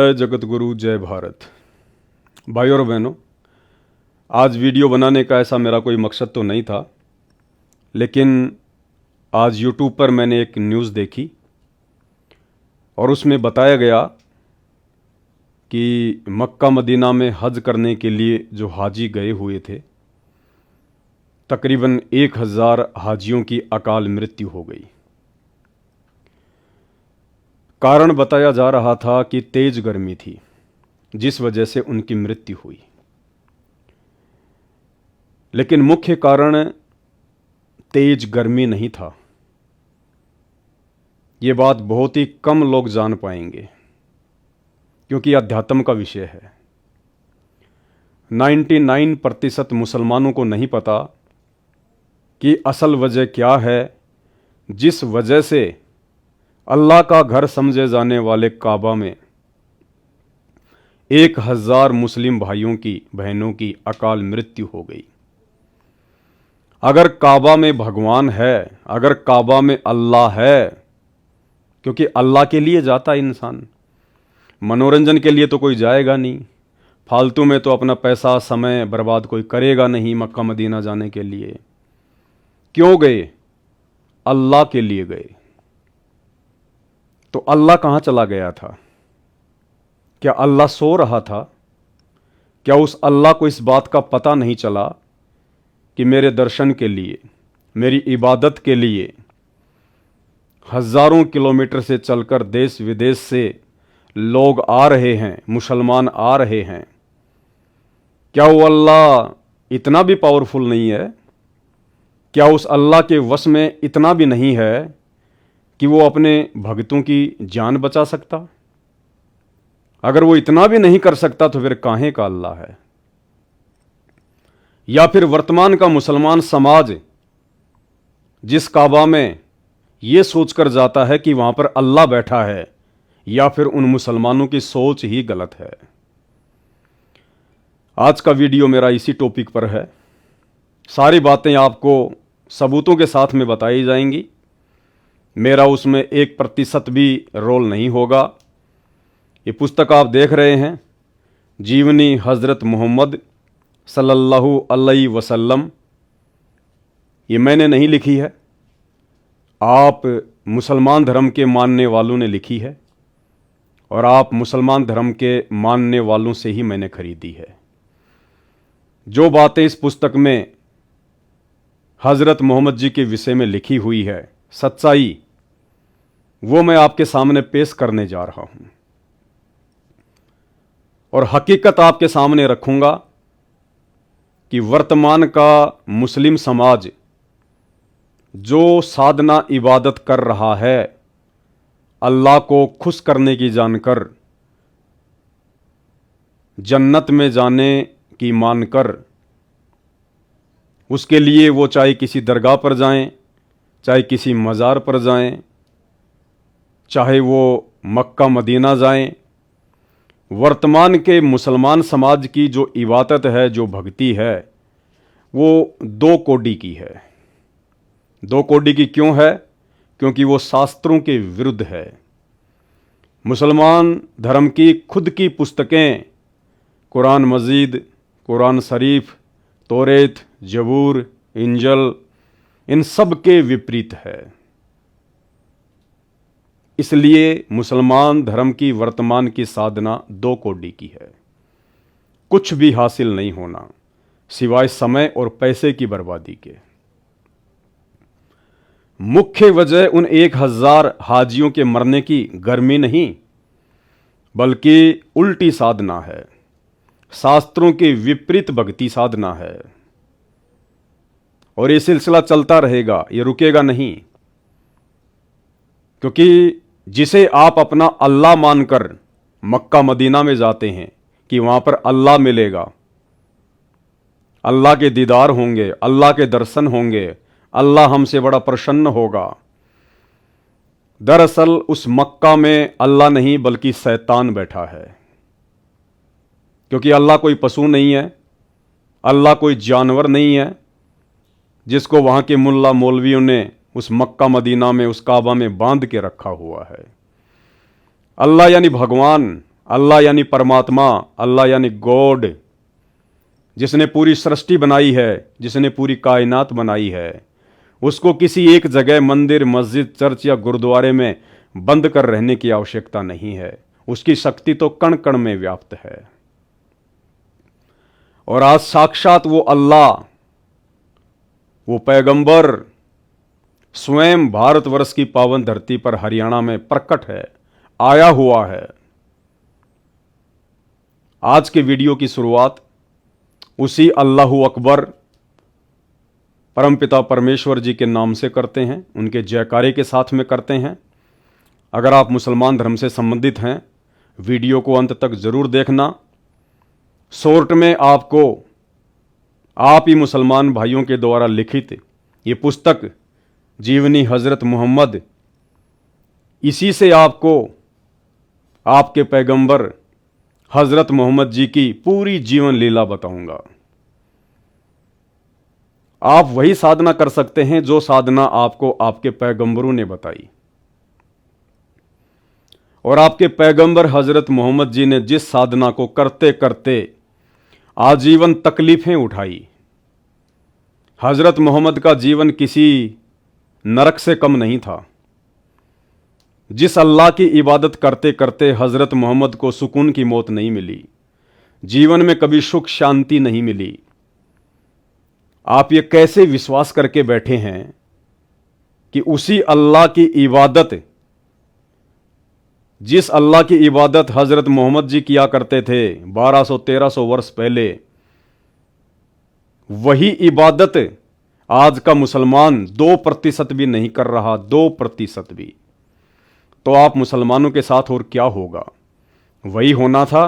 जय जगत गुरु, जय भारत। भाई और बहनों, आज वीडियो बनाने का ऐसा मेरा कोई मकसद तो नहीं था, लेकिन आज यूट्यूब पर मैंने एक न्यूज़ देखी और उसमें बताया गया कि मक्का मदीना में हज करने के लिए जो हाजी गए हुए थे, तकरीबन 1000 हाजियों की अकाल मृत्यु हो गई। कारण बताया जा रहा था कि तेज गर्मी थी, जिस वजह से उनकी मृत्यु हुई। लेकिन मुख्य कारण तेज गर्मी नहीं था। ये बात बहुत ही कम लोग जान पाएंगे, क्योंकि अध्यात्म का विषय है। 99% मुसलमानों को नहीं पता कि असल वजह क्या है जिस वजह से अल्लाह का घर समझे जाने वाले काबा में 1000 मुस्लिम भाइयों की, बहनों की अकाल मृत्यु हो गई। अगर काबा में भगवान है, अगर काबा में अल्लाह है, क्योंकि अल्लाह के लिए जाता इंसान, मनोरंजन के लिए तो कोई जाएगा नहीं। फालतू में तो अपना पैसा समय बर्बाद कोई करेगा नहीं मक्का मदीना जाने के लिए। क्यों गए? अल्लाह के लिए गए। तो अल्लाह कहाँ चला गया था? क्या अल्लाह सो रहा था? क्या उस अल्लाह को इस बात का पता नहीं चला कि मेरे दर्शन के लिए, मेरी इबादत के लिए हज़ारों किलोमीटर से चलकर देश विदेश से लोग आ रहे हैं, मुसलमान आ रहे हैं? क्या वो अल्लाह इतना भी पावरफुल नहीं है? क्या उस अल्लाह के वश में इतना भी नहीं है कि वो अपने भक्तों की जान बचा सकता? अगर वो इतना भी नहीं कर सकता तो फिर काहे का अल्लाह है? या फिर वर्तमान का मुसलमान समाज जिस काबा में ये सोचकर जाता है कि वहां पर अल्लाह बैठा है, या फिर उन मुसलमानों की सोच ही गलत है। आज का वीडियो मेरा इसी टॉपिक पर है। सारी बातें आपको सबूतों के साथ में बताई जाएंगी। मेरा उसमें 1% भी रोल नहीं होगा। ये पुस्तक आप देख रहे हैं, जीवनी हज़रत मोहम्मद सल्लल्लाहु अलैहि वसल्लम, ये मैंने नहीं लिखी है, आप मुसलमान धर्म के मानने वालों ने लिखी है, और आप मुसलमान धर्म के मानने वालों से ही मैंने खरीदी है। जो बातें इस पुस्तक में हज़रत मोहम्मद जी के विषय में लिखी हुई है, सच्चाई, वो मैं आपके सामने पेश करने जा रहा हूं, और हकीकत आपके सामने रखूंगा कि वर्तमान का मुस्लिम समाज जो साधना इबादत कर रहा है, अल्लाह को खुश करने की जानकर, जन्नत में जाने की मानकर, उसके लिए वो चाहे किसी दरगाह पर जाएं, चाहे किसी मज़ार पर जाएं, चाहे वो मक्का मदीना जाएं, वर्तमान के मुसलमान समाज की जो इबादत है, जो भक्ति है, वो 2 कोडी की है। 2 कोडी की क्यों है? क्योंकि वो शास्त्रों के विरुद्ध है। मुसलमान धर्म की खुद की पुस्तकें, कुरान मजीद, कुरान शरीफ, तौरेत, जबूर, इंजल, इन सब के विपरीत है। इसलिए मुसलमान धर्म की वर्तमान की साधना 2 कोडी की है। कुछ भी हासिल नहीं होना सिवाय समय और पैसे की बर्बादी के। मुख्य वजह उन 1000 हाजियों के मरने की गर्मी नहीं, बल्कि उल्टी साधना है, शास्त्रों के विपरीत भक्ति साधना है। और ये सिलसिला चलता रहेगा, ये रुकेगा नहीं, क्योंकि जिसे आप अपना अल्लाह मानकर मक्का मदीना में जाते हैं कि वहां पर अल्लाह मिलेगा, अल्लाह के दीदार होंगे, अल्लाह के दर्शन होंगे, अल्लाह हमसे बड़ा प्रसन्न होगा, दरअसल उस मक्का में अल्लाह नहीं बल्कि शैतान बैठा है। क्योंकि अल्लाह कोई पशु नहीं है, अल्लाह कोई जानवर नहीं है जिसको वहां के मुल्ला मौलवियों ने उस मक्का मदीना में, उस काबा में बांध के रखा हुआ है। अल्लाह यानी भगवान, अल्लाह यानी परमात्मा, अल्लाह यानी गॉड, जिसने पूरी सृष्टि बनाई है, जिसने पूरी कायनात बनाई है, उसको किसी एक जगह मंदिर, मस्जिद, चर्च या गुरुद्वारे में बंद कर रहने की आवश्यकता नहीं है। उसकी शक्ति तो कण कण में व्याप्त है। और आज साक्षात वो अल्लाह, वो पैगंबर स्वयं भारतवर्ष की पावन धरती पर हरियाणा में प्रकट है, आया हुआ है। आज के वीडियो की शुरुआत उसी अल्लाहु अकबर परमपिता परमेश्वर जी के नाम से करते हैं, उनके जयकारे के साथ में करते हैं। अगर आप मुसलमान धर्म से संबंधित हैं, वीडियो को अंत तक जरूर देखना। शॉर्ट में आपको आप ही मुसलमान भाइयों के द्वारा लिखित ये पुस्तक जीवनी हजरत मोहम्मद, इसी से आपको आपके पैगंबर हजरत मोहम्मद जी की पूरी जीवन लीला बताऊंगा। आप वही साधना कर सकते हैं जो साधना आपको आपके पैगंबरों ने बताई, और आपके पैगंबर हजरत मोहम्मद जी ने जिस साधना को करते करते आजीवन तकलीफें उठाई। हजरत मोहम्मद का जीवन किसी नरक से कम नहीं था। जिस अल्लाह की इबादत करते करते हजरत मोहम्मद को सुकून की मौत नहीं मिली, जीवन में कभी सुख शांति नहीं मिली, आप ये कैसे विश्वास करके बैठे हैं कि उसी अल्लाह की इबादत, जिस अल्लाह की इबादत हजरत मोहम्मद जी किया करते थे 1200-1300 वर्ष पहले, वही इबादत आज का मुसलमान 2% भी नहीं कर रहा, 2% भी, तो आप मुसलमानों के साथ और क्या होगा? वही होना था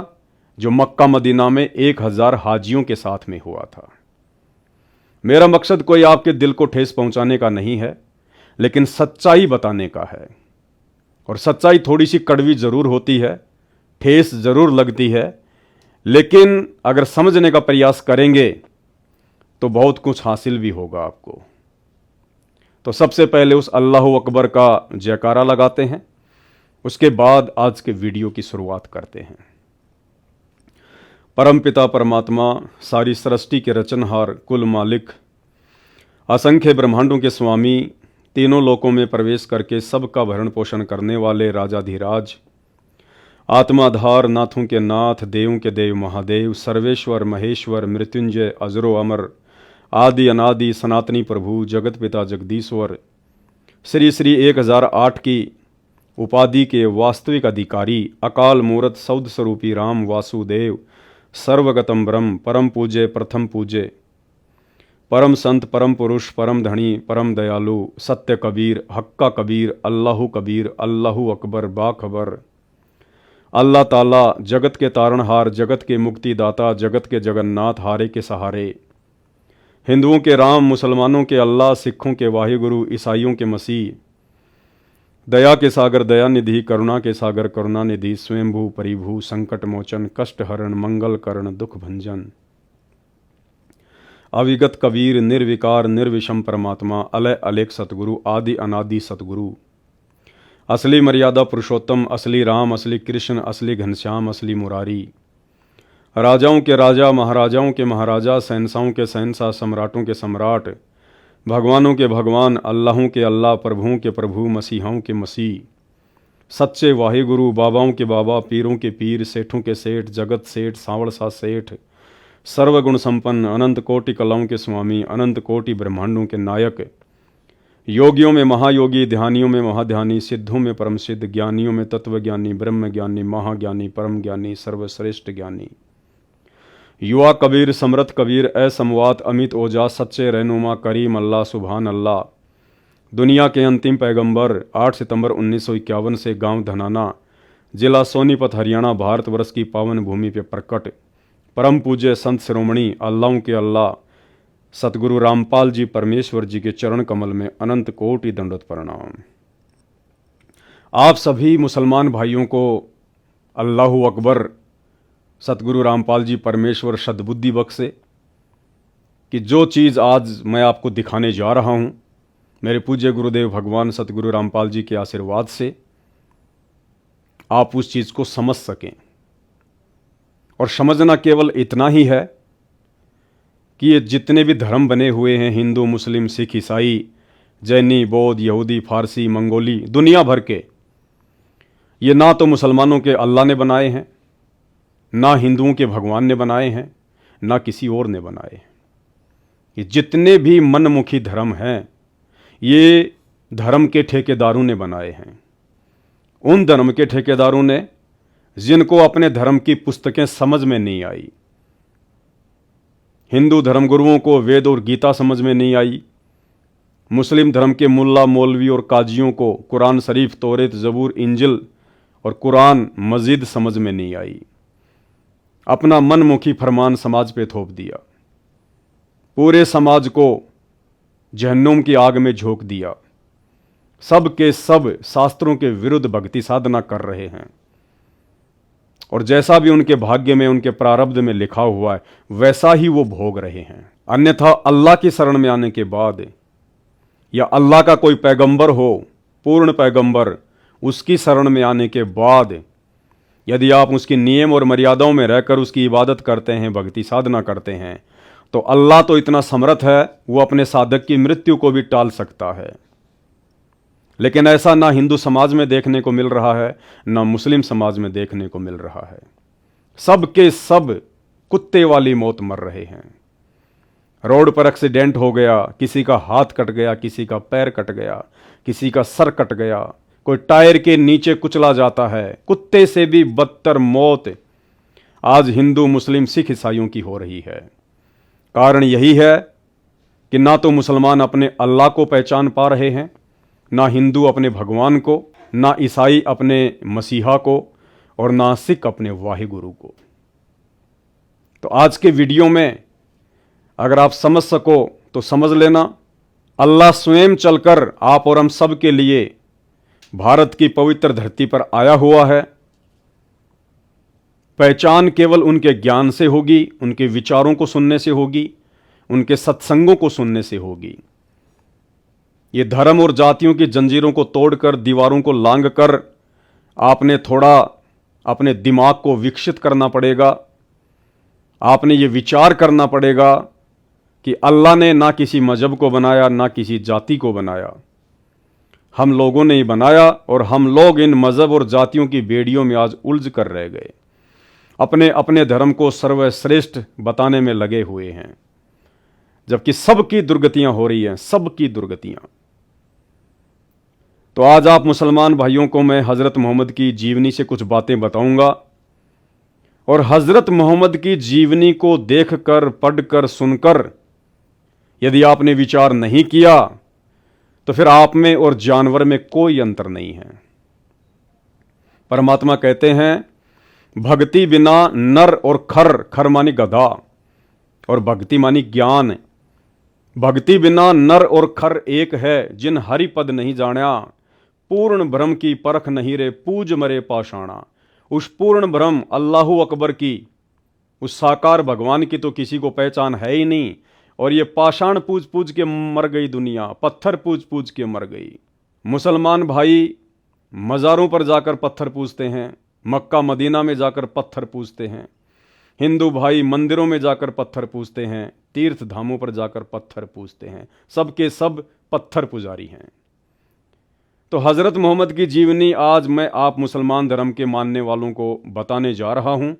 जो मक्का मदीना में 1000 हाजियों के साथ में हुआ था। मेरा मकसद कोई आपके दिल को ठेस पहुंचाने का नहीं है, लेकिन सच्चाई बताने का है। और सच्चाई थोड़ी सी कड़वी जरूर होती है, ठेस जरूर लगती है, लेकिन अगर समझने का प्रयास करेंगे तो बहुत कुछ हासिल भी होगा आपको। तो सबसे पहले उस अल्लाहु अकबर का जयकारा लगाते हैं, उसके बाद आज के वीडियो की शुरुआत करते हैं। परमपिता परमात्मा, सारी सृष्टि के रचनहार, कुल मालिक, असंख्य ब्रह्मांडों के स्वामी, तीनों लोकों में प्रवेश करके सबका भरण पोषण करने वाले राजाधिराज, आत्माधार, नाथों के नाथ, देवों के देव महादेव, सर्वेश्वर महेश्वर, मृत्युंजय, अजरो अमर, आदि अनादि, सनातनी प्रभु, जगत पिता जगदीश्वर, श्री श्री 1008 की उपाधि के वास्तविक अधिकारी, अकाल मूर्त सौद स्वरूपी राम वासुदेव, सर्वगतम ब्रह्म, परम पूज्य, प्रथम पूज्य, परम संत, परम पुरुष, परम धनी, परम दयालु, सत्य कबीर, हक्का कबीर, अल्लाहु कबीर, अल्लाहु अकबर, बाखबर, अल्लाह ताला, जगत के तारणहार, जगत के मुक्तिदाता, जगत के जगन्नाथ, हारे के सहारे, हिंदुओं के राम, मुसलमानों के अल्लाह, सिखों के वाहिगुरु, ईसाइयों के मसीह, दया के सागर दयानिधि, करुणा के सागर करुणानिधि, स्वयंभू परिभू, संकट मोचन, कष्ट हरण, मंगल करण, दुख भंजन, अविगत कबीर, निर्विकार निर्विषम परमात्मा, अलय अलेख सतगुरु, आदि अनादि सतगुरु, असली मर्यादा पुरुषोत्तम, असली राम, असली कृष्ण, असली घनश्याम, असली मुरारी, राजाओं के राजा, महाराजाओं के महाराजा, शहंशाहों के शहंशाह, सम्राटों के सम्राट, भगवानों के भगवान, अल्लाहों के अल्लाह, प्रभुओं के प्रभु, मसीहाओं के मसीह, सच्चे वाहिगुरु, बाबाओं के बाबा, पीरों के पीर, सेठों के सेठ, जगत सेठ, सांवड़ सा सेठ, सर्वगुण संपन्न, अनंत कोटि कलाओं के स्वामी, अनंत कोटि ब्रह्मांडों के नायक, योगियों में महायोगी, ध्यानियों में महाध्यानी, सिद्धों में परम सिद्ध, ज्ञानियों में तत्वज्ञानी, ब्रह्म ज्ञानी, महाज्ञानी, परम ज्ञानी, सर्वश्रेष्ठ ज्ञानी, युवा कबीर, समृद्ध कबीर, असमवात, अमित ओजा, सच्चे रहनुमा, करीम अल्लाह, सुभान अल्लाह, दुनिया के अंतिम पैगंबर, 8 सितंबर 1951 से गांव धनाना, जिला सोनीपत, हरियाणा, भारतवर्ष की पावन भूमि पर प्रकट, परम पूज्य संत शिरोमणि, अल्लाहों के अल्लाह, सतगुरु रामपाल जी परमेश्वर जी के चरण कमल में अनंत कोटि दंडवत प्रणाम। आप सभी मुसलमान भाइयों को अल्लाहु अकबर सतगुरु रामपाल जी परमेश्वर सद्बुद्धि बख्शे कि जो चीज़ आज मैं आपको दिखाने जा रहा हूँ, मेरे पूज्य गुरुदेव भगवान सतगुरु रामपाल जी के आशीर्वाद से आप उस चीज़ को समझ सकें। और समझना केवल इतना ही है कि ये जितने भी धर्म बने हुए हैं, हिंदू, मुस्लिम, सिख, ईसाई, जैनी, बौद्ध, यहूदी, फारसी, मंगोली, दुनिया भर के, ये ना तो मुसलमानों के अल्लाह ने बनाए हैं, ना हिंदुओं के भगवान ने बनाए हैं, ना किसी और ने बनाए हैं। ये जितने भी मनमुखी धर्म हैं, ये धर्म के ठेकेदारों ने बनाए हैं। उन धर्म के ठेकेदारों ने जिनको अपने धर्म की पुस्तकें समझ में नहीं आई। हिंदू धर्मगुरुओं को वेद और गीता समझ में नहीं आई, मुस्लिम धर्म के मुल्ला, मौलवी और काजियों को कुरान शरीफ, तौरेत, जबूर, इंजिल और कुरान मजीद समझ में नहीं आई। अपना मनमुखी फरमान समाज पे थोप दिया, पूरे समाज को जहन्नुम की आग में झोंक दिया। सब के सब शास्त्रों के विरुद्ध भक्ति साधना कर रहे हैं, और जैसा भी उनके भाग्य में, उनके प्रारब्ध में लिखा हुआ है, वैसा ही वो भोग रहे हैं। अन्यथा अल्लाह की शरण में आने के बाद, या अल्लाह का कोई पैगंबर हो, पूर्ण पैगंबर, उसकी शरण में आने के बाद यदि आप उसकी नियम और मर्यादाओं में रहकर उसकी इबादत करते हैं, भक्ति साधना करते हैं, तो अल्लाह तो इतना समर्थ है, वो अपने साधक की मृत्यु को भी टाल सकता है। लेकिन ऐसा ना हिंदू समाज में देखने को मिल रहा है, ना मुस्लिम समाज में देखने को मिल रहा है। सब के सब कुत्ते वाली मौत मर रहे हैं। रोड पर एक्सीडेंट हो गया, किसी का हाथ कट गया, किसी का पैर कट गया, किसी का सर कट गया, कोई टायर के नीचे कुचला जाता है। कुत्ते से भी बदतर मौत आज हिंदू, मुस्लिम, सिख, ईसाइयों की हो रही है। कारण यही है कि ना तो मुसलमान अपने अल्लाह को पहचान पा रहे हैं, ना हिंदू अपने भगवान को, ना ईसाई अपने मसीहा को, और ना सिख अपने वाहिगुरु को। तो आज के वीडियो में अगर आप समझ सको तो समझ लेना, अल्लाह स्वयं चलकर आप और हम सब के लिए भारत की पवित्र धरती पर आया हुआ है। पहचान केवल उनके ज्ञान से होगी, उनके विचारों को सुनने से होगी, उनके सत्संगों को सुनने से होगी। ये धर्म और जातियों की जंजीरों को तोड़कर, दीवारों को लांघकर आपने थोड़ा अपने दिमाग को विकसित करना पड़ेगा। आपने ये विचार करना पड़ेगा कि अल्लाह ने ना किसी मजहब को बनाया, ना किसी जाति को बनाया, हम लोगों ने ही बनाया, और हम लोग इन मजहब और जातियों की बेड़ियों में आज उलझ कर रह गए, अपने अपने धर्म को सर्वश्रेष्ठ बताने में लगे हुए हैं, जबकि सबकी दुर्गतियां हो रही हैं, सबकी दुर्गतियां। तो आज आप मुसलमान भाइयों को मैं हज़रत मोहम्मद की जीवनी से कुछ बातें बताऊंगा, और हज़रत मोहम्मद की जीवनी को देखकर, पढ़कर, सुनकर यदि आपने विचार नहीं किया तो फिर आप में और जानवर में कोई अंतर नहीं है। परमात्मा कहते हैं, भक्ति बिना नर और खर, खर मानी गधा और भक्ति मानी ज्ञान, भक्ति बिना नर और खर एक है, जिन हरि पद नहीं जाना, पूर्ण ब्रह्म की परख नहीं रे, पूज मरे पाषाणा। उस पूर्ण ब्रह्म अल्लाहु अकबर की, उस साकार भगवान की तो किसी को पहचान है ही नहीं, और ये पाषाण पूज पूज के मर गई दुनिया, पत्थर पूज पूज के मर गई। मुसलमान भाई मज़ारों पर जाकर पत्थर पूजते हैं, मक्का मदीना में जाकर पत्थर पूजते हैं। हिंदू भाई मंदिरों में जाकर पत्थर पूजते हैं, तीर्थ धामों पर जाकर पत्थर पूजते हैं। सब के सब पत्थर पुजारी हैं। तो हज़रत मोहम्मद की जीवनी आज मैं आप मुसलमान धर्म के मानने वालों को बताने जा रहा हूं।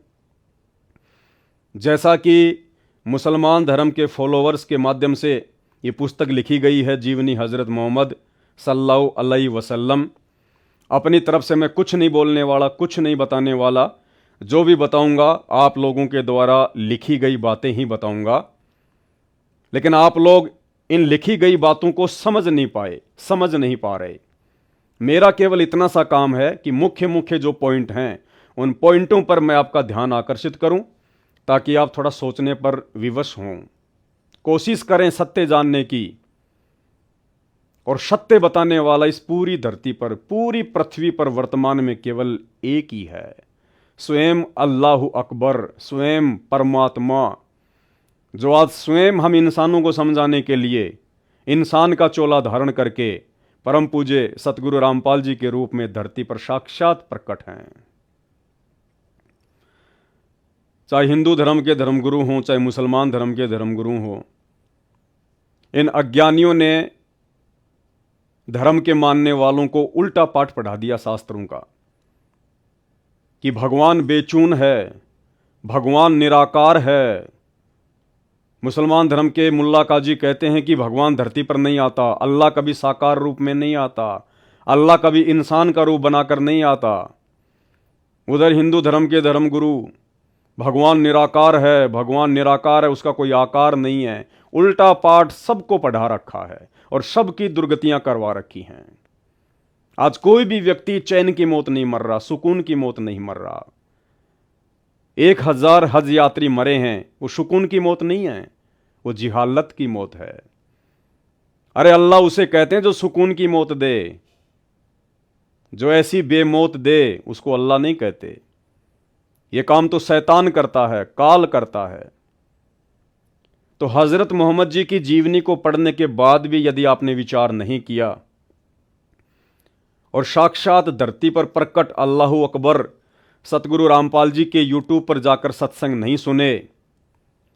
जैसा कि मुसलमान धर्म के फॉलोअर्स के माध्यम से ये पुस्तक लिखी गई है, जीवनी हज़रत मोहम्मद सल्लल्लाहु अलैहि वसल्लम। अपनी तरफ से मैं कुछ नहीं बोलने वाला, कुछ नहीं बताने वाला। जो भी बताऊंगा आप लोगों के द्वारा लिखी गई बातें ही बताऊंगा। लेकिन आप लोग इन लिखी गई बातों को समझ नहीं पाए, समझ नहीं पा रहे। मेरा केवल इतना सा काम है कि मुख्य मुख्य जो पॉइंट हैं, उन पॉइंटों पर मैं आपका ध्यान आकर्षित करूं, ताकि आप थोड़ा सोचने पर विवश हों। कोशिश करें सत्य जानने की, और सत्य बताने वाला इस पूरी धरती पर, पूरी पृथ्वी पर वर्तमान में केवल एक ही है, स्वयं अल्लाहु अकबर, स्वयं परमात्मा, जो आज स्वयं हम इंसानों को समझाने के लिए इंसान का चोला धारण करके परम पूज्य सतगुरु रामपाल जी के रूप में धरती पर साक्षात प्रकट हैं। चाहे हिंदू धर्म के धर्मगुरु हों, चाहे मुसलमान धर्म के धर्मगुरु हों, इन अज्ञानियों ने धर्म के मानने वालों को उल्टा पाठ पढ़ा दिया शास्त्रों का कि भगवान बेचून है, भगवान निराकार है। मुसलमान धर्म के मुल्ला काजी कहते हैं कि भगवान धरती पर नहीं आता, अल्लाह कभी साकार रूप में नहीं आता, अल्लाह कभी इंसान का रूप बनाकर नहीं आता। उधर हिंदू धर्म के धर्मगुरु भगवान निराकार है, भगवान निराकार है, उसका कोई आकार नहीं है। उल्टा पाठ सबको पढ़ा रखा है और सबकी दुर्गतियां करवा रखी हैं। आज कोई भी व्यक्ति चैन की मौत नहीं मर रहा, सुकून की मौत नहीं मर रहा। 1000 हज यात्री मरे हैं, वो सुकून की मौत नहीं है, वो जिहालत की मौत है। अरे अल्लाह उसे कहते हैं जो सुकून की मौत दे, जो ऐसी बेमौत दे उसको अल्लाह नहीं कहते। ये काम तो शैतान करता है, काल करता है। तो हजरत मोहम्मद जी की जीवनी को पढ़ने के बाद भी यदि आपने विचार नहीं किया और साक्षात धरती पर प्रकट अल्लाहू अकबर सतगुरु रामपाल जी के यूट्यूब पर जाकर सत्संग नहीं सुने,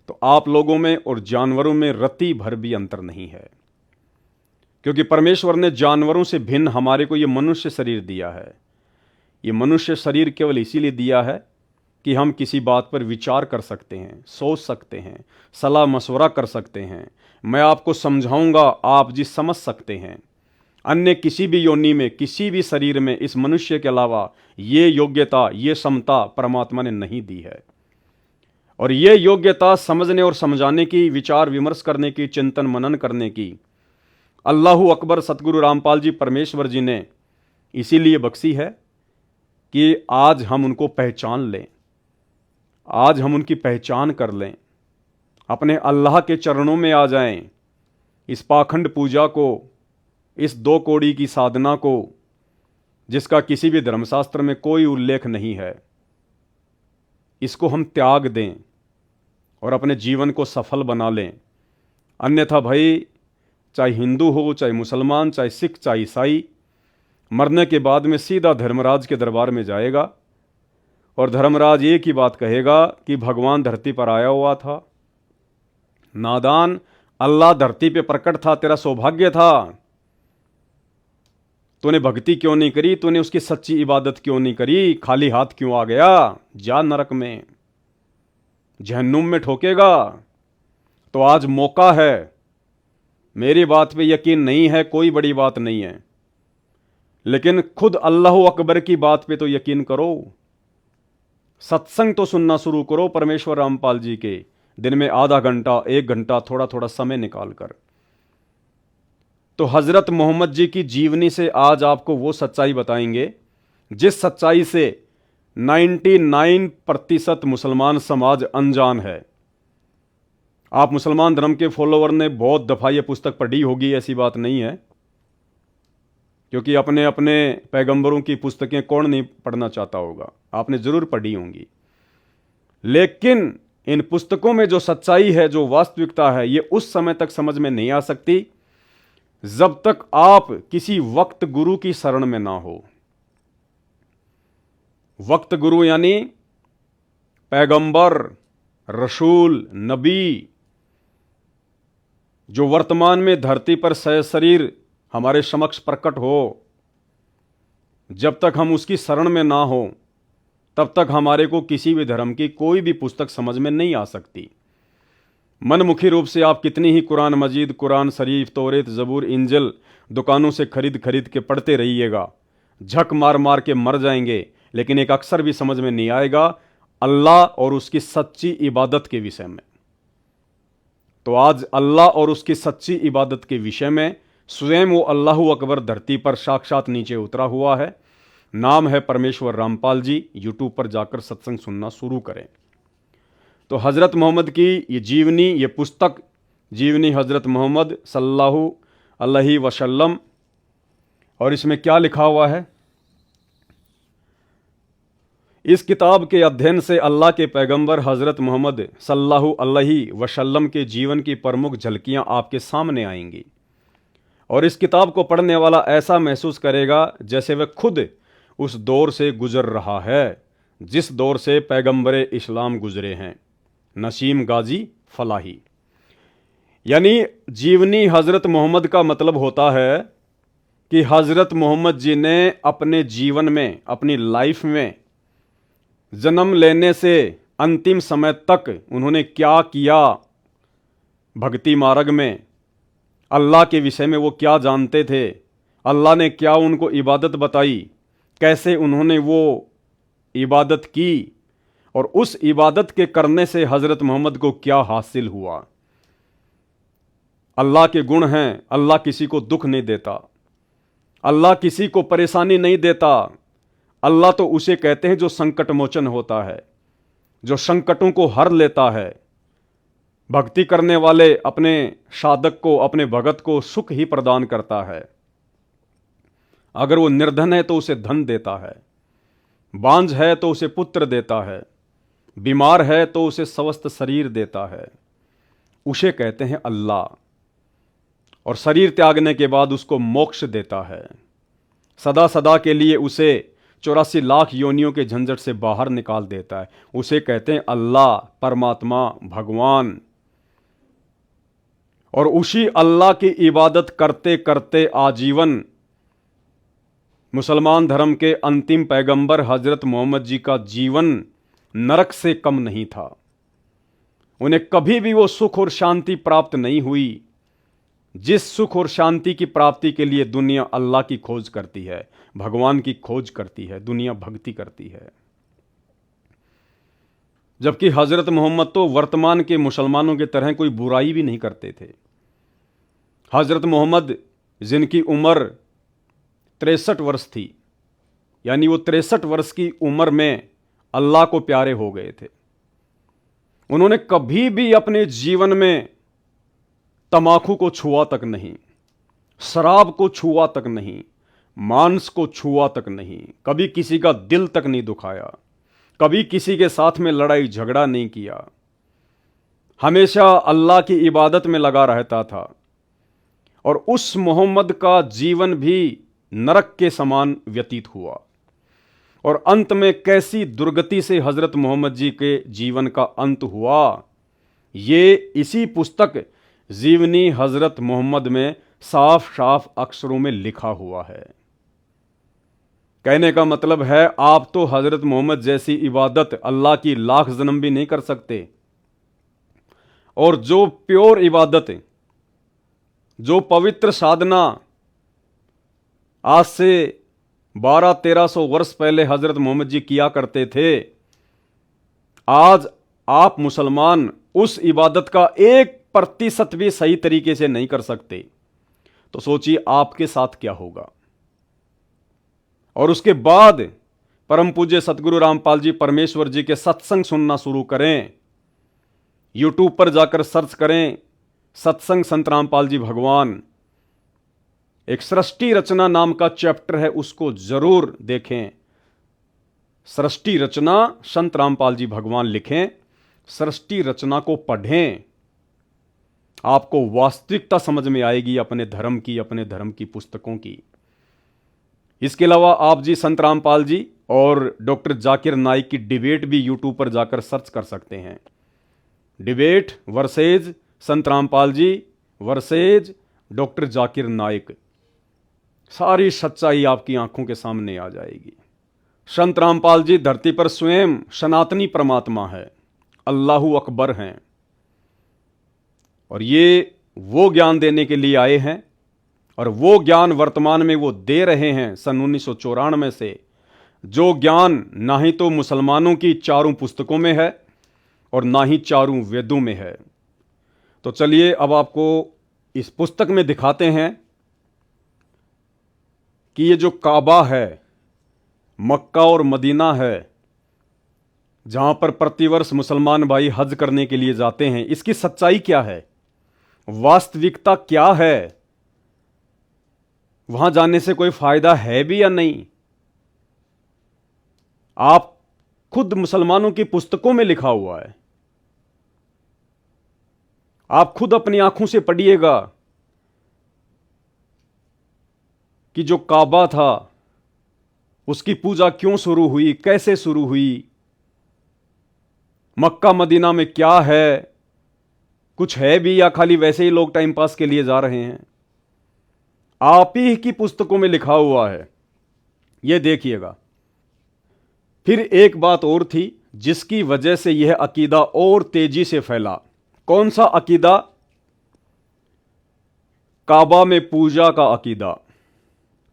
तो आप लोगों में और जानवरों में रत्ती भर भी अंतर नहीं है। क्योंकि परमेश्वर ने जानवरों से भिन्न हमारे को ये मनुष्य शरीर दिया है। ये मनुष्य शरीर केवल इसीलिए दिया है कि हम किसी बात पर विचार कर सकते हैं, सोच सकते हैं, सलाह मशवरा कर सकते हैं। मैं आपको समझाऊंगा, आप जी समझ सकते हैं। अन्य किसी भी योनि में, किसी भी शरीर में इस मनुष्य के अलावा ये योग्यता, ये क्षमता परमात्मा ने नहीं दी है। और ये योग्यता समझने और समझाने की, विचार विमर्श करने की, चिंतन मनन करने की अल्लाहू अकबर सतगुरु रामपाल जी परमेश्वर जी ने इसीलिए बख्शी है कि आज हम उनको पहचान लें, आज हम उनकी पहचान कर लें, अपने अल्लाह के चरणों में आ जाएं। इस पाखंड पूजा को, इस 2 कौड़ी की साधना को, जिसका किसी भी धर्मशास्त्र में कोई उल्लेख नहीं है, इसको हम त्याग दें और अपने जीवन को सफल बना लें। अन्यथा भाई, चाहे हिंदू हो, चाहे मुसलमान, चाहे सिख, चाहे ईसाई, मरने के बाद में सीधा धर्मराज के दरबार में जाएगा और धर्मराज एक ही बात कहेगा कि भगवान धरती पर आया हुआ था। नादान, अल्लाह धरती पे प्रकट था, तेरा सौभाग्य था। तूने भक्ति क्यों नहीं करी, तूने उसकी सच्ची इबादत क्यों नहीं करी, खाली हाथ क्यों आ गया? जा नरक में, जहन्नुम में ठोकेगा। तो आज मौका है। मेरी बात पे यकीन नहीं है, कोई बड़ी बात नहीं है, लेकिन खुद अल्लाह अकबर की बात पे तो यकीन करो। सत्संग तो सुनना शुरू करो परमेश्वर रामपाल जी के, दिन में आधा घंटा, 1 घंटा, थोड़ा थोड़ा समय निकाल कर। तो हजरत मोहम्मद जी की जीवनी से आज आपको वो सच्चाई बताएंगे जिस सच्चाई से 99% मुसलमान समाज अनजान है। आप मुसलमान धर्म के फॉलोवर ने बहुत दफा ये पुस्तक पढ़ी होगी, ऐसी बात नहीं है, क्योंकि अपने अपने पैगंबरों की पुस्तकें कौन नहीं पढ़ना चाहता होगा, आपने जरूर पढ़ी होंगी। लेकिन इन पुस्तकों में जो सच्चाई है, जो वास्तविकता है, ये उस समय तक समझ में नहीं आ सकती जब तक आप किसी वक्त गुरु की शरण में ना हो। वक्त गुरु यानी पैगंबर, रसूल, नबी, जो वर्तमान में धरती पर सशरीर हमारे समक्ष प्रकट हो। जब तक हम उसकी शरण में ना हो, तब तक हमारे को किसी भी धर्म की कोई भी पुस्तक समझ में नहीं आ सकती। मनमुखी रूप से आप कितनी ही कुरान मजीद, कुरान शरीफ, तौरेत, जबूर, इंजिल दुकानों से खरीद खरीद के पढ़ते रहिएगा, झक मार मार के मर जाएंगे, लेकिन एक अक्षर भी समझ में नहीं आएगा अल्लाह और उसकी सच्ची इबादत के विषय में। तो आज अल्लाह और उसकी सच्ची इबादत के विषय में स्वयं वो अल्लाहू अकबर धरती पर साक्षात नीचे उतरा हुआ है। नाम है परमेश्वर रामपाल जी। यूट्यूब पर जाकर सत्संग सुनना शुरू करें। तो हज़रत मोहम्मद की ये जीवनी, ये पुस्तक जीवनी हज़रत मोहम्मद सल्लल्लाहु अलैहि वसल्लम, और इसमें क्या लिखा हुआ है? इस किताब के अध्ययन से अल्लाह के पैगंबर हज़रत मोहम्मद सल्लल्लाहु अलैहि वसल्लम के जीवन की प्रमुख झलकियां आपके सामने आएंगी, और इस किताब को पढ़ने वाला ऐसा महसूस करेगा जैसे वह खुद उस दौर से गुजर रहा है जिस दौर से पैगंबरे इस्लाम गुजरे हैं। नसीम गाजी फलाही। यानी जीवनी हज़रत मोहम्मद का मतलब होता है कि हज़रत मोहम्मद जी ने अपने जीवन में, अपनी लाइफ में, जन्म लेने से अंतिम समय तक उन्होंने क्या किया, भक्ति मार्ग में अल्लाह के विषय में वो क्या जानते थे, अल्लाह ने क्या उनको इबादत बताई, कैसे उन्होंने वो इबादत की, और उस इबादत के करने से हज़रत मोहम्मद को क्या हासिल हुआ। अल्लाह के गुण हैं, अल्लाह किसी को दुख नहीं देता, अल्लाह किसी को परेशानी नहीं देता। अल्लाह तो उसे कहते हैं जो संकट मोचन होता है, जो संकटों को हर लेता है। भक्ति करने वाले अपने साधक को, अपने भगत को सुख ही प्रदान करता है। अगर वो निर्धन है तो उसे धन देता है, बांझ है तो उसे पुत्र देता है, बीमार है तो उसे स्वस्थ शरीर देता है। उसे कहते हैं अल्लाह। और शरीर त्यागने के बाद उसको मोक्ष देता है, सदा सदा के लिए उसे 84 लाख योनियों के झंझट से बाहर निकाल देता है। उसे कहते हैं अल्लाह, परमात्मा, भगवान। और उसी अल्लाह की इबादत करते करते आजीवन मुसलमान धर्म के अंतिम पैगंबर हजरत मोहम्मद जी का जीवन नरक से कम नहीं था। उन्हें कभी भी वो सुख और शांति प्राप्त नहीं हुई जिस सुख और शांति की प्राप्ति के लिए दुनिया अल्लाह की खोज करती है, भगवान की खोज करती है, दुनिया भक्ति करती है। जबकि हजरत मोहम्मद तो वर्तमान के मुसलमानों की तरह कोई बुराई भी नहीं करते थे। हजरत मोहम्मद जिनकी उम्र 63 वर्ष थी, यानी वो 63 वर्ष की उम्र में अल्लाह को प्यारे हो गए थे। उन्होंने कभी भी अपने जीवन में तमाकू को छुआ तक नहीं, शराब को छुआ तक नहीं, मांस को छुआ तक नहीं, कभी किसी का दिल तक नहीं दुखाया, कभी किसी के साथ में लड़ाई झगड़ा नहीं किया, हमेशा अल्लाह की इबादत में लगा रहता था। और उस मोहम्मद का जीवन भी नरक के समान व्यतीत हुआ। और अंत में कैसी दुर्गति से हजरत मोहम्मद जी के जीवन का अंत हुआ, ये इसी पुस्तक जीवनी हजरत मोहम्मद में साफ साफ अक्षरों में लिखा हुआ है। कहने का मतलब है आप तो हजरत मोहम्मद जैसी इबादत अल्लाह की लाख जन्म भी नहीं कर सकते। और जो प्योर इबादत, जो पवित्र साधना आज से 1200-1300 वर्ष पहले हजरत मोहम्मद जी किया करते थे, आज आप मुसलमान उस इबादत का 1% भी सही तरीके से नहीं कर सकते। तो सोचिए आपके साथ क्या होगा। और उसके बाद परम पूज्य सतगुरु रामपाल जी परमेश्वर जी के सत्संग सुनना शुरू करें। यूट्यूब पर जाकर सर्च करें सत्संग संत रामपाल जी भगवान। एक सृष्टि रचना नाम का चैप्टर है, उसको जरूर देखें। सृष्टि रचना संत रामपाल जी भगवान लिखें, सृष्टि रचना को पढ़ें, आपको वास्तविकता समझ में आएगी अपने धर्म की, अपने धर्म की पुस्तकों की। इसके अलावा आप जी संत रामपाल जी और डॉक्टर जाकिर नाइक की डिबेट भी यूट्यूब पर जाकर सर्च कर सकते हैं। डिबेट वर्सेज संत Rampal G versus doctor Zakir Naik. सारी सच्चाई आपकी आंखों के सामने आ जाएगी। संत रामपाल जी धरती पर स्वयं सनातनी परमात्मा है, अल्लाहू अकबर हैं। और ये वो ज्ञान देने के लिए आए हैं, और वो ज्ञान वर्तमान में वो दे रहे हैं सन 1994 से, जो ज्ञान ना ही तो मुसलमानों की चारों पुस्तकों में है और ना ही चारों वेदों में है। तो चलिए अब आपको इस पुस्तक में दिखाते हैं कि ये जो काबा है, मक्का और मदीना है, जहां पर प्रतिवर्ष मुसलमान भाई हज करने के लिए जाते हैं, इसकी सच्चाई क्या है, वास्तविकता क्या है, वहां जाने से कोई फायदा है भी या नहीं। आप खुद मुसलमानों की पुस्तकों में लिखा हुआ है, आप खुद अपनी आंखों से पढ़िएगा कि जो काबा था उसकी पूजा क्यों शुरू हुई, कैसे शुरू हुई, मक्का मदीना में क्या है, कुछ है भी या खाली वैसे ही लोग टाइम पास के लिए जा रहे हैं, आप ही की पुस्तकों में लिखा हुआ है। यह देखिएगा। फिर एक बात और थी जिसकी वजह से यह अकीदा और तेजी से फैला। कौन सा अकीदा? काबा में पूजा का अकीदा।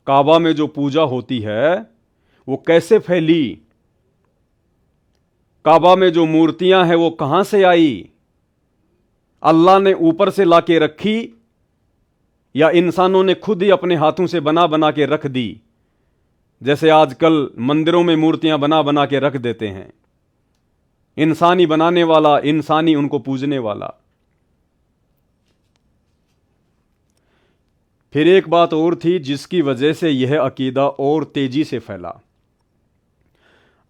काबा में जो पूजा होती है वो कैसे फैली, काबा में जो मूर्तियां हैं वो कहां से आई, अल्लाह ने ऊपर से लाके रखी या इंसानों ने खुद ही अपने हाथों से बना बना के रख दी, जैसे आजकल मंदिरों में मूर्तियां बना बना के रख देते हैं। इंसानी बनाने वाला, इंसानी उनको पूजने वाला। फिर एक बात और थी जिसकी वजह से यह अकीदा और तेजी से फैला।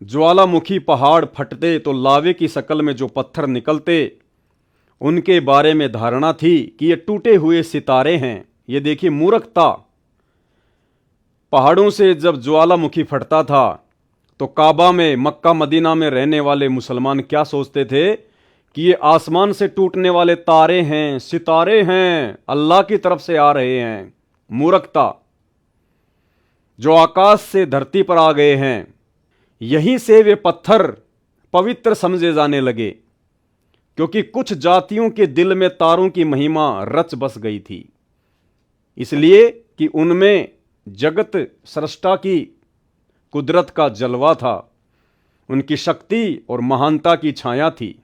ज्वालामुखी पहाड़ फटते तो लावे की शक्ल में जो पत्थर निकलते, उनके बारे में धारणा थी कि ये टूटे हुए सितारे हैं। ये देखिए मूर्खता। पहाड़ों से जब ज्वालामुखी फटता था तो काबा में, मक्का मदीना में रहने वाले मुसलमान क्या सोचते थे कि ये आसमान से टूटने वाले तारे हैं, सितारे हैं, अल्लाह की तरफ से आ रहे हैं। मूर्खता। जो आकाश से धरती पर आ गए हैं, यहीं से वे पत्थर पवित्र समझे जाने लगे, क्योंकि कुछ जातियों के दिल में तारों की महिमा रच बस गई थी, इसलिए कि उनमें जगत सृष्टा की कुदरत का जलवा था, उनकी शक्ति और महानता की छाया थी।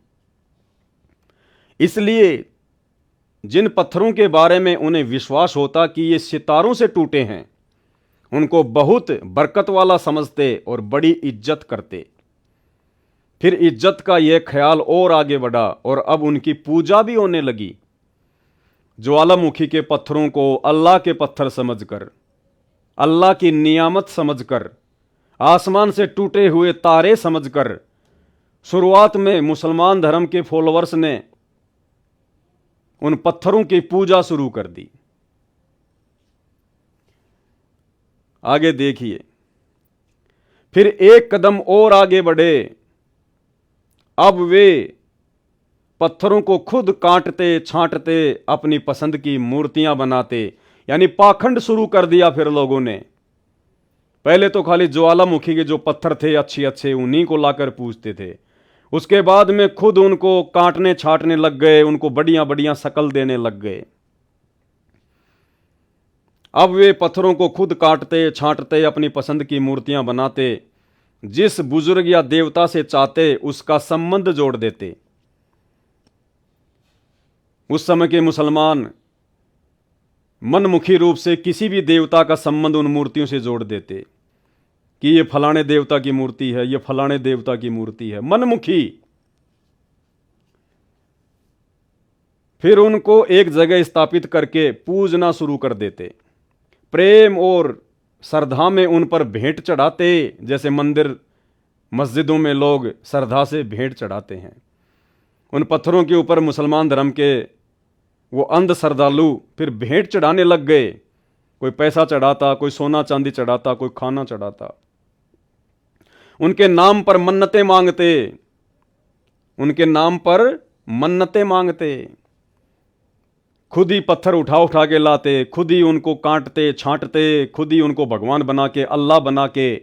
इसलिए जिन पत्थरों के बारे में उन्हें विश्वास होता कि ये सितारों से टूटे हैं, उनको बहुत बरकत वाला समझते और बड़ी इज्जत करते। फिर इज्जत का यह ख्याल और आगे बढ़ा और अब उनकी पूजा भी होने लगी। ज्वालामुखी के पत्थरों को अल्लाह के पत्थर समझकर, अल्लाह की नियामत समझकर, आसमान से टूटे हुए तारे समझकर शुरुआत में मुसलमान धर्म के फॉलोअर्स ने उन पत्थरों की पूजा शुरू कर दी। आगे देखिए। फिर एक कदम और आगे बढ़े। अब वे पत्थरों को खुद काटते छांटते अपनी पसंद की मूर्तियां बनाते, यानी पाखंड शुरू कर दिया। फिर लोगों ने पहले तो खाली ज्वालामुखी के जो पत्थर थे अच्छे अच्छे, उन्हीं को लाकर पूजते थे। उसके बाद में खुद उनको काटने छाटने लग गए, उनको बढ़िया बढ़िया शक्ल देने लग गए। अब वे पत्थरों को खुद काटते छांटते अपनी पसंद की मूर्तियां बनाते, जिस बुजुर्ग या देवता से चाहते उसका संबंध जोड़ देते। उस समय के मुसलमान मनमुखी रूप से किसी भी देवता का संबंध उन मूर्तियों से जोड़ देते कि ये फलाने देवता की मूर्ति है, ये फलाने देवता की मूर्ति है, मनमुखी। फिर उनको एक जगह स्थापित करके पूजना शुरू कर देते, प्रेम और श्रद्धा में उन पर भेंट चढ़ाते, जैसे मंदिर मस्जिदों में लोग श्रद्धा से भेंट चढ़ाते हैं। उन पत्थरों के ऊपर मुसलमान धर्म के वो अंध श्रद्धालु फिर भेंट चढ़ाने लग गए। कोई पैसा चढ़ाता, कोई सोना चांदी चढ़ाता, कोई खाना चढ़ाता। उनके नाम पर मन्नतें मांगते, उनके नाम पर मन्नतें मांगते। खुद ही पत्थर उठा उठा के लाते, खुद ही उनको काटते छांटते, खुद ही उनको भगवान बना के, अल्लाह बना के,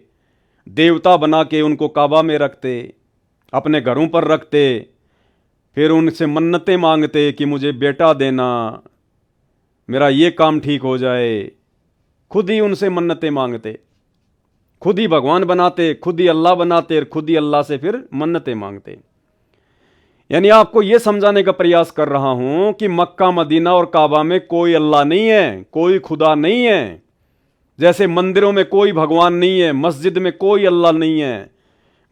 देवता बना के उनको काबा में रखते, अपने घरों पर रखते। फिर उनसे मन्नतें मांगते कि मुझे बेटा देना, मेरा ये काम ठीक हो जाए। खुद ही उनसे मन्नतें मांगते, खुद ही भगवान बनाते, खुद ही अल्लाह बनाते और खुद ही अल्लाह से फिर मन्नतें मांगते। यानी आपको यह समझाने का प्रयास कर रहा हूं कि मक्का मदीना और काबा में कोई अल्लाह नहीं है, कोई खुदा नहीं है। जैसे मंदिरों में कोई भगवान नहीं है, मस्जिद में कोई अल्लाह नहीं है।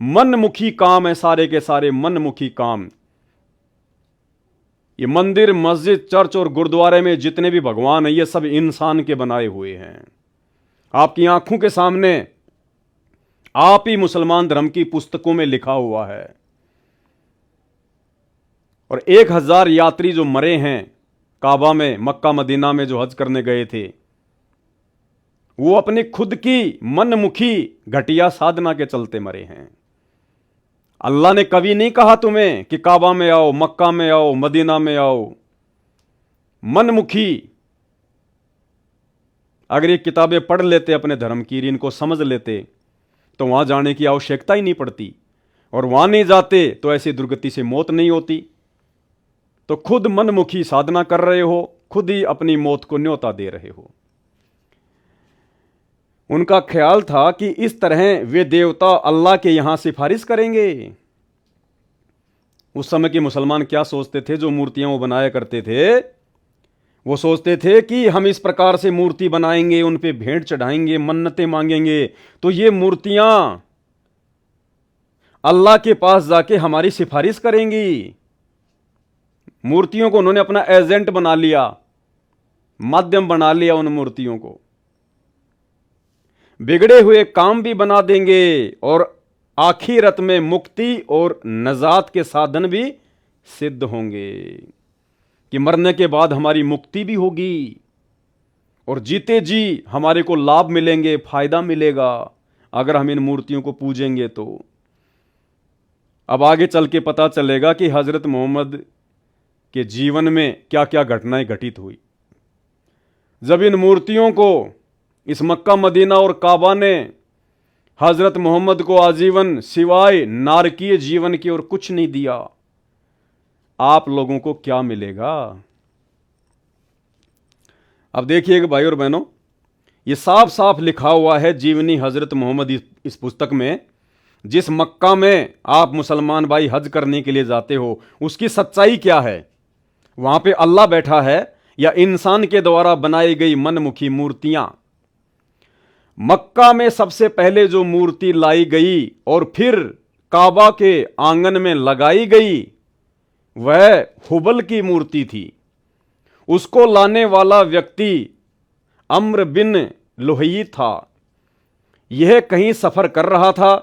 मनमुखी काम है, सारे के सारे मनमुखी काम। ये मंदिर, मस्जिद, चर्च और गुरुद्वारे में जितने भी भगवान हैं, ये सब इंसान के बनाए हुए हैं। आपकी आंखों के सामने आप ही मुसलमान धर्म की पुस्तकों में लिखा हुआ है। और 1000 यात्री जो मरे हैं काबा में, मक्का मदीना में जो हज करने गए थे, वो अपनी खुद की मनमुखी घटिया साधना के चलते मरे हैं। अल्लाह ने कभी नहीं कहा तुम्हें कि काबा में आओ, मक्का में आओ, मदीना में आओ। मनमुखी अगर ये किताबें पढ़ लेते अपने धर्म की, इनको समझ लेते, तो वहां जाने की आवश्यकता ही नहीं पड़ती, और वहां नहीं जाते तो ऐसी दुर्गति से मौत नहीं होती। तो खुद मनमुखी साधना कर रहे हो, खुद ही अपनी मौत को न्योता दे रहे हो। उनका ख्याल था कि इस तरह वे देवता अल्लाह के यहां सिफारिश करेंगे। उस समय के मुसलमान क्या सोचते थे, जो मूर्तियां वो बनाया करते थे, वो सोचते थे कि हम इस प्रकार से मूर्ति बनाएंगे, उन पे भेंट चढ़ाएंगे, मन्नतें मांगेंगे, तो ये मूर्तियां अल्लाह के पास जाके हमारी सिफारिश करेंगी। मूर्तियों को उन्होंने अपना एजेंट बना लिया, माध्यम बना लिया उन मूर्तियों को। बिगड़े हुए काम भी बना देंगे और आखिरत में मुक्ति और नजात के साधन भी सिद्ध होंगे, कि मरने के बाद हमारी मुक्ति भी होगी और जीते जी हमारे को लाभ मिलेंगे, फायदा मिलेगा अगर हम इन मूर्तियों को पूजेंगे तो। अब आगे चल के पता चलेगा कि हजरत मोहम्मद के जीवन में क्या क्या घटनाएं घटित हुई। जब इन मूर्तियों को, इस मक्का मदीना और काबा ने हजरत मोहम्मद को आजीवन सिवाय नारकीय जीवन की और कुछ नहीं दिया, आप लोगों को क्या मिलेगा? अब देखिएगा भाई और बहनों, ये साफ साफ लिखा हुआ है जीवनी हजरत मोहम्मद इस पुस्तक में। जिस मक्का में आप मुसलमान भाई हज करने के लिए जाते हो, उसकी सच्चाई क्या है? वहां पे अल्लाह बैठा है या इंसान के द्वारा बनाई गई मनमुखी मूर्तियां? मक्का में सबसे पहले जो मूर्ति लाई गई और फिर काबा के आंगन में लगाई गई, वह हुबल की मूर्ति थी। उसको लाने वाला व्यक्ति अम्र बिन लुहई था। यह कहीं सफर कर रहा था,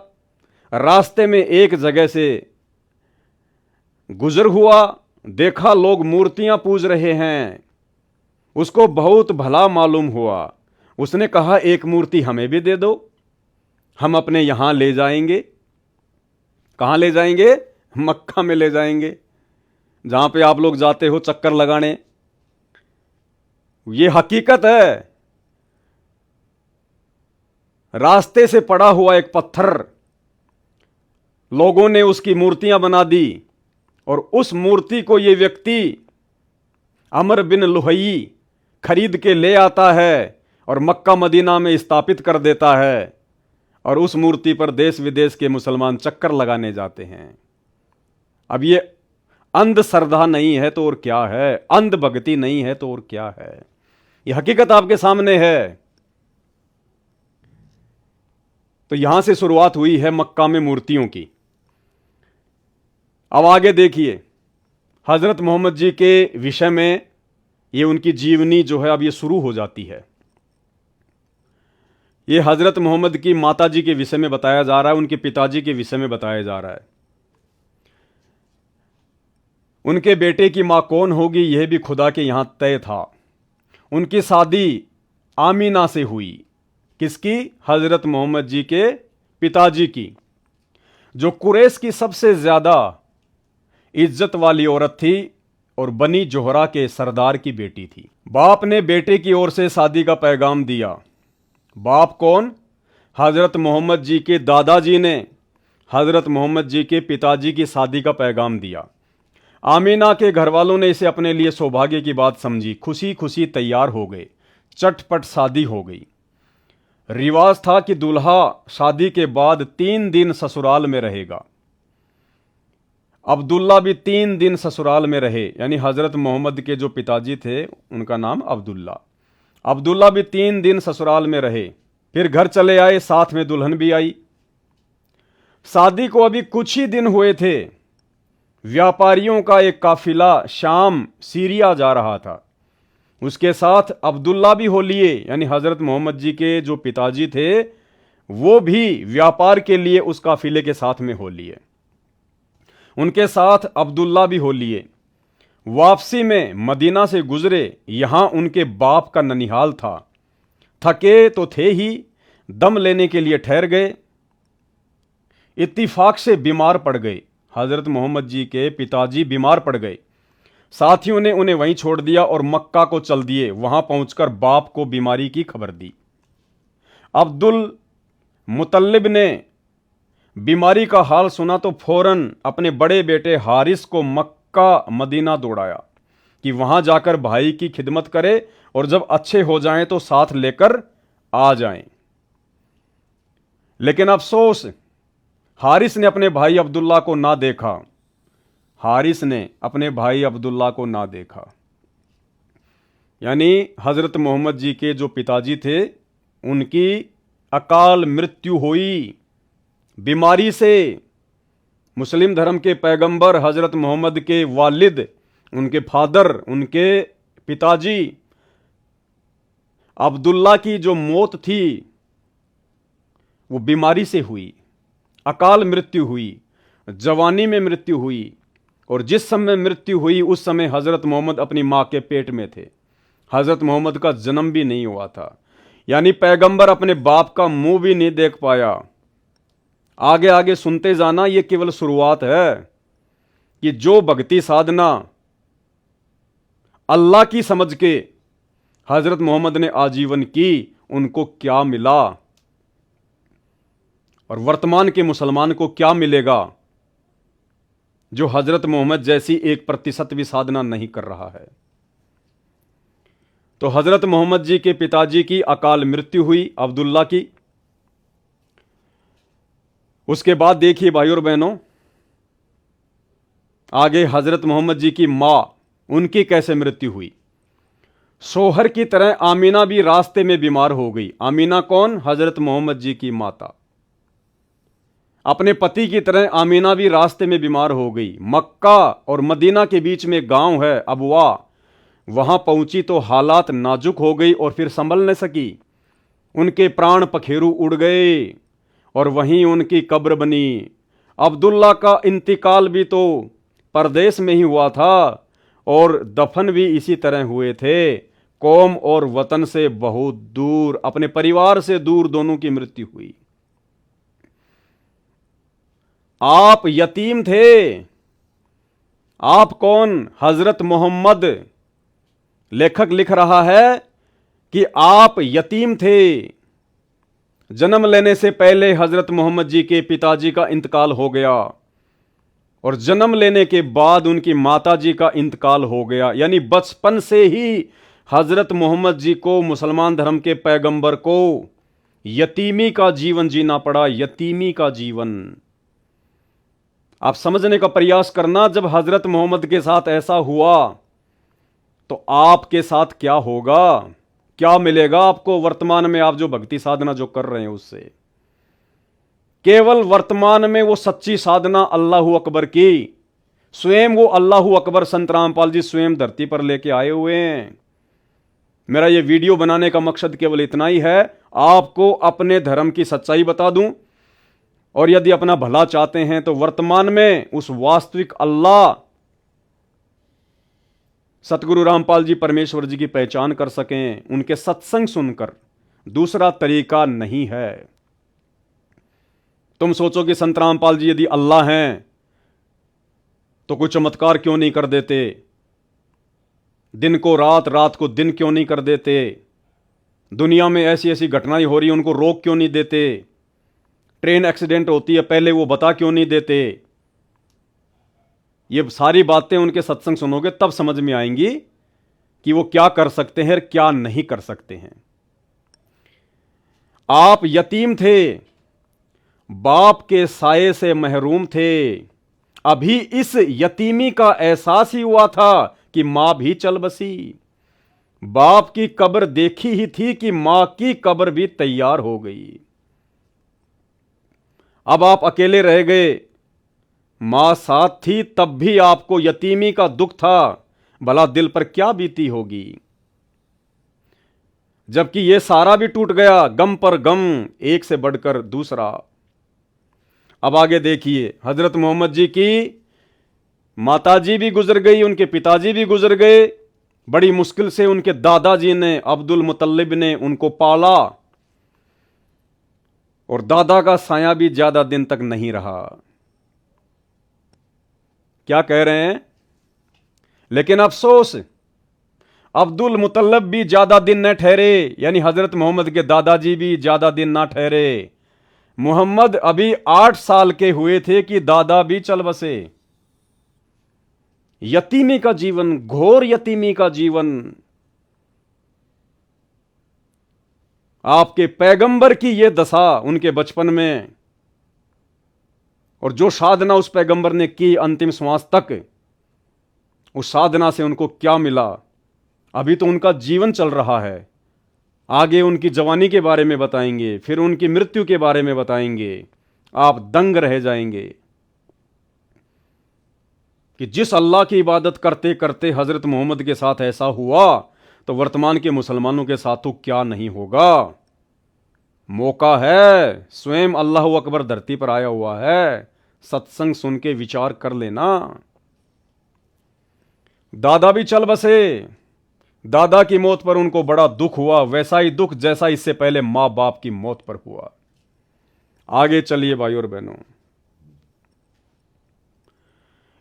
रास्ते में एक जगह से गुजर हुआ, देखा लोग मूर्तियां पूज रहे हैं, उसको बहुत भला मालूम हुआ। उसने कहा एक मूर्ति हमें भी दे दो, हम अपने यहां ले जाएंगे। कहां ले जाएंगे? मक्का में ले जाएंगे, जहां पे आप लोग जाते हो चक्कर लगाने। ये हकीकत है। रास्ते से पड़ा हुआ एक पत्थर, लोगों ने उसकी मूर्तियां बना दी और उस मूर्ति को ये व्यक्ति अमर बिन लुहई खरीद के ले आता है और मक्का मदीना में स्थापित कर देता है, और उस मूर्ति पर देश विदेश के मुसलमान चक्कर लगाने जाते हैं। अब ये अंधश्रद्धा नहीं है तो और क्या है, अंधभक्ति नहीं है तो और क्या है, ये हकीकत आपके सामने है। तो यहां से शुरुआत हुई है मक्का में मूर्तियों की। अब आगे देखिए, हजरत मोहम्मद जी के विषय में ये उनकी जीवनी जो है अब ये शुरू हो जाती है। ये हजरत मोहम्मद की माता जी के विषय में बताया जा रहा है, उनके पिताजी के विषय में बताया जा रहा है। उनके बेटे की मां कौन होगी यह भी खुदा के यहां तय था। उनकी शादी आमीना से हुई। किसकी? हजरत मोहम्मद जी के पिताजी की, जो कुरैश की सबसे ज्यादा इज्जत वाली औरत थी और बनी जोहरा के सरदार की बेटी थी। बाप ने बेटे की ओर से शादी का पैगाम दिया। बाप कौन? हजरत मोहम्मद जी के दादाजी ने हजरत मोहम्मद जी के पिताजी की शादी का पैगाम दिया। आमीना के घर वालों ने इसे अपने लिए सौभाग्य की बात समझी, खुशी खुशी तैयार हो गए, चटपट शादी हो गई। रिवाज था कि दूल्हा शादी के बाद 3 दिन ससुराल में रहेगा। अब्दुल्ला भी 3 दिन ससुराल में रहे, यानी हजरत मोहम्मद के जो पिताजी थे उनका नाम अब्दुल्ला। अब्दुल्ला भी 3 दिन ससुराल में रहे, फिर घर चले आए, साथ में दुल्हन भी आई। शादी को अभी कुछ ही दिन हुए थे, व्यापारियों का एक काफिला शाम सीरिया जा रहा था। उसके साथ अब्दुल्ला भी हो लिए, यानी हजरत मोहम्मद जी के जो पिताजी थे वो भी व्यापार के लिए उस काफिले के साथ में हो लिए। उनके साथ अब्दुल्ला भी हो लिए। वापसी में मदीना से गुजरे, यहां उनके बाप का ननिहाल था, थके तो थे ही, दम लेने के लिए ठहर गए। इत्तिफाक से बीमार पड़ गए। हजरत मोहम्मद जी के पिताजी बीमार पड़ गए। साथियों ने उन्हें वहीं छोड़ दिया और मक्का को चल दिए। वहां पहुंचकर बाप को बीमारी की खबर दी। अब्दुल मुतल्लिब ने बीमारी का हाल सुना तो फौरन अपने बड़े बेटे हारिस को मक्का मदीना दौड़ाया कि वहां जाकर भाई की खिदमत करे और जब अच्छे हो जाएं तो साथ लेकर आ जाएं। लेकिन अफसोस, हारिस ने अपने भाई अब्दुल्ला को ना देखा। हारिस ने अपने भाई अब्दुल्ला को ना देखा। यानी हजरत मोहम्मद जी के जो पिताजी थे उनकी अकाल मृत्यु हुई बीमारी से। मुस्लिम धर्म के पैगंबर हजरत मोहम्मद के वालिद, उनके फादर, उनके पिताजी अब्दुल्ला की जो मौत थी वो बीमारी से हुई, अकाल मृत्यु हुई, जवानी में मृत्यु हुई। और जिस समय मृत्यु हुई उस समय हजरत मोहम्मद अपनी मां के पेट में थे। हजरत मोहम्मद का जन्म भी नहीं हुआ था। यानी पैगंबर अपने बाप का मुंह भी नहीं देख पाया। आगे आगे सुनते जाना, यह केवल शुरुआत है कि जो भक्ति साधना अल्लाह की समझ के हजरत मोहम्मद ने आजीवन की, उनको क्या मिला और वर्तमान के मुसलमान को क्या मिलेगा जो हजरत मोहम्मद जैसी 1% भी साधना नहीं कर रहा है। तो हजरत मोहम्मद जी के पिताजी की अकाल मृत्यु हुई, अब्दुल्ला की। उसके बाद देखिए भाई और बहनों, आगे हजरत मोहम्मद जी की मां, उनकी कैसे मृत्यु हुई। सोहर की तरह आमीना भी रास्ते में बीमार हो गई। आमीना कौन? हजरत मोहम्मद जी की माता। अपने पति की तरह आमीना भी रास्ते में बीमार हो गई। मक्का और मदीना के बीच में गांव है अबवा, वहां पहुंची तो हालात नाजुक हो गई और फिर संभल न सकी। उनके प्राण पखेरु उड़ गए और वहीं उनकी कब्र बनी। अब्दुल्ला का इंतकाल भी तो परदेश में ही हुआ था और दफन भी इसी तरह हुए थे। कौम और वतन से बहुत दूर, अपने परिवार से दूर दोनों की मृत्यु हुई। आप यतीम थे। आप कौन? हजरत मोहम्मद। लेखक लिख रहा है कि आप यतीम थे। जन्म लेने से पहले हजरत मोहम्मद जी के पिताजी का इंतकाल हो गया और जन्म लेने के बाद उनकी माताजी का इंतकाल हो गया। यानी बचपन से ही हजरत मोहम्मद जी को, मुसलमान धर्म के पैगंबर को, यतीमी का जीवन जीना पड़ा। यतीमी का जीवन आप समझने का प्रयास करना। जब हजरत मोहम्मद के साथ ऐसा हुआ तो आपके साथ क्या होगा, क्या मिलेगा आपको वर्तमान में? आप जो भक्ति साधना जो कर रहे हैं उससे केवल वर्तमान में वो सच्ची साधना अल्लाहू अकबर की, स्वयं वो अल्लाहू अकबर संत रामपाल जी स्वयं धरती पर लेके आए हुए हैं। मेरा ये वीडियो बनाने का मकसद केवल इतना ही है, आपको अपने धर्म की सच्चाई बता दूं और यदि अपना भला चाहते हैं तो वर्तमान में उस वास्तविक अल्लाह सतगुरु रामपाल जी परमेश्वर जी की पहचान कर सकें, उनके सत्संग सुनकर। दूसरा तरीका नहीं है। तुम सोचो कि संत रामपाल जी यदि अल्लाह हैं तो कोई चमत्कार क्यों नहीं कर देते? दिन को रात, रात को दिन क्यों नहीं कर देते? दुनिया में ऐसी ऐसी घटनाएं हो रही हैं, उनको रोक क्यों नहीं देते? ट्रेन एक्सीडेंट होती है, पहले वो बता क्यों नहीं देते? ये सारी बातें उनके सत्संग सुनोगे तब समझ में आएंगी कि वो क्या कर सकते हैं और क्या नहीं कर सकते हैं। आप यतीम थे, बाप के साये से महरूम थे। अभी इस यतीमी का एहसास ही हुआ था कि मां भी चल बसी। बाप की कब्र देखी ही थी कि मां की कब्र भी तैयार हो गई। अब आप अकेले रह गए, मां साथ थी तब भी आपको यतीमी का दुख था। भला दिल पर क्या बीती होगी? जबकि यह सारा भी टूट गया, गम पर गम, एक से बढ़कर दूसरा। अब आगे देखिए, हजरत मोहम्मद जी की माताजी भी गुजर गई, उनके पिताजी भी गुजर गए। बड़ी मुश्किल से उनके दादाजी ने, अब्दुल मुतल्लिब ने उनको पाला, और दादा का साया भी ज्यादा दिन तक नहीं रहा। क्या कह रहे हैं? लेकिन अफसोस, अब्दुल मुतल्लिब भी ज्यादा दिन न ठहरे, यानी हजरत मोहम्मद के दादाजी भी ज्यादा दिन ना ठहरे। मोहम्मद अभी 8 साल के हुए थे कि दादा भी चल बसे। यतीमी का जीवन, घोर यतीमी का जीवन। आपके पैगंबर की यह दशा उनके बचपन में, और जो साधना उस पैगंबर ने की अंतिम श्वास तक, उस साधना से उनको क्या मिला? अभी तो उनका जीवन चल रहा है। आगे उनकी जवानी के बारे में बताएंगे, फिर उनकी मृत्यु के बारे में बताएंगे। आप दंग रह जाएंगे कि जिस अल्लाह की इबादत करते करते हजरत मोहम्मद के साथ ऐसा हुआ, तो वर्तमान के मुसलमानों के साथ तो क्या नहीं होगा। मौका है, स्वयं अल्लाह अकबर धरती पर आया हुआ है, सत्संग सुन के विचार कर लेना। दादा भी चल बसे। दादा की मौत पर उनको बड़ा दुख हुआ, वैसा ही दुख जैसा इससे पहले मां बाप की मौत पर हुआ। आगे चलिए भाई और बहनों,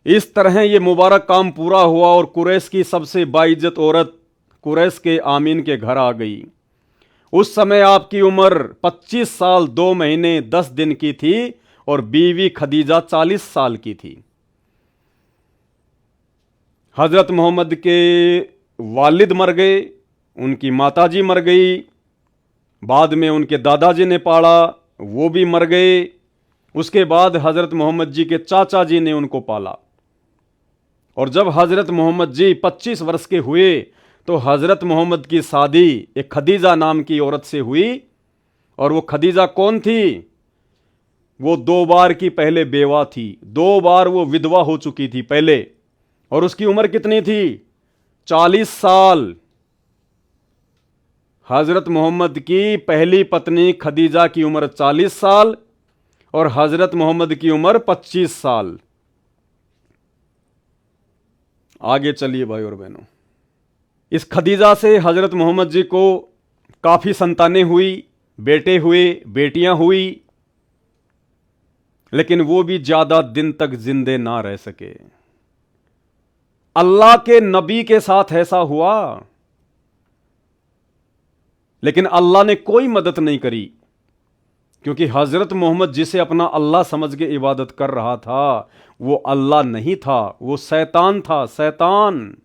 इस तरह यह मुबारक काम पूरा हुआ और कुरैश की सबसे बाइज्जत औरत कुरैश के आमीन के घर आ गई। उस समय आपकी उम्र 25 साल 2 महीने 10 दिन की थी और बीवी खदीजा 40 साल की थी। हजरत मोहम्मद के वालिद मर गए, उनकी माताजी मर गई, बाद में उनके दादाजी ने पाला, वो भी मर गए। उसके बाद हजरत मोहम्मद जी के चाचा जी ने उनको पाला, और जब हजरत मोहम्मद जी 25 वर्ष के हुए तो हजरत मोहम्मद की शादी एक खदीजा नाम की औरत से हुई। और वो खदीजा कौन थी? वो 2 बार की पहले बेवा थी, 2 बार वो विधवा हो चुकी थी पहले, और उसकी उम्र कितनी थी? 40 साल। हजरत मोहम्मद की पहली पत्नी खदीजा की उम्र 40 साल और हजरत मोहम्मद की उम्र 25 साल। आगे चलिए भाई और बहनों, इस खदीजा से हजरत मोहम्मद जी को काफी संतानें हुई, बेटे हुए, बेटियां हुई, लेकिन वो भी ज्यादा दिन तक जिंदे ना रह सके। अल्लाह के नबी के साथ ऐसा हुआ, लेकिन अल्लाह ने कोई मदद नहीं करी, क्योंकि हजरत मोहम्मद जिसे अपना अल्लाह समझ के इबादत कर रहा था, वो अल्लाह नहीं था, वो शैतान था। शैतान,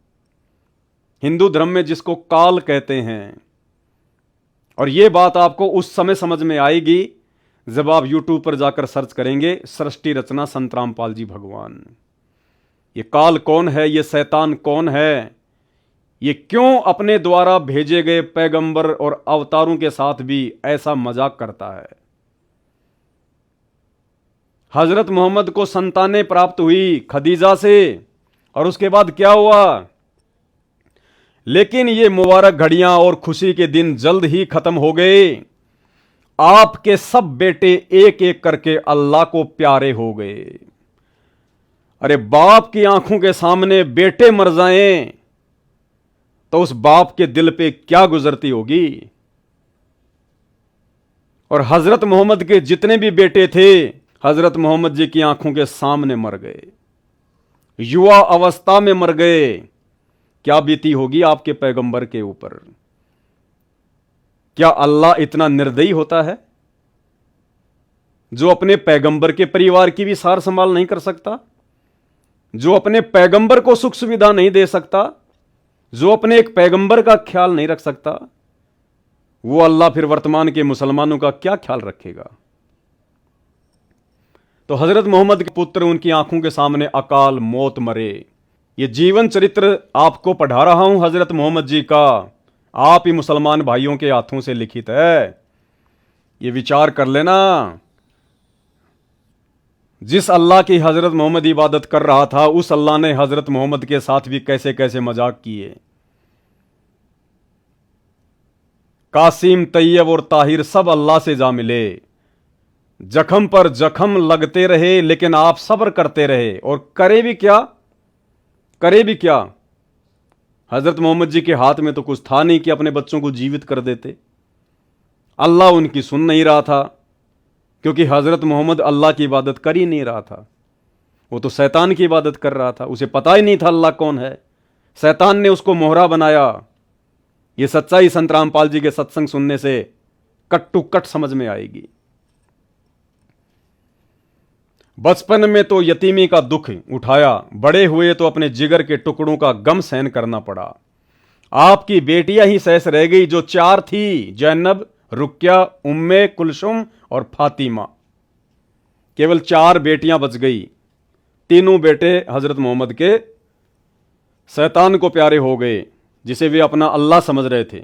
हिंदू धर्म में जिसको काल कहते हैं। और यह बात आपको उस समय समझ में आएगी जब आप यूट्यूब पर जाकर सर्च करेंगे, सृष्टि रचना संत रामपाल जी भगवान। ये काल कौन है? ये शैतान कौन है? ये क्यों अपने द्वारा भेजे गए पैगंबर और अवतारों के साथ भी ऐसा मजाक करता है? हजरत मोहम्मद को संतानें प्राप्त हुई खदीजा से, और उसके बाद क्या हुआ? लेकिन ये मुबारक घड़ियां और खुशी के दिन जल्द ही खत्म हो गए। आपके सब बेटे एक एक करके अल्लाह को प्यारे हो गए। अरे बाप की आंखों के सामने बेटे मर जाएं तो उस बाप के दिल पे क्या गुजरती होगी। और हजरत मोहम्मद के जितने भी बेटे थे, हजरत मोहम्मद जी की आंखों के सामने मर गए, युवा अवस्था में मर गए। क्या बीती होगी आपके पैगंबर के ऊपर? क्या अल्लाह इतना निर्दयी होता है जो अपने पैगंबर के परिवार की भी सार संभाल नहीं कर सकता, जो अपने पैगंबर को सुख सुविधा नहीं दे सकता, जो अपने एक पैगंबर का ख्याल नहीं रख सकता? वो अल्लाह फिर वर्तमान के मुसलमानों का क्या ख्याल रखेगा? तो हजरत मोहम्मद के पुत्र उनकी आंखों के सामने अकाल मौत मरे। ये जीवन चरित्र आपको पढ़ा रहा हूं हजरत मोहम्मद जी का, आप ही मुसलमान भाइयों के हाथों से लिखित है। ये विचार कर लेना, जिस अल्लाह की हजरत मोहम्मद इबादत कर रहा था, उस अल्लाह ने हजरत मोहम्मद के साथ भी कैसे कैसे मजाक किए। कासिम, तैयब और ताहिर सब अल्लाह से जा मिले, जख्म पर जख्म लगते रहे, लेकिन आप सब्र करते रहे। और करे भी क्या? करे भी क्या? हज़रत मोहम्मद जी के हाथ में तो कुछ था नहीं कि अपने बच्चों को जीवित कर देते। अल्लाह उनकी सुन नहीं रहा था, क्योंकि हज़रत मोहम्मद अल्लाह की इबादत कर ही नहीं रहा था, वो तो शैतान की इबादत कर रहा था। उसे पता ही नहीं था अल्लाह कौन है। शैतान ने उसको मोहरा बनाया। ये सच्चाई संत रामपाल जी के सत्संग सुनने से कट टू कट समझ में आएगी। बचपन में तो यतीमी का दुख उठाया, बड़े हुए तो अपने जिगर के टुकड़ों का गम सहन करना पड़ा। आपकी बेटियां ही शेष रह गई जो चार थी, जैनब, रुक्या, उम्मे कुलसुम और फातिमा। केवल 4 बेटियां बच गई। तीनों बेटे हजरत मोहम्मद के शैतान को प्यारे हो गए, जिसे वे अपना अल्लाह समझ रहे थे।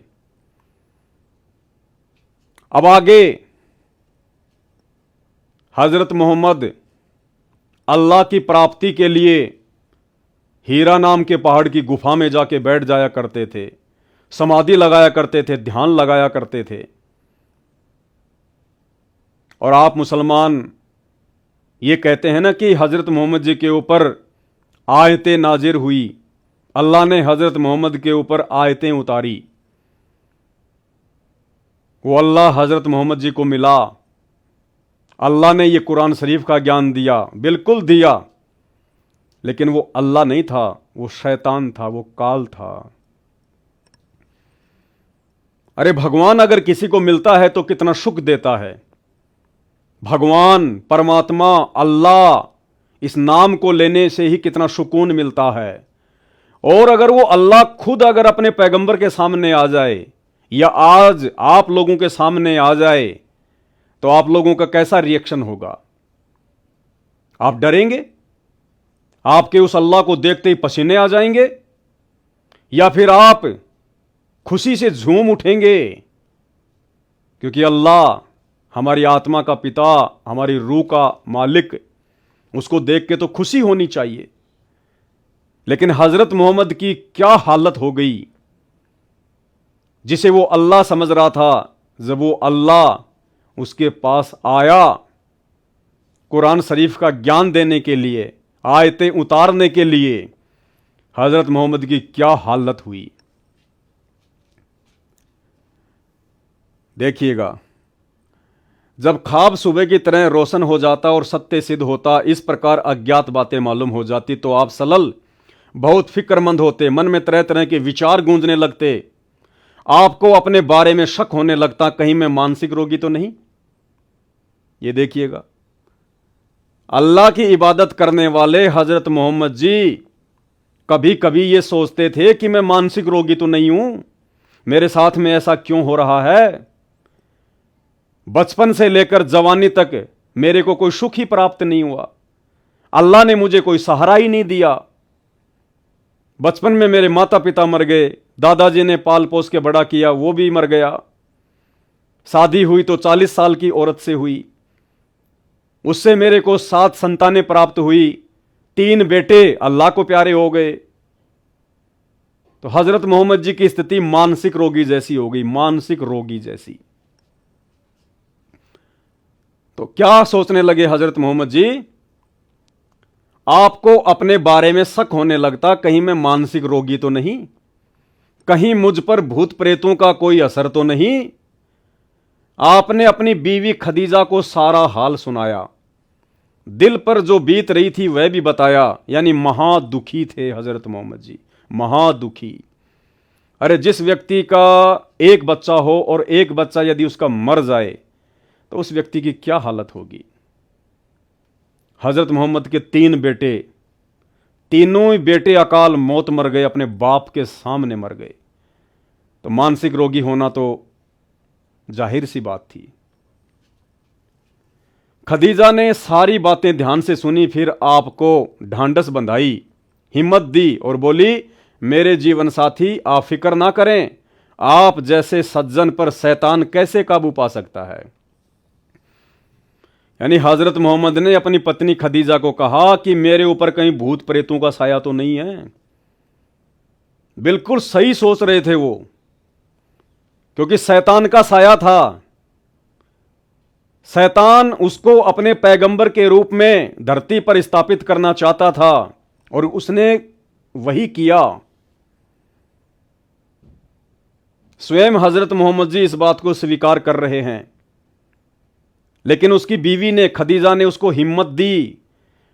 अब आगे हजरत मोहम्मद अल्लाह की प्राप्ति के लिए हीरा नाम के पहाड़ की गुफा में जाके बैठ जाया करते थे, समाधि लगाया करते थे, ध्यान लगाया करते थे। और आप मुसलमान ये कहते हैं ना कि हजरत मोहम्मद जी के ऊपर आयतें नाजिर हुई, अल्लाह ने हजरत मोहम्मद के ऊपर आयतें उतारी। वो अल्लाह हजरत मोहम्मद जी को मिला, अल्लाह ने ये कुरान शरीफ का ज्ञान दिया, बिल्कुल दिया, लेकिन वो अल्लाह नहीं था, वो शैतान था, वो काल था। अरे भगवान अगर किसी को मिलता है तो कितना सुख देता है। भगवान, परमात्मा, अल्लाह, इस नाम को लेने से ही कितना सुकून मिलता है। और अगर वो अल्लाह खुद अगर अपने पैगंबर के सामने आ जाए या आज आप लोगों के सामने आ जाए तो आप लोगों का कैसा रिएक्शन होगा? आप डरेंगे? आपके उस अल्लाह को देखते ही पसीने आ जाएंगे? या फिर आप खुशी से झूम उठेंगे? क्योंकि अल्लाह हमारी आत्मा का पिता, हमारी रूह का मालिक, उसको देख के तो खुशी होनी चाहिए। लेकिन हजरत मोहम्मद की क्या हालत हो गई, जिसे वो अल्लाह समझ रहा था, जब वो अल्लाह उसके पास आया कुरान शरीफ का ज्ञान देने के लिए, आयतें उतारने के लिए, हजरत मोहम्मद की क्या हालत हुई देखिएगा। जब ख्वाब सुबह की तरह रोशन हो जाता और सत्य सिद्ध होता, इस प्रकार अज्ञात बातें मालूम हो जाती, तो आप सलल बहुत फिक्रमंद होते, मन में तरह तरह के विचार गूंजने लगते, आपको अपने बारे में शक होने लगता, कहीं मैं मानसिक रोगी तो नहीं। ये देखिएगा, अल्लाह की इबादत करने वाले हजरत मोहम्मद जी कभी कभी ये सोचते थे कि मैं मानसिक रोगी तो नहीं हूं, मेरे साथ में ऐसा क्यों हो रहा है। बचपन से लेकर जवानी तक मेरे को कोई सुख ही प्राप्त नहीं हुआ, अल्लाह ने मुझे कोई सहारा ही नहीं दिया। बचपन में मेरे माता पिता मर गए, दादाजी ने पाल पोस के बड़ा किया, वो भी मर गया। शादी हुई तो 40 साल की औरत से हुई, उससे मेरे को 7 संतानें प्राप्त हुई, 3 बेटे अल्लाह को प्यारे हो गए। तो हजरत मोहम्मद जी की स्थिति मानसिक रोगी जैसी हो गई, मानसिक रोगी जैसी। तो क्या सोचने लगे हजरत मोहम्मद जी? आपको अपने बारे में शक होने लगता, कहीं मैं मानसिक रोगी तो नहीं, कहीं मुझ पर भूत प्रेतों का कोई असर तो नहीं। आपने अपनी बीवी खदीजा को सारा हाल सुनाया, दिल पर जो बीत रही थी वह भी बताया, यानी महादुखी थे हजरत मोहम्मद जी, महादुखी। अरे जिस व्यक्ति का एक बच्चा हो और एक बच्चा यदि उसका मर जाए तो उस व्यक्ति की क्या हालत होगी। हजरत मोहम्मद के 3 बेटे, तीनों ही बेटे अकाल मौत मर गए, अपने बाप के सामने मर गए। तो मानसिक रोगी होना तो जाहिर सी बात थी। खदीजा ने सारी बातें ध्यान से सुनी, फिर आपको ढांढस बंधाई, हिम्मत दी और बोली, मेरे जीवन साथी आप फिक्र ना करें, आप जैसे सज्जन पर शैतान कैसे काबू पा सकता है। यानी हजरत मोहम्मद ने अपनी पत्नी खदीजा को कहा कि मेरे ऊपर कहीं भूत प्रेतों का साया तो नहीं है। बिल्कुल सही सोच रहे थे वो, क्योंकि शैतान का साया था। शैतान उसको अपने पैगंबर के रूप में धरती पर स्थापित करना चाहता था और उसने वही किया। स्वयं हजरत मोहम्मद जी इस बात को स्वीकार कर रहे हैं, लेकिन उसकी बीवी ने, खदीजा ने उसको हिम्मत दी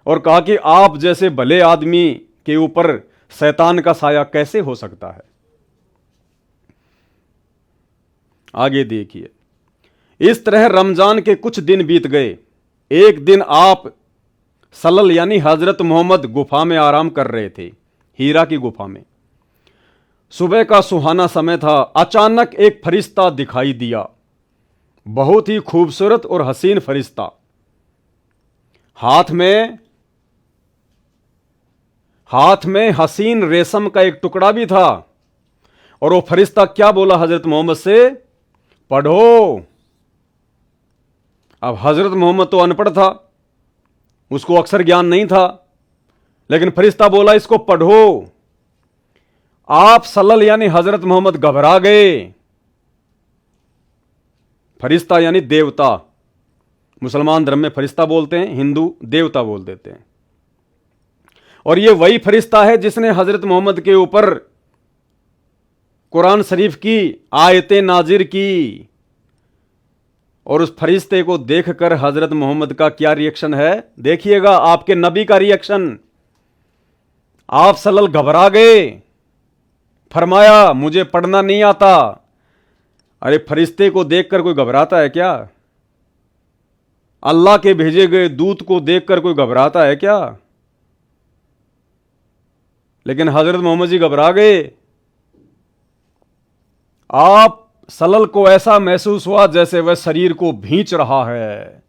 और कहा कि आप जैसे भले आदमी के ऊपर शैतान का साया कैसे हो सकता है। आगे देखिए, इस तरह रमजान के कुछ दिन बीत गए। एक दिन आप सल्लल्लाहु यानी हजरत मोहम्मद गुफा में आराम कर रहे थे, हीरा की गुफा में। सुबह का सुहाना समय था। अचानक एक फरिश्ता दिखाई दिया, बहुत ही खूबसूरत और हसीन फरिश्ता। हाथ में हसीन रेशम का एक टुकड़ा भी था। और वो फरिश्ता क्या बोला हजरत मोहम्मद से? पढ़ो। अब हजरत मोहम्मद तो अनपढ़ था, उसको अक्षर ज्ञान नहीं था, लेकिन फरिश्ता बोला इसको पढ़ो। आप सल्लल्लाहु यानी हजरत मोहम्मद घबरा गए। फरिश्ता यानी देवता, मुसलमान धर्म में फरिश्ता बोलते हैं, हिंदू देवता बोल देते हैं। और ये वही फरिश्ता है जिसने हजरत मोहम्मद के ऊपर कुरान शरीफ की आयतें नाजिर की। और उस फरिश्ते को देखकर हजरत मोहम्मद का क्या रिएक्शन है, देखिएगा आपके नबी का रिएक्शन। आप सल्लल्लाहु घबरा गए, फरमाया मुझे पढ़ना नहीं आता। अरे फरिश्ते को देखकर कोई घबराता है क्या? अल्लाह के भेजे गए दूत को देखकर कोई घबराता है क्या? लेकिन हजरत मोहम्मद जी घबरा गए। आप सल्लल्लाहु को ऐसा महसूस हुआ जैसे वह शरीर को भींच रहा है।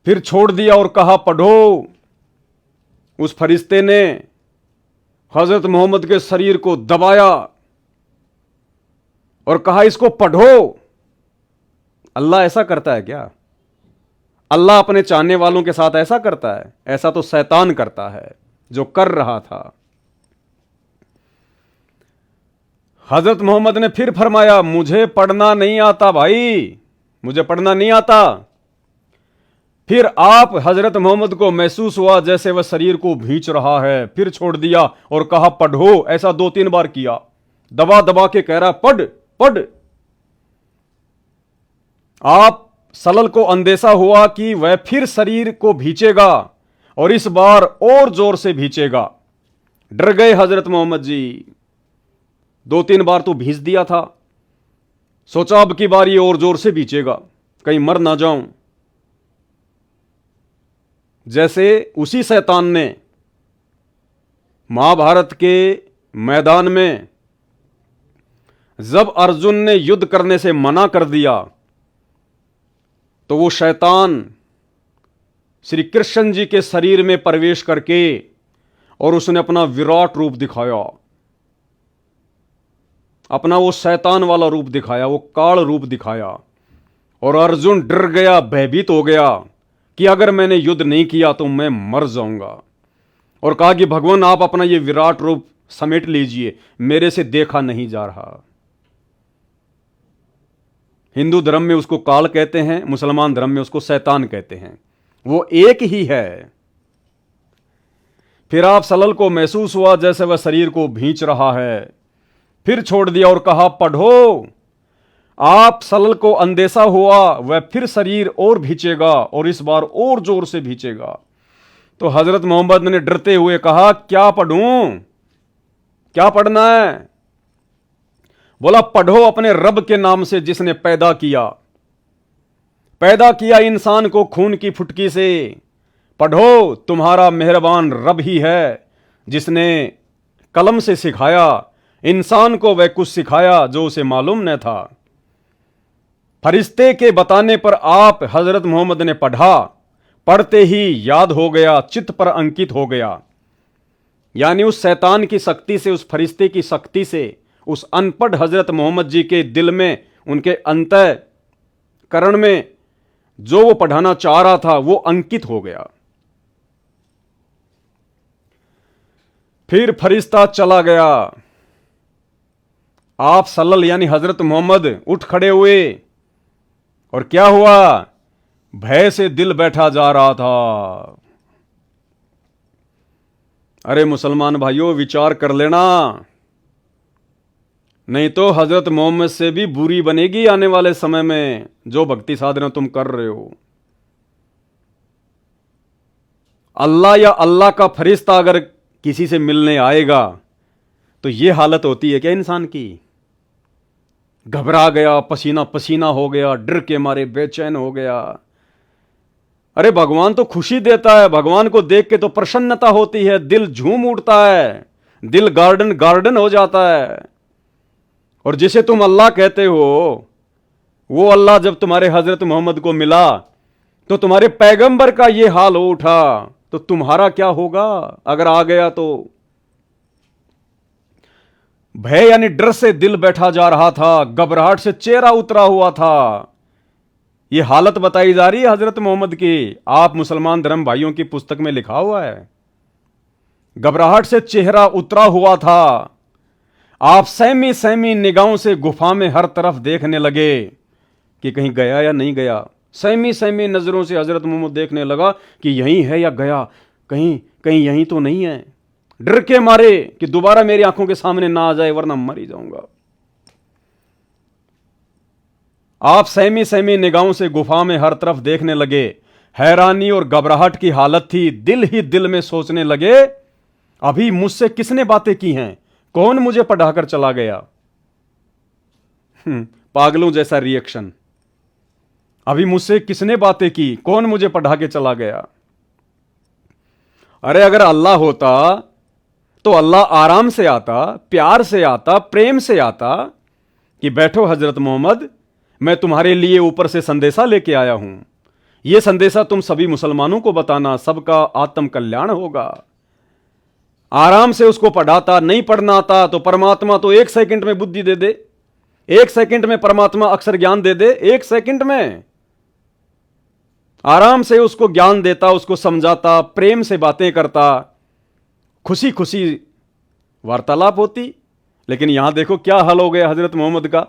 फिर छोड़ दिया और कहा पढ़ो। उस फरिश्ते ने हजरत मोहम्मद के शरीर को दबाया और कहा इसको पढ़ो। अल्लाह ऐसा करता है क्या? अल्लाह अपने चाहने वालों के साथ ऐसा करता है? ऐसा तो शैतान करता है, जो कर रहा था। हजरत मोहम्मद ने फिर फरमाया मुझे पढ़ना नहीं आता भाई, मुझे पढ़ना नहीं आता। फिर आप हजरत मोहम्मद को महसूस हुआ जैसे वह शरीर को भींच रहा है। फिर छोड़ दिया और कहा पढ़ो। ऐसा 2-3 बार किया, दबा दबा के कह रहा पढ़ पढ़। आप सल्लल्लाहु को अंदेशा हुआ कि वह फिर शरीर को भींचेगा और इस बार और जोर से भींचेगा। डर गए हजरत मोहम्मद जी। 2-3 बार तो भींच दिया था, सोचा अब की बार ये और जोर से भींचेगा, कहीं मर ना जाऊं। जैसे उसी शैतान ने महाभारत के मैदान में जब अर्जुन ने युद्ध करने से मना कर दिया, तो वो शैतान श्री कृष्ण जी के शरीर में प्रवेश करके और उसने अपना विराट रूप दिखाया, अपना वो शैतान वाला रूप दिखाया, वो काल रूप दिखाया। और अर्जुन डर गया, भयभीत हो गया कि अगर मैंने युद्ध नहीं किया तो मैं मर जाऊंगा। और कहा कि भगवान आप अपना ये विराट रूप समेट लीजिए, मेरे से देखा नहीं जा रहा। हिंदू धर्म में उसको काल कहते हैं, मुसलमान धर्म में उसको शैतान कहते हैं, वो एक ही है। फिर आप सल्लल्लाहु को महसूस हुआ जैसे वह शरीर को भींच रहा है। फिर छोड़ दिया और कहा पढ़ो। आप सल्लल्लाहु को अंदेशा हुआ वह फिर शरीर और भींचेगा और इस बार और जोर से भींचेगा। तो हजरत मोहम्मद ने डरते हुए कहा क्या पढ़ूं, क्या पढ़ना है? बोला पढ़ो अपने रब के नाम से जिसने पैदा किया इंसान को खून की फुटकी से। पढ़ो तुम्हारा मेहरबान रब ही है जिसने कलम से सिखाया इंसान को, वह कुछ सिखाया जो उसे मालूम न था। फरिश्ते के बताने पर आप हजरत मोहम्मद ने पढ़ा, पढ़ते ही याद हो गया, चित्त पर अंकित हो गया। यानी उस शैतान की शक्ति से, उस फरिश्ते की शक्ति से उस अनपढ़ हजरत मोहम्मद जी के दिल में, उनके अंतःकरण में जो वो पढ़ाना चाह रहा था वो अंकित हो गया। फिर फरिश्ता चला गया। आप सल्लल्लाहु यानी हजरत मोहम्मद उठ खड़े हुए और क्या हुआ? भय से दिल बैठा जा रहा था। अरे मुसलमान भाइयों विचार कर लेना, नहीं तो हजरत मोहम्मद से भी बुरी बनेगी आने वाले समय में जो भक्ति साधना तुम कर रहे हो। अल्लाह या अल्लाह का फरिश्ता अगर किसी से मिलने आएगा तो ये हालत होती है क्या इंसान की? घबरा गया, पसीना पसीना हो गया, डर के मारे बेचैन हो गया। अरे भगवान तो खुशी देता है, भगवान को देख के तो प्रसन्नता होती है, दिल झूम उठता है, दिल गार्डन गार्डन हो जाता है। और जिसे तुम अल्लाह कहते हो वो अल्लाह जब तुम्हारे हजरत मोहम्मद को मिला तो तुम्हारे पैगंबर का ये हाल हो उठा, तो तुम्हारा क्या होगा अगर आ गया तो? भय यानी डर से दिल बैठा जा रहा था, घबराहट से चेहरा उतरा हुआ था। यह हालत बताई जा रही है हजरत मोहम्मद की। आप मुसलमान धर्म भाइयों की पुस्तक में लिखा हुआ है, घबराहट से चेहरा उतरा हुआ था। आप सहमी सहमी निगाहों से गुफा में हर तरफ देखने लगे कि कहीं गया या नहीं गया। सहमी सहमी नजरों से हजरत मोहम्मद देखने लगा कि यहीं है या गया, कहीं कहीं यहीं तो नहीं है। डर के मारे कि दोबारा मेरी आंखों के सामने ना आ जाए वरना मर ही जाऊंगा। आप सहमी सहमी निगाहों से गुफा में हर तरफ देखने लगे। हैरानी और घबराहट की हालत थी। दिल ही दिल में सोचने लगे, अभी मुझसे किसने बातें की हैं? कौन मुझे पढ़ाकर चला गया? पागलों जैसा रिएक्शन। अभी मुझसे किसने बातें की? कौन मुझे पढ़ा के चला गया? अरे अगर अल्लाह होता तो अल्लाह आराम से आता, प्यार से आता, प्रेम से आता कि बैठो हजरत मोहम्मद, मैं तुम्हारे लिए ऊपर से संदेशा लेके आया हूं। यह संदेशा तुम सभी मुसलमानों को बताना, सबका आत्म कल्याण होगा। आराम से उसको पढ़ाता। नहीं पढ़ना आता तो परमात्मा तो 1 सेकंड में बुद्धि दे दे, 1 सेकंड में परमात्मा अक्षर ज्ञान दे दे, 1 सेकंड में आराम से उसको ज्ञान देता, उसको समझाता, प्रेम से बातें करता, खुशी खुशी वार्तालाप होती। लेकिन यहां देखो क्या हाल हो गया हजरत मोहम्मद का।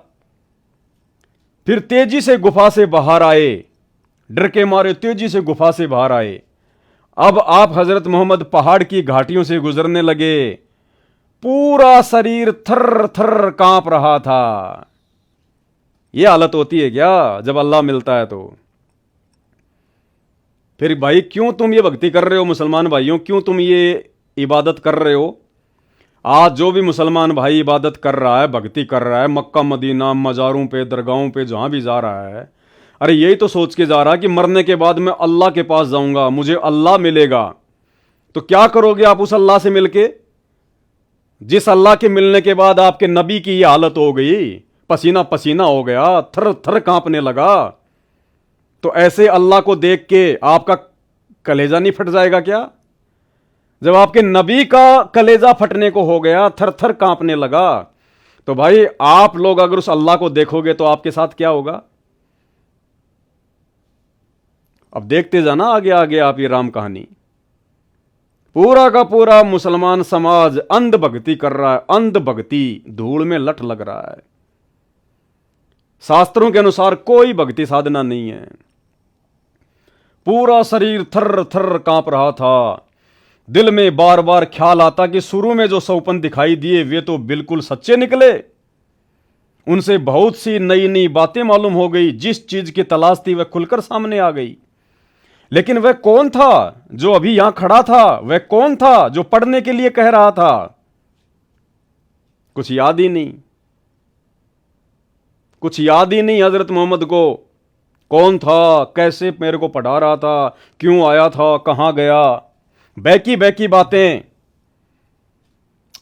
फिर तेजी से गुफा से बाहर आए, डर के मारे तेजी से गुफा से बाहर आए। अब आप हजरत मोहम्मद पहाड़ की घाटियों से गुजरने लगे। पूरा शरीर थर थर कांप रहा था। यह हालत होती है क्या जब अल्लाह मिलता है? तो फिर भाई क्यों तुम ये भक्ति कर रहे हो? मुसलमान भाइयों, क्यों तुम ये इबादत कर रहे हो? आज जो भी मुसलमान भाई इबादत कर रहा है, भक्ति कर रहा है, मक्का मदीना मज़ारों पे, दरगाहों पे जहां भी जा रहा है, अरे यही तो सोच के जा रहा है कि मरने के बाद मैं अल्लाह के पास जाऊंगा, मुझे अल्लाह मिलेगा। तो क्या करोगे आप उस अल्लाह से मिलके, जिस अल्लाह के मिलने के बाद आपके नबी की यह हालत हो गई, पसीना पसीना हो गया, थर थर कांपने लगा? तो ऐसे अल्लाह को देख के आपका कलेजा नहीं फट जाएगा क्या? जब आपके नबी का कलेजा फटने को हो गया, थर थर कांपने लगा, तो भाई आप लोग अगर उस अल्लाह को देखोगे तो आपके साथ क्या होगा? अब देखते जाना आगे आगे आप ये राम कहानी। पूरा का पूरा मुसलमान समाज अंध भक्ति कर रहा है, अंध भक्ति, धूल में लट लग रहा है। शास्त्रों के अनुसार कोई भक्ति साधना नहीं है। पूरा शरीर थर थर कांप रहा था। दिल में बार बार ख्याल आता कि शुरू में जो सौपन दिखाई दिए वे तो बिल्कुल सच्चे निकले। उनसे बहुत सी नई नई बातें मालूम हो गई। जिस चीज की तलाश थी वह खुलकर सामने आ गई। लेकिन वह कौन था जो अभी यहां खड़ा था? वह कौन था जो पढ़ने के लिए कह रहा था? कुछ याद ही नहीं, कुछ याद ही नहीं हजरत मोहम्मद को। कौन था, कैसे मेरे को पढ़ा रहा था, क्यों आया था, कहां गया, बैकी बैकी बातें।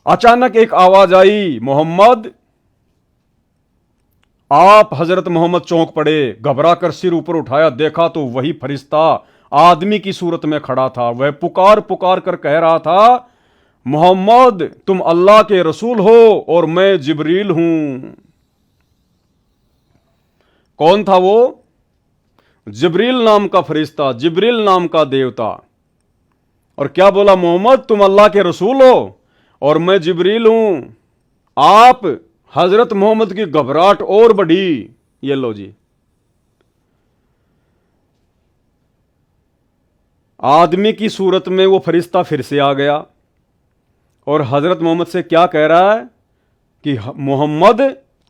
अचानक एक आवाज आई, मोहम्मद। आप हजरत मोहम्मद चौंक पड़े। घबरा कर सिर ऊपर उठाया, देखा तो वही फरिश्ता आदमी की सूरत में खड़ा था। वह पुकार पुकार कर कह रहा था, मोहम्मद तुम अल्लाह के रसूल हो और मैं जिब्रील हूं। कौन था वो? जिब्रील नाम का फरिश्ता, जिब्रील नाम का देवता। और क्या बोला? मोहम्मद तुम अल्लाह के रसूल हो और मैं जिब्रील हूं। आप हजरत मोहम्मद की घबराहट और बढ़ी। ये लो जी, आदमी की सूरत में वो फरिश्ता फिर से आ गया और हजरत मोहम्मद से क्या कह रहा है? कि मोहम्मद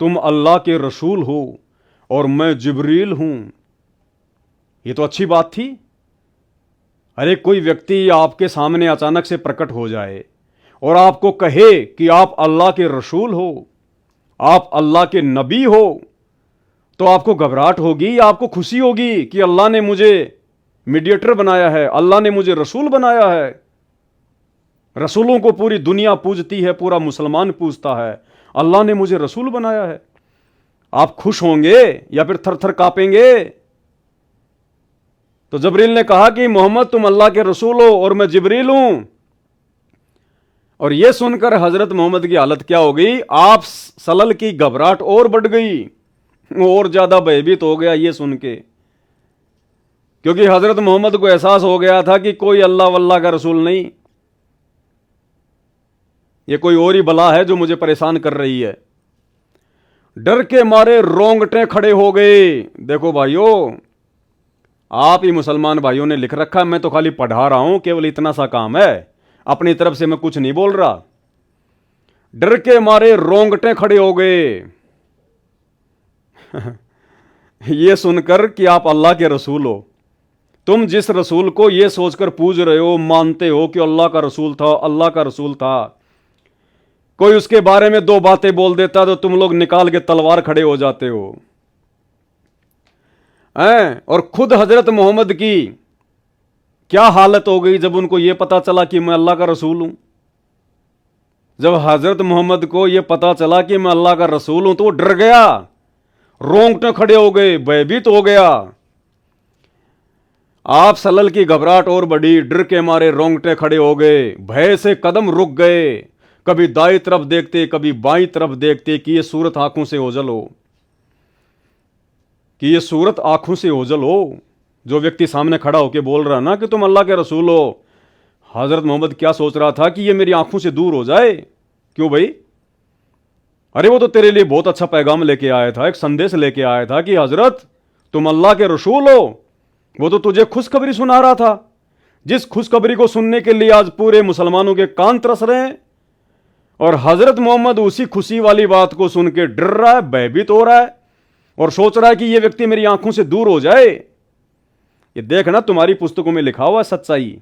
तुम अल्लाह के रसूल हो और मैं जिब्रील हूं। ये तो अच्छी बात थी। अरे कोई व्यक्ति आपके सामने अचानक से प्रकट हो जाए और आपको कहे कि आप अल्लाह के रसूल हो, आप अल्लाह के नबी हो, तो आपको घबराहट होगी या आपको खुशी होगी कि अल्लाह ने मुझे मीडिएटर बनाया है, अल्लाह ने मुझे रसूल बनाया है। रसूलों को पूरी दुनिया पूजती है, पूरा मुसलमान पूजता है, अल्लाह ने मुझे रसूल बनाया है। आप खुश होंगे या फिर थर थर कांपेंगे? तो जिब्रील ने कहा कि मोहम्मद तुम अल्लाह के रसूल हो और मैं जिब्रील हूं। और यह सुनकर हजरत मोहम्मद की हालत क्या हो गई? आप सलल की घबराहट और बढ़ गई, और ज्यादा भयभीत हो गया ये सुन के, क्योंकि हजरत मोहम्मद को एहसास हो गया था कि कोई अल्लाह वल्लाह का रसूल नहीं, ये कोई और ही बला है जो मुझे परेशान कर रही है। डर के मारे रोंगटे खड़े हो गए। देखो भाइयों, आप ही मुसलमान भाइयों ने लिख रखा, मैं तो खाली पढ़ा रहा हूं, केवल इतना सा काम है, अपनी तरफ से मैं कुछ नहीं बोल रहा। डर के मारे रोंगटे खड़े हो गए ये सुनकर कि आप अल्लाह के रसूल हो। तुम जिस रसूल को यह सोचकर पूज रहे हो, मानते हो कि अल्लाह का रसूल था, अल्लाह का रसूल था, कोई उसके बारे में दो बातें बोल देता तो तुम लोग निकाल के तलवार खड़े हो जाते हो। और खुद हजरत मोहम्मद की क्या हालत हो गई जब उनको यह पता चला कि मैं अल्लाह का रसूल हूं। जब हजरत मोहम्मद को यह पता चला कि मैं अल्लाह का रसूल हूं तो वो डर गया, रोंगटे खड़े हो गए, भयभीत हो गया। आप सलल की घबराहट और बढ़ी, डर के मारे रोंगटे खड़े हो गए, भय से कदम रुक गए, कभी दाई तरफ देखते कभी बाई तरफ देखते कि यह सूरत आंखों से ओझल हो, कि यह सूरत आंखों से ओझल हो। जो व्यक्ति सामने खड़ा होकर बोल रहा ना कि तुम अल्लाह के रसूल हो, हजरत मोहम्मद क्या सोच रहा था कि यह मेरी आंखों से दूर हो जाए। क्यों भाई? अरे वो तो तेरे लिए बहुत अच्छा पैगाम लेके आया था, एक संदेश लेके आया था कि हजरत तुम अल्लाह के रसूल हो। वो तो तुझे खुशखबरी सुना रहा था, जिस खुशखबरी को सुनने के लिए आज पूरे मुसलमानों के कान तरस रहे हैं। और हजरत मोहम्मद उसी खुशी वाली बात को सुन के डर रहा है, भयभीत हो रहा है और सोच रहा है कि यह व्यक्ति मेरी आंखों से दूर हो जाए। ये देखना, तुम्हारी पुस्तकों में लिखा हुआ सच्चाई।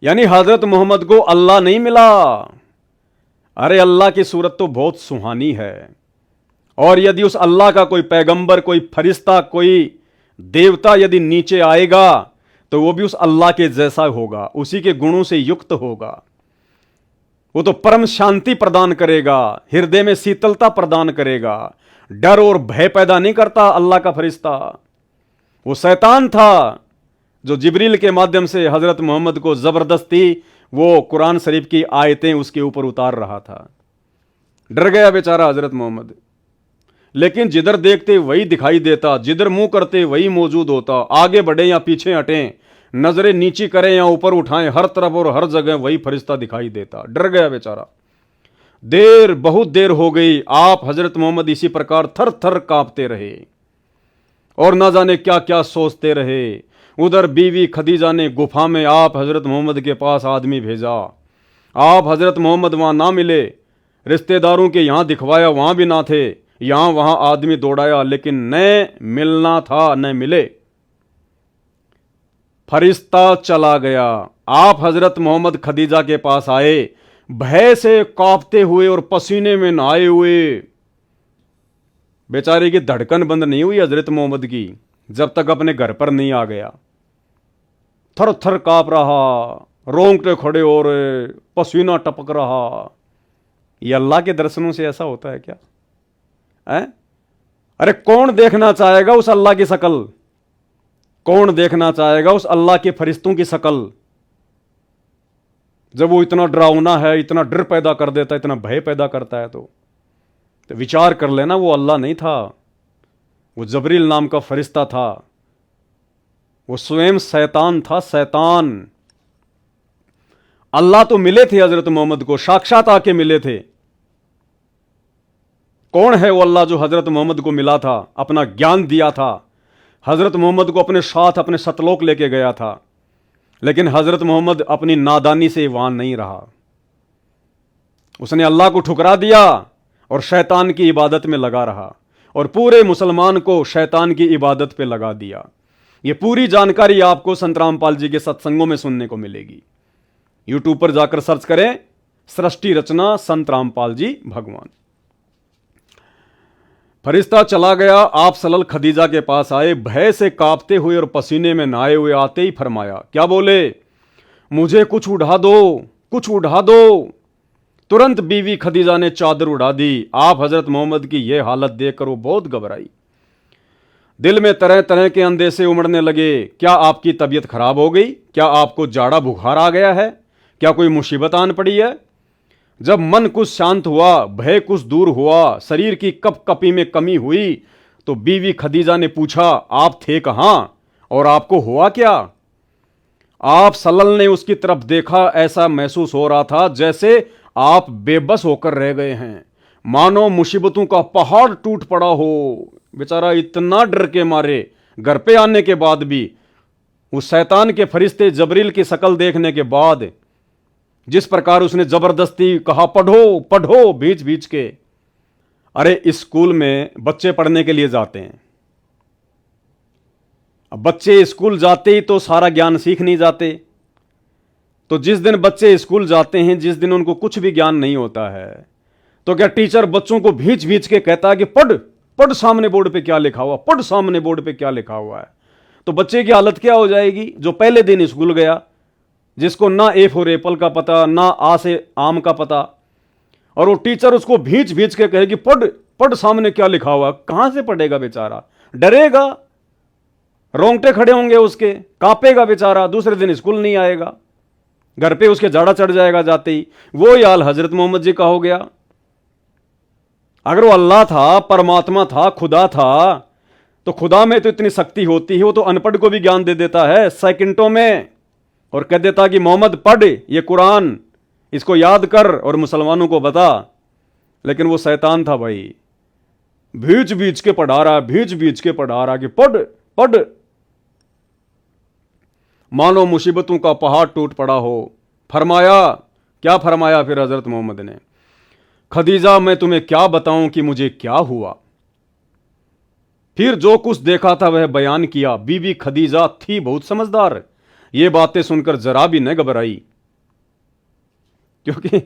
यानी हजरत मोहम्मद को अल्लाह नहीं मिला। अरे अल्लाह की सूरत तो बहुत सुहानी है, और यदि उस अल्लाह का कोई पैगंबर, कोई फरिश्ता, कोई देवता यदि नीचे आएगा तो वो भी उस अल्लाह के जैसा होगा, उसी के गुणों से युक्त होगा। वो तो परम शांति प्रदान करेगा, हृदय में शीतलता प्रदान करेगा, डर और भय पैदा नहीं करता अल्लाह का फरिश्ता। वो शैतान था जो जिब्रील के माध्यम से हजरत मोहम्मद को जबरदस्ती वो कुरान शरीफ की आयतें उसके ऊपर उतार रहा था। डर गया बेचारा हजरत मोहम्मद, लेकिन जिधर देखते वही दिखाई देता, जिधर मुंह करते वही मौजूद होता। आगे बढ़े या पीछे हटें, नजरें नीची करें या ऊपर उठाएं, हर तरफ और हर जगह वही फरिश्ता दिखाई देता। डर गया बेचारा। बहुत देर हो गई, आप हजरत मोहम्मद इसी प्रकार थर थर कांपते रहे और ना जाने क्या क्या सोचते रहे। उधर बीवी खदीजा ने गुफा में आप हजरत मोहम्मद के पास आदमी भेजा। आप हजरत मोहम्मद वहां ना मिले, रिश्तेदारों के यहां दिखवाया, वहां भी ना थे, यहां वहां आदमी दौड़ाया, लेकिन न मिलना था न मिले। फरिश्ता चला गया। आप हजरत मोहम्मद खदीजा के पास आए, भय से कांपते हुए और पसीने में नहाए हुए। बेचारे की धड़कन बंद नहीं हुई हजरत मोहम्मद की जब तक अपने घर पर नहीं आ गया। थर थर कांप रहा, रोंगटे खड़े हो रहे, पसीना टपक रहा। ये अल्लाह के दर्शनों से ऐसा होता है क्या? अरे कौन देखना चाहेगा उस अल्लाह की शकल? कौन देखना चाहेगा उस अल्लाह के फरिश्तों की शकल जब वो इतना डरावना है, इतना डर पैदा कर देता है, इतना भय पैदा करता है? तो विचार कर लेना, वो अल्लाह नहीं था, वो जबरील नाम का फरिश्ता था, वो स्वयं शैतान था, शैतान। अल्लाह तो मिले थे हजरत मोहम्मद को, साक्षात आके मिले थे। कौन है वो अल्लाह जो हजरत मोहम्मद को मिला था, अपना ज्ञान दिया था, हजरत मोहम्मद को अपने साथ अपने सतलोक लेके गया था? लेकिन हजरत मोहम्मद अपनी नादानी से वहां नहीं रहा, उसने अल्लाह को ठुकरा दिया और शैतान की इबादत में लगा रहा और पूरे मुसलमान को शैतान की इबादत पे लगा दिया। ये पूरी जानकारी आपको संत रामपाल जी के सत्संगों में सुनने को मिलेगी। यूट्यूब पर जाकर सर्च करें सृष्टि रचना संत रामपाल जी भगवान। फरिश्ता चला गया, आप सलल खदीजा के पास आए, भय से कांपते हुए और पसीने में नहाए हुए आते ही फरमाया, क्या बोले? मुझे कुछ उड़ा दो, कुछ उड़ा दो। तुरंत बीवी खदीजा ने चादर उड़ा दी। आप हजरत मोहम्मद की यह हालत देखकर वो बहुत घबराई। दिल में तरह तरह के अंदेशे उमड़ने लगे। क्या आपकी तबीयत खराब हो गई? क्या आपको जाड़ा बुखार आ गया है? क्या कोई मुसीबत आन पड़ी है? जब मन कुछ शांत हुआ, भय कुछ दूर हुआ, शरीर की कपकपी में कमी हुई, तो बीवी खदीजा ने पूछा, आप थे कहां और आपको हुआ क्या? आप सल्लल्लाहु ने उसकी तरफ देखा। ऐसा महसूस हो रहा था जैसे आप बेबस होकर रह गए हैं, मानो मुसीबतों का पहाड़ टूट पड़ा हो। बेचारा इतना डर के मारे घर पे आने के बाद भी, उस शैतान के फरिश्ते जबरील की शक्ल देखने के बाद, जिस प्रकार उसने जबरदस्ती कहा पढ़ो पढ़ो बीच बीच के। अरे स्कूल में बच्चे पढ़ने के लिए जाते हैं। अब बच्चे स्कूल जाते ही तो सारा ज्ञान सीख नहीं जाते। तो जिस दिन बच्चे स्कूल जाते हैं, जिस दिन उनको कुछ भी ज्ञान नहीं होता है, तो क्या टीचर बच्चों को भींच भींच के कहता है कि पढ़ पढ़, सामने बोर्ड पे क्या लिखा हुआ, पढ़ सामने बोर्ड पे क्या लिखा हुआ है। तो बच्चे की हालत क्या हो जाएगी? जो पहले दिन स्कूल गया, जिसको ना ए फॉर एप्पल का पता, ना आ से आम का पता, और वो टीचर उसको भींच भींच के कहेगी पढ़ पढ़ सामने क्या लिखा हुआ। कहां से पढ़ेगा बेचारा? डरेगा, रोंगटे खड़े होंगे उसके, कांपेगा बेचारा, दूसरे दिन स्कूल नहीं आएगा, घर पे उसके जाड़ा चढ़ जाएगा जाते ही। वो हाल हजरत मोहम्मद जी का हो गया। अगर वो अल्लाह था, परमात्मा था, खुदा था, तो खुदा में तो इतनी शक्ति होती है, वो तो अनपढ़ को भी ज्ञान दे देता है सेकंडों में, और कह देता कि मोहम्मद पढ़ ये कुरान, इसको याद कर और मुसलमानों को बता। लेकिन वो शैतान था भाई, भीच भीच के पढ़ा रहा, भीच भीच के पढ़ा रहा कि पढ़ पढ़, मानो मुसीबतों का पहाड़ टूट पड़ा हो। फरमाया, क्या फरमाया फिर हजरत मोहम्मद ने? खदीजा मैं तुम्हें क्या बताऊं कि मुझे क्या हुआ। फिर जो कुछ देखा था वह बयान किया। बीबी खदीजा थी बहुत समझदार, ये बातें सुनकर जरा भी न घबराई, क्योंकि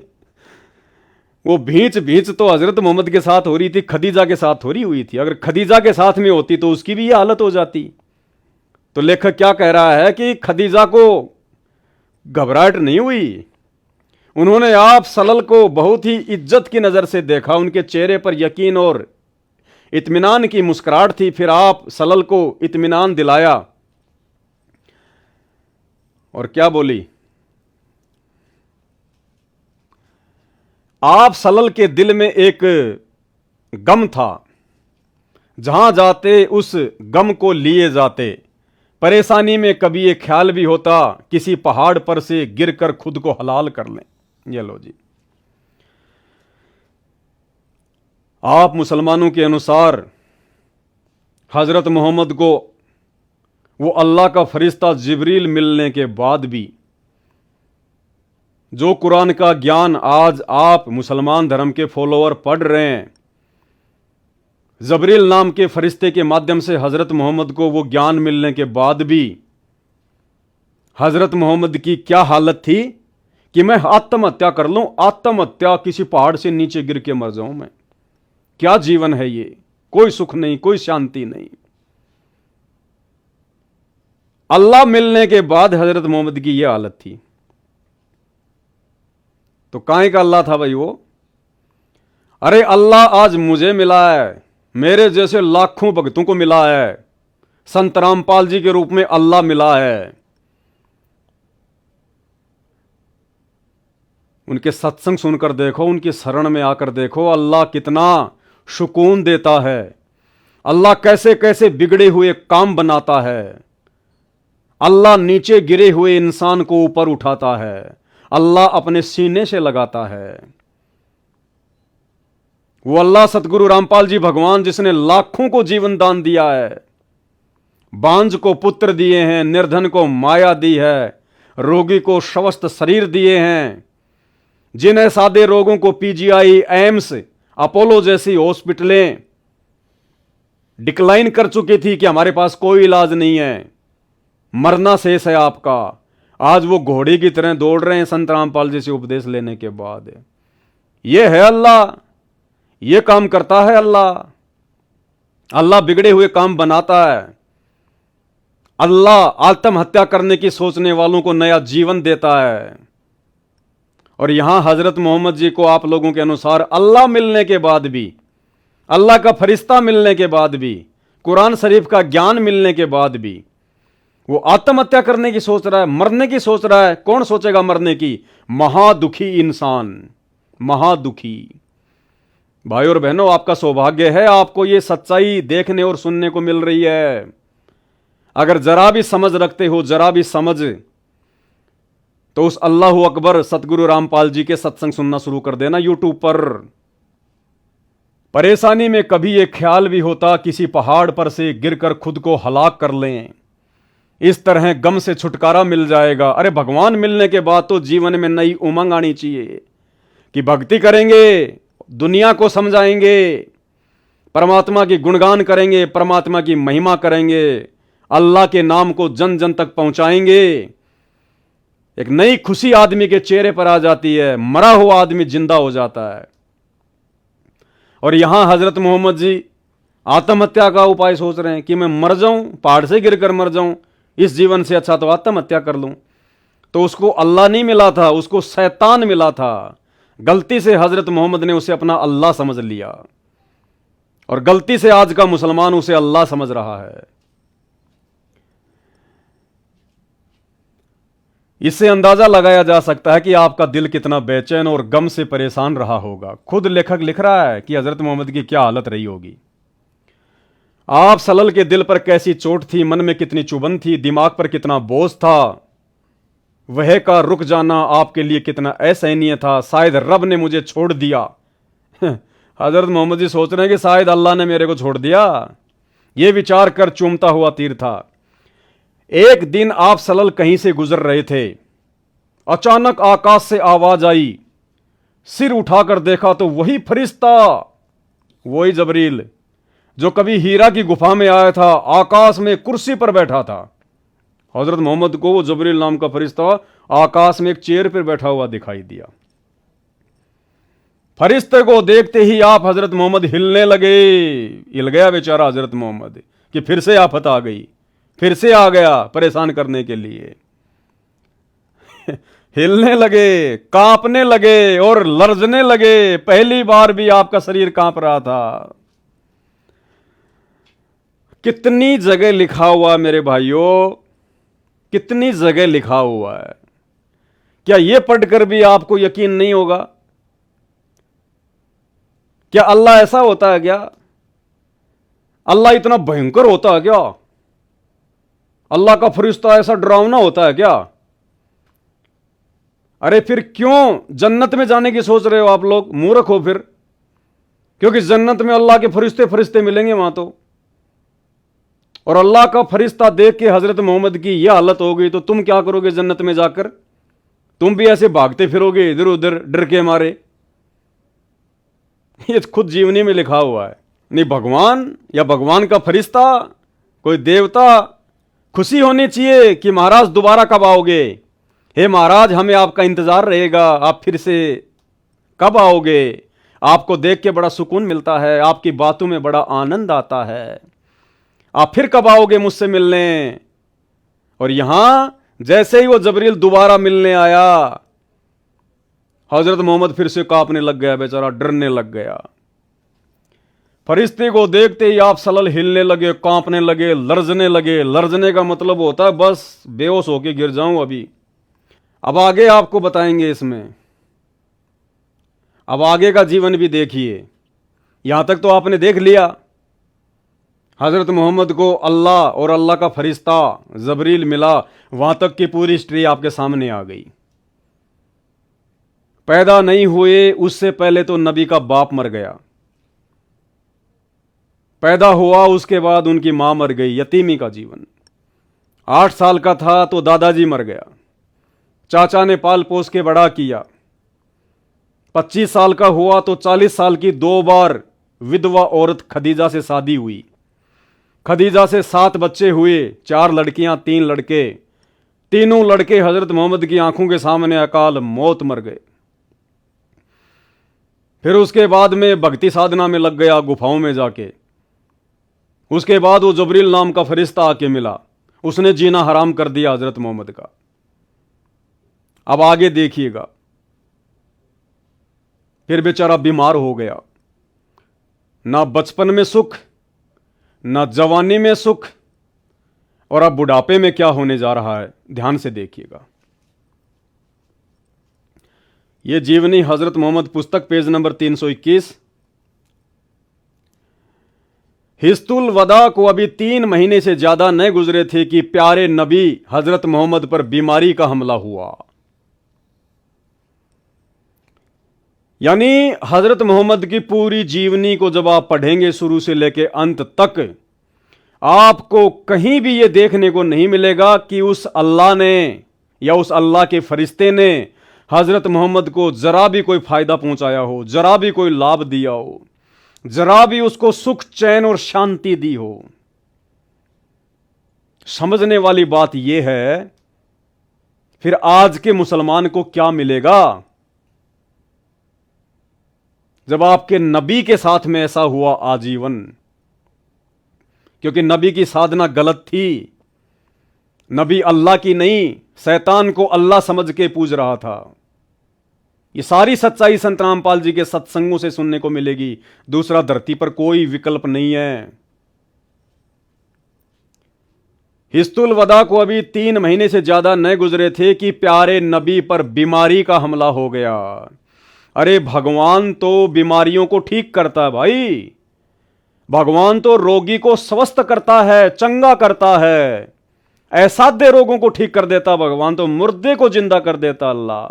वो भींच भींच तो हजरत मोहम्मद के साथ हो रही थी, खदीजा के साथ हो रही हुई थी। अगर खदीजा के साथ में होती तो उसकी भी ये हालत हो जाती। तो लेखक क्या कह रहा है कि खदीजा को घबराहट नहीं हुई। उन्होंने आप सलल को बहुत ही इज्जत की नजर से देखा, उनके चेहरे पर यकीन और इत्मीनान की मुस्कुराहट थी। फिर आप सलल को इत्मीनान दिलाया और क्या बोली? आप सलल के दिल में एक गम था, जहां जाते उस गम को लिए जाते। परेशानी में कभी ये ख्याल भी होता किसी पहाड़ पर से गिरकर खुद को हलाल कर लें। ये लो जी, आप मुसलमानों के अनुसार हजरत मोहम्मद को वो अल्लाह का फरिश्ता जिब्रील मिलने के बाद भी जो कुरान का ज्ञान आज आप मुसलमान धर्म के फॉलोअर पढ़ रहे हैं, जबरील नाम के फरिश्ते के माध्यम से हजरत मोहम्मद को वो ज्ञान मिलने के बाद भी हजरत मोहम्मद की क्या हालत थी कि मैं आत्महत्या कर लूं, आत्महत्या, किसी पहाड़ से नीचे गिर के मर जाऊं मैं। क्या जीवन है ये? कोई सुख नहीं, कोई शांति नहीं। अल्लाह मिलने के बाद हजरत मोहम्मद की यह हालत थी। तो काहे का अल्लाह था भाई वो? अरे अल्लाह आज मुझे मिला है, मेरे जैसे लाखों भक्तों को मिला है, संत रामपाल जी के रूप में अल्लाह मिला है। उनके सत्संग सुनकर देखो, उनकी शरण में आकर देखो, अल्लाह कितना सुकून देता है, अल्लाह कैसे कैसे बिगड़े हुए काम बनाता है, अल्लाह नीचे गिरे हुए इंसान को ऊपर उठाता है, अल्लाह अपने सीने से लगाता है। वो अल्लाह सतगुरु रामपाल जी भगवान जिसने लाखों को जीवन दान दिया है, बांझ को पुत्र दिए हैं, निर्धन को माया दी है, रोगी को स्वस्थ शरीर दिए हैं, जिन्हें सादे रोगों को पीजीआई, एम्स, अपोलो जैसी हॉस्पिटलें डिक्लाइन कर चुकी थी कि हमारे पास कोई इलाज नहीं है, मरना शेष है आपका, आज वो घोड़े की तरह दौड़ रहे हैं संत रामपाल जी से उपदेश लेने के बाद। ये है अल्लाह, ये काम करता है अल्लाह। अल्लाह बिगड़े हुए काम बनाता है। अल्लाह आत्महत्या करने की सोचने वालों को नया जीवन देता है। और यहां हजरत मोहम्मद जी को आप लोगों के अनुसार अल्लाह मिलने के बाद भी, अल्लाह का फरिश्ता मिलने के बाद भी, कुरान शरीफ का ज्ञान मिलने के बाद भी वो आत्महत्या करने की सोच रहा है, मरने की सोच रहा है। कौन सोचेगा मरने की? महादुखी इंसान, महादुखी। भाई और बहनों, आपका सौभाग्य है, आपको ये सच्चाई देखने और सुनने को मिल रही है। अगर जरा भी समझ रखते हो, जरा भी समझ, तो उस अल्लाहु अकबर सतगुरु रामपाल जी के सत्संग सुनना शुरू कर देना यूट्यूब पर। परेशानी में कभी ये ख्याल भी होता किसी पहाड़ पर से गिरकर खुद को हलाक कर लें, इस तरह गम से छुटकारा मिल जाएगा। अरे भगवान मिलने के बाद तो जीवन में नई उमंग आनी चाहिए कि भक्ति करेंगे, दुनिया को समझाएंगे, परमात्मा की गुणगान करेंगे, परमात्मा की महिमा करेंगे, अल्लाह के नाम को जन जन तक पहुंचाएंगे। एक नई खुशी आदमी के चेहरे पर आ जाती है, मरा हुआ आदमी जिंदा हो जाता है। और यहां हजरत मोहम्मद जी आत्महत्या का उपाय सोच रहे हैं कि मैं मर जाऊं, पहाड़ से गिरकर मर जाऊं, इस जीवन से अच्छा तो आत्महत्या कर लूं। तो उसको अल्लाह नहीं मिला था, उसको शैतान मिला था। गलती से हजरत मोहम्मद ने उसे अपना अल्लाह समझ लिया, और गलती से आज का मुसलमान उसे अल्लाह समझ रहा है। इससे अंदाजा लगाया जा सकता है कि आपका दिल कितना बेचैन और गम से परेशान रहा होगा। खुद लेखक लिख रहा है कि हजरत मोहम्मद की क्या हालत रही होगी। आप सलल के दिल पर कैसी चोट थी, मन में कितनी चुभन थी, दिमाग पर कितना बोझ था, वह का रुक जाना आपके लिए कितना असहनीय था। शायद रब ने मुझे छोड़ दिया। हजरत मोहम्मद जी सोच रहे हैं कि शायद अल्लाह ने मेरे को छोड़ दिया। यह विचार कर चूमता हुआ तीर था। एक दिन आप सलल कहीं से गुजर रहे थे, अचानक आकाश से आवाज आई। सिर उठाकर देखा तो वही फरिश्ता, वही जबरील जो कभी हीरा की गुफा में आया था, आकाश में कुर्सी पर बैठा था। हजरत मोहम्मद को वो जबरील नाम का फरिश्ता आकाश में एक चेयर पर बैठा हुआ दिखाई दिया। फरिश्ते को देखते ही आप हजरत मोहम्मद हिलने लगे। हिल गया बेचारा हजरत मोहम्मद कि फिर से आफत आ गई, फिर से आ गया परेशान करने के लिए। हिलने लगे, कांपने लगे और लरजने लगे। पहली बार भी आपका शरीर कांप रहा था। कितनी जगह लिखा हुआ मेरे भाइयों, कितनी जगह लिखा हुआ है। क्या यह पढ़कर भी आपको यकीन नहीं होगा? क्या अल्लाह ऐसा होता है क्या? अल्लाह इतना भयंकर होता है क्या? अल्लाह का फरिश्ता ऐसा डरावना होता है क्या? अरे फिर क्यों जन्नत में जाने की सोच रहे हो आप लोग? मूर्ख हो फिर, क्योंकि जन्नत में अल्लाह के फरिश्ते फरिश्ते मिलेंगे वहां तो। और अल्लाह का फरिश्ता देख के हजरत मोहम्मद की यह हालत हो गई तो तुम क्या करोगे जन्नत में जाकर? तुम भी ऐसे भागते फिरोगे इधर उधर डर के मारे। ये खुद जीवनी में लिखा हुआ है। नहीं भगवान या भगवान का फरिश्ता, कोई देवता, खुशी होनी चाहिए कि महाराज दोबारा कब आओगे। हे महाराज, हमें आपका इंतजार रहेगा, आप फिर से कब आओगे। आपको देख के बड़ा सुकून मिलता है, आपकी बातों में बड़ा आनंद आता है, आप फिर कब आओगे मुझसे मिलने। और यहां जैसे ही वो जबरील दोबारा मिलने आया, हजरत मोहम्मद फिर से कांपने लग गया, बेचारा डरने लग गया। फरिश्ते को देखते ही आप सलल हिलने लगे, कांपने लगे, लरजने लगे। लरजने का मतलब होता है बस बेहोश होके गिर जाऊं अभी। अब आगे आपको बताएंगे इसमें, अब आगे का जीवन भी देखिए। यहां तक तो आपने देख लिया, हजरत मोहम्मद को अल्लाह और अल्लाह का फरिश्ता जबरील मिला, वहां तक की पूरी हिस्ट्री आपके सामने आ गई। पैदा नहीं हुए उससे पहले तो नबी का बाप मर गया, पैदा हुआ उसके बाद उनकी मां मर गई, यतीमी का जीवन। 8 साल का था तो दादाजी मर गया, चाचा ने पाल पोस के बड़ा किया, 25 साल का हुआ तो 40 साल की 2 बार विधवा औरत खदीजा से शादी हुई। खदीजा से 7 बच्चे हुए, 4 लड़कियां 3 लड़के। तीनों लड़के हजरत मोहम्मद की आंखों के सामने अकाल मौत मर गए। फिर उसके बाद में भक्ति साधना में लग गया, गुफाओं में जाके। उसके बाद वो जबरील नाम का फरिश्ता आके मिला, उसने जीना हराम कर दिया हजरत मोहम्मद का। अब आगे देखिएगा, फिर बेचारा बीमार हो गया। ना बचपन में सुख, ना जवानी में सुख, और अब बुढ़ापे में क्या होने जा रहा है, ध्यान से देखिएगा। यह जीवनी हजरत मोहम्मद पुस्तक, पेज नंबर 321। हिस्तुल वदा को अभी 3 महीने से ज्यादा न गुजरे थे कि प्यारे नबी हजरत मोहम्मद पर बीमारी का हमला हुआ। यानी हजरत मोहम्मद की पूरी जीवनी को जब आप पढ़ेंगे शुरू से लेकर अंत तक, आपको कहीं भी यह देखने को नहीं मिलेगा कि उस अल्लाह ने या उस अल्लाह के फरिश्ते ने हजरत मोहम्मद को जरा भी कोई फायदा पहुंचाया हो, जरा भी कोई लाभ दिया हो, जरा भी उसको सुख चैन और शांति दी हो। समझने वाली बात यह है, फिर आज के मुसलमान को क्या मिलेगा जब आपके नबी के साथ में ऐसा हुआ आजीवन। क्योंकि नबी की साधना गलत थी। नबी अल्लाह की नहीं, शैतान को अल्लाह समझ के पूज रहा था। ये सारी सच्चाई संत रामपाल जी के सत्संगों से सुनने को मिलेगी, दूसरा धरती पर कोई विकल्प नहीं है। हिस्तुल वदा को अभी 3 महीने से ज्यादा न गुजरे थे कि प्यारे नबी पर बीमारी का हमला हो गया। अरे भगवान तो बीमारियों को ठीक करता है भाई, भगवान तो रोगी को स्वस्थ करता है, चंगा करता है, असाध्य रोगों को ठीक कर देता भगवान, तो मुर्दे को जिंदा कर देता अल्लाह।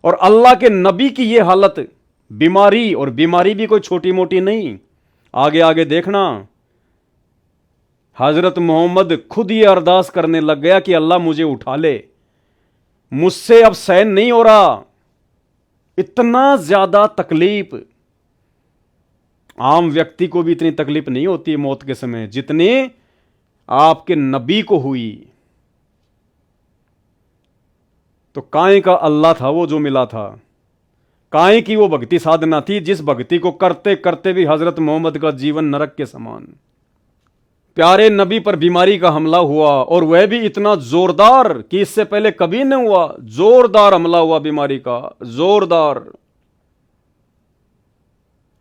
और अल्लाह के नबी की यह हालत, बीमारी, और बीमारी भी कोई छोटी मोटी नहीं। आगे आगे देखना, हजरत मोहम्मद खुद ये अरदास करने लग गया कि अल्लाह मुझे उठा ले, मुझसे अब सहन नहीं हो रहा, इतना ज्यादा तकलीफ। आम व्यक्ति को भी इतनी तकलीफ नहीं होती मौत के समय जितनी आपके नबी को हुई। तो काहे का अल्लाह था वो जो मिला था, काहे की वो भक्ति साधना थी जिस भक्ति को करते करते भी हजरत मोहम्मद का जीवन नरक के समान। प्यारे नबी पर बीमारी का हमला हुआ, और वह भी इतना जोरदार कि इससे पहले कभी नहीं हुआ। जोरदार हमला हुआ बीमारी का, जोरदार।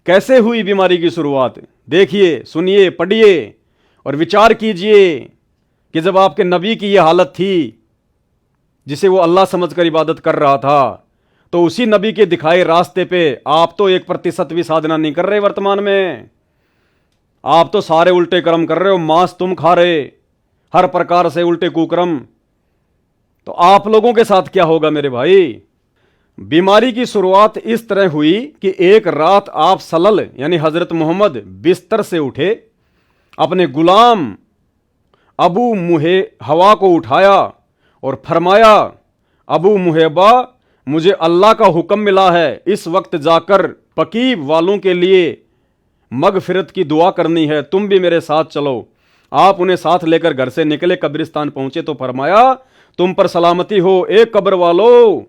कैसे हुई बीमारी की शुरुआत, देखिए, सुनिए, पढ़िए और विचार कीजिए कि जब आपके नबी की यह हालत थी जिसे वो अल्लाह समझकर इबादत कर रहा था, तो उसी नबी के दिखाए रास्ते पे आप तो 1% भी साधना नहीं कर रहे वर्तमान में। आप तो सारे उल्टे कर्म कर रहे हो, मांस तुम खा रहे, हर प्रकार से उल्टे कुकर्म। तो आप लोगों के साथ क्या होगा मेरे भाई। बीमारी की शुरुआत इस तरह हुई कि एक रात आप सलल यानी हजरत मोहम्मद बिस्तर से उठे, अपने गुलाम अबू मुहैबा को उठाया और फरमाया, अबू मुहैबा, मुझे अल्लाह का हुक्म मिला है, इस वक्त जाकर पकीब वालों के लिए मगफिरत की दुआ करनी है, तुम भी मेरे साथ चलो। आप उन्हें साथ लेकर घर से निकले, कब्रिस्तान पहुंचे तो फरमाया, तुम पर सलामती हो ए कब्र वालों।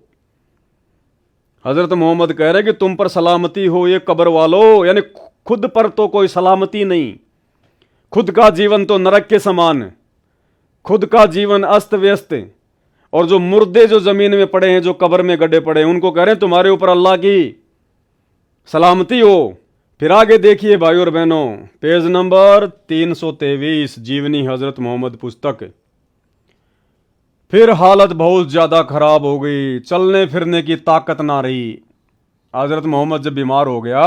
हजरत मोहम्मद कह रहे कि तुम पर सलामती हो ये कब्र वालों, यानी खुद पर तो कोई सलामती नहीं, खुद का जीवन तो नरक के समान, खुद का जीवन अस्त व्यस्त, और जो मुर्दे जो जमीन में पड़े हैं, जो कब्र में गड्ढे पड़े हैं, उनको कह रहे हैं तुम्हारे ऊपर अल्लाह की सलामती हो। फिर आगे देखिए भाई और बहनों, पेज नंबर 323, जीवनी हजरत मोहम्मद पुस्तक। फिर हालत बहुत ज्यादा खराब हो गई, चलने फिरने की ताकत ना रही। हजरत मोहम्मद जब बीमार हो गया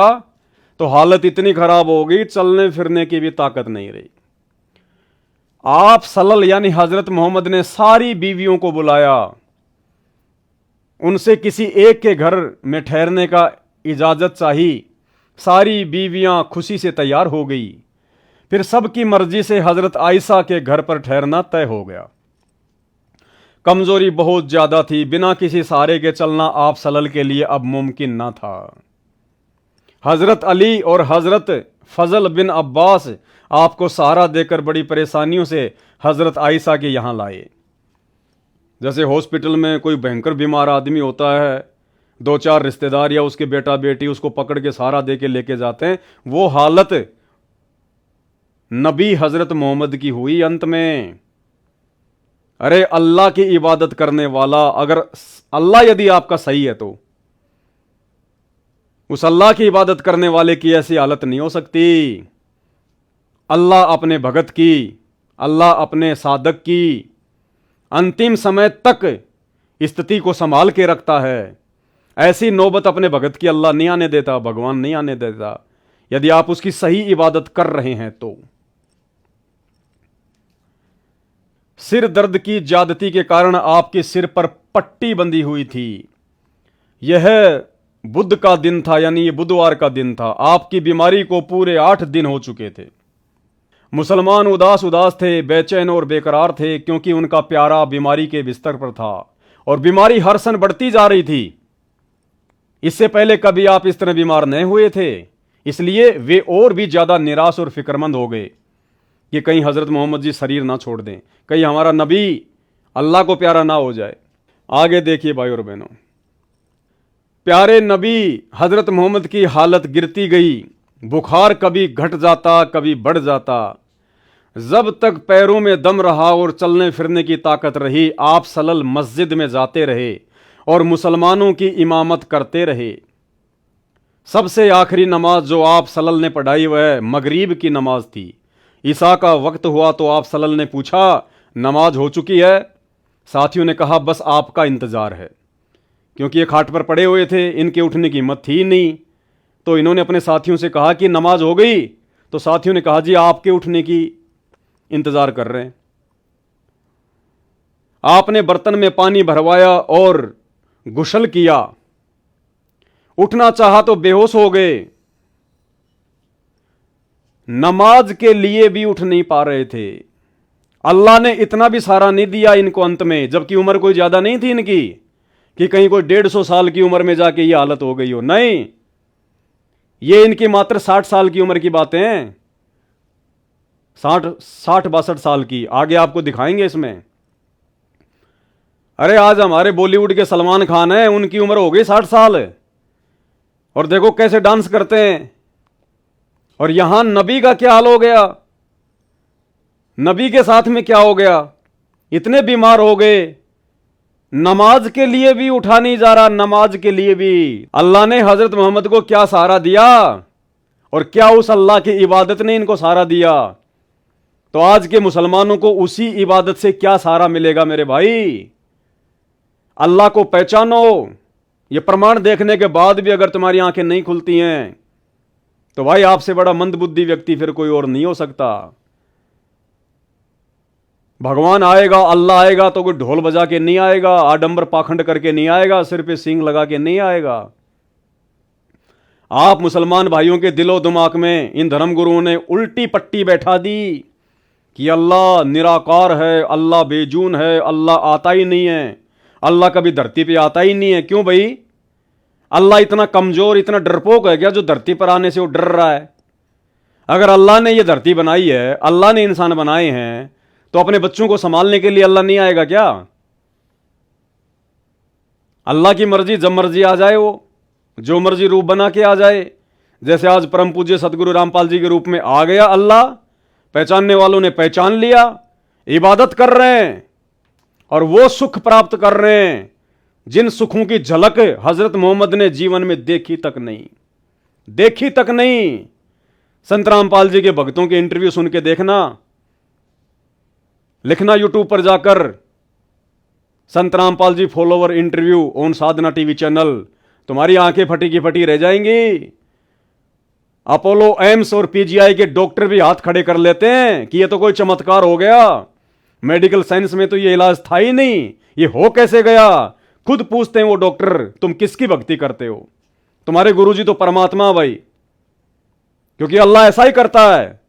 तो हालत इतनी खराब हो गई, चलने फिरने की भी ताकत नहीं रही। आप सल्लल्लाहु यानी हजरत मोहम्मद ने सारी बीवियों को बुलाया, उनसे किसी एक के घर में ठहरने का इजाजत चाहिए। सारी बीवियां खुशी से तैयार हो गई। फिर सबकी मर्जी से हजरत आयशा के घर पर ठहरना तय हो गया। कमजोरी बहुत ज्यादा थी, बिना किसी सहारे के चलना आप सल्लल्लाहु के लिए अब मुमकिन ना था। हजरत अली और हजरत फजल बिन अब्बास आपको सहारा देकर बड़ी परेशानियों से हजरत आयशा के यहां लाए। जैसे हॉस्पिटल में कोई भयंकर बीमार आदमी होता है, दो चार रिश्तेदार या उसके बेटा बेटी उसको पकड़ के सहारा दे के लेके जाते हैं, वो हालत नबी हजरत मोहम्मद की हुई अंत में। अरे अल्लाह की इबादत करने वाला, अगर अल्लाह यदि आपका सही है तो उस अल्लाह की इबादत करने वाले की ऐसी हालत नहीं हो सकती। अल्लाह अपने भगत की, अल्लाह अपने साधक की अंतिम समय तक स्थिति को संभाल के रखता है। ऐसी नौबत अपने भगत की अल्लाह नहीं आने देता, भगवान नहीं आने देता, यदि आप उसकी सही इबादत कर रहे हैं तो। सिर दर्द की ज्यादती के कारण आपके सिर पर पट्टी बंधी हुई थी। यह बुध का दिन था, यानी ये बुधवार का दिन था। आपकी बीमारी को पूरे 8 दिन हो चुके थे। मुसलमान उदास उदास थे, बेचैन और बेकरार थे, क्योंकि उनका प्यारा बीमारी के बिस्तर पर था और बीमारी हर सन बढ़ती जा रही थी। इससे पहले कभी आप इस तरह बीमार नहीं हुए थे, इसलिए वे और भी ज्यादा निराश और फिक्रमंद हो गए कि कहीं हजरत मोहम्मद जी शरीर ना छोड़ दें, कहीं हमारा नबी अल्लाह को प्यारा ना हो जाए। आगे देखिए भाई और बहनों, प्यारे नबी हजरत मोहम्मद की हालत गिरती गई। बुखार कभी घट जाता, कभी बढ़ जाता। जब तक पैरों में दम रहा और चलने फिरने की ताकत रही, आप सल्लल्लाहु मस्जिद में जाते रहे और मुसलमानों की इमामत करते रहे। सबसे आखिरी नमाज जो आप सल्लल्लाहु ने पढ़ाई वह मगरिब की नमाज थी। ईसा का वक्त हुआ तो आप सल्लल्लाहु ने पूछा, नमाज हो चुकी है? साथियों ने कहा, बस आपका इंतजार है। क्योंकि ये खाट पर पड़े हुए थे, इनके उठने की हिम्मत थी नहीं, तो इन्होंने अपने साथियों से कहा कि नमाज हो गई? तो साथियों ने कहा, जी आपके उठने की इंतजार कर रहे हैं। आपने बर्तन में पानी भरवाया और गुस्ल किया। उठना चाहा तो बेहोश हो गए। नमाज के लिए भी उठ नहीं पा रहे थे। अल्लाह ने इतना भी सहारा नहीं दिया इनको अंत में, जबकि उम्र कोई ज्यादा नहीं थी इनकी कि कहीं कोई 150 साल की उम्र में जाके ये हालत हो गई हो। नहीं, ये इनकी मात्र 60 साल की उम्र की बातें हैं। 60-62 साल की, आगे आपको दिखाएंगे इसमें। अरे आज हमारे बॉलीवुड के सलमान खान हैं, उनकी उम्र हो गई 60 साल और देखो कैसे डांस करते हैं। और यहां नबी का क्या हाल हो गया, नबी के साथ में क्या हो गया? इतने बीमार हो गए, नमाज के लिए भी उठा नहीं जा रहा। नमाज के लिए भी अल्लाह ने हजरत मोहम्मद को क्या सहारा दिया और क्या उस अल्लाह की इबादत ने इनको सहारा दिया? तो आज के मुसलमानों को उसी इबादत से क्या सहारा मिलेगा मेरे भाई? अल्लाह को पहचानो। ये प्रमाण देखने के बाद भी अगर तुम्हारी आंखें नहीं खुलती हैं तो भाई आपसे बड़ा मंदबुद्धि व्यक्ति फिर कोई और नहीं हो सकता। भगवान आएगा, अल्लाह आएगा तो कोई ढोल बजा के नहीं आएगा, आडंबर पाखंड करके नहीं आएगा, सिर पे सींग लगा के नहीं आएगा। आप मुसलमान भाइयों के दिलो दिमाग में इन धर्मगुरुओं ने उल्टी पट्टी बैठा दी कि अल्लाह निराकार है, अल्लाह बेजून है, अल्लाह आता ही नहीं है, अल्लाह कभी धरती पे आता ही नहीं है। क्यों भाई? अल्लाह इतना कमजोर, इतना डरपोक है क्या जो धरती पर आने से वो डर रहा है? अगर अल्लाह ने ये धरती बनाई है, अल्लाह ने इंसान बनाए हैं, तो अपने बच्चों को संभालने के लिए अल्लाह नहीं आएगा क्या? अल्लाह की मर्जी, जब मर्जी आ जाए, वो जो मर्जी रूप बना के आ जाए। जैसे आज परम पूज्य सदगुरु रामपाल जी के रूप में आ गया अल्लाह, पहचानने वालों ने पहचान लिया, इबादत कर रहे हैं और वो सुख प्राप्त कर रहे हैं जिन सुखों की झलक हजरत मोहम्मद ने जीवन में देखी तक नहीं, देखी तक नहीं। संत रामपाल जी के भक्तों के इंटरव्यू सुन के देखना, लिखना यूट्यूब पर जाकर Sant Rampal ji follower interview on Sadhna TV channel, तुम्हारी आंखें फटी की फटी रह जाएंगी। अपोलो एम्स और पीजीआई के डॉक्टर भी हाथ खड़े कर लेते हैं कि ये तो कोई चमत्कार हो गया, मेडिकल साइंस में तो ये इलाज था ही नहीं, ये हो कैसे गया? खुद पूछते हैं वो डॉक्टर, तुम किसकी भक्ति करते हो? तुम्हारे गुरुजी तो परमात्मा भाई, क्योंकि अल्लाह ऐसा ही करता है।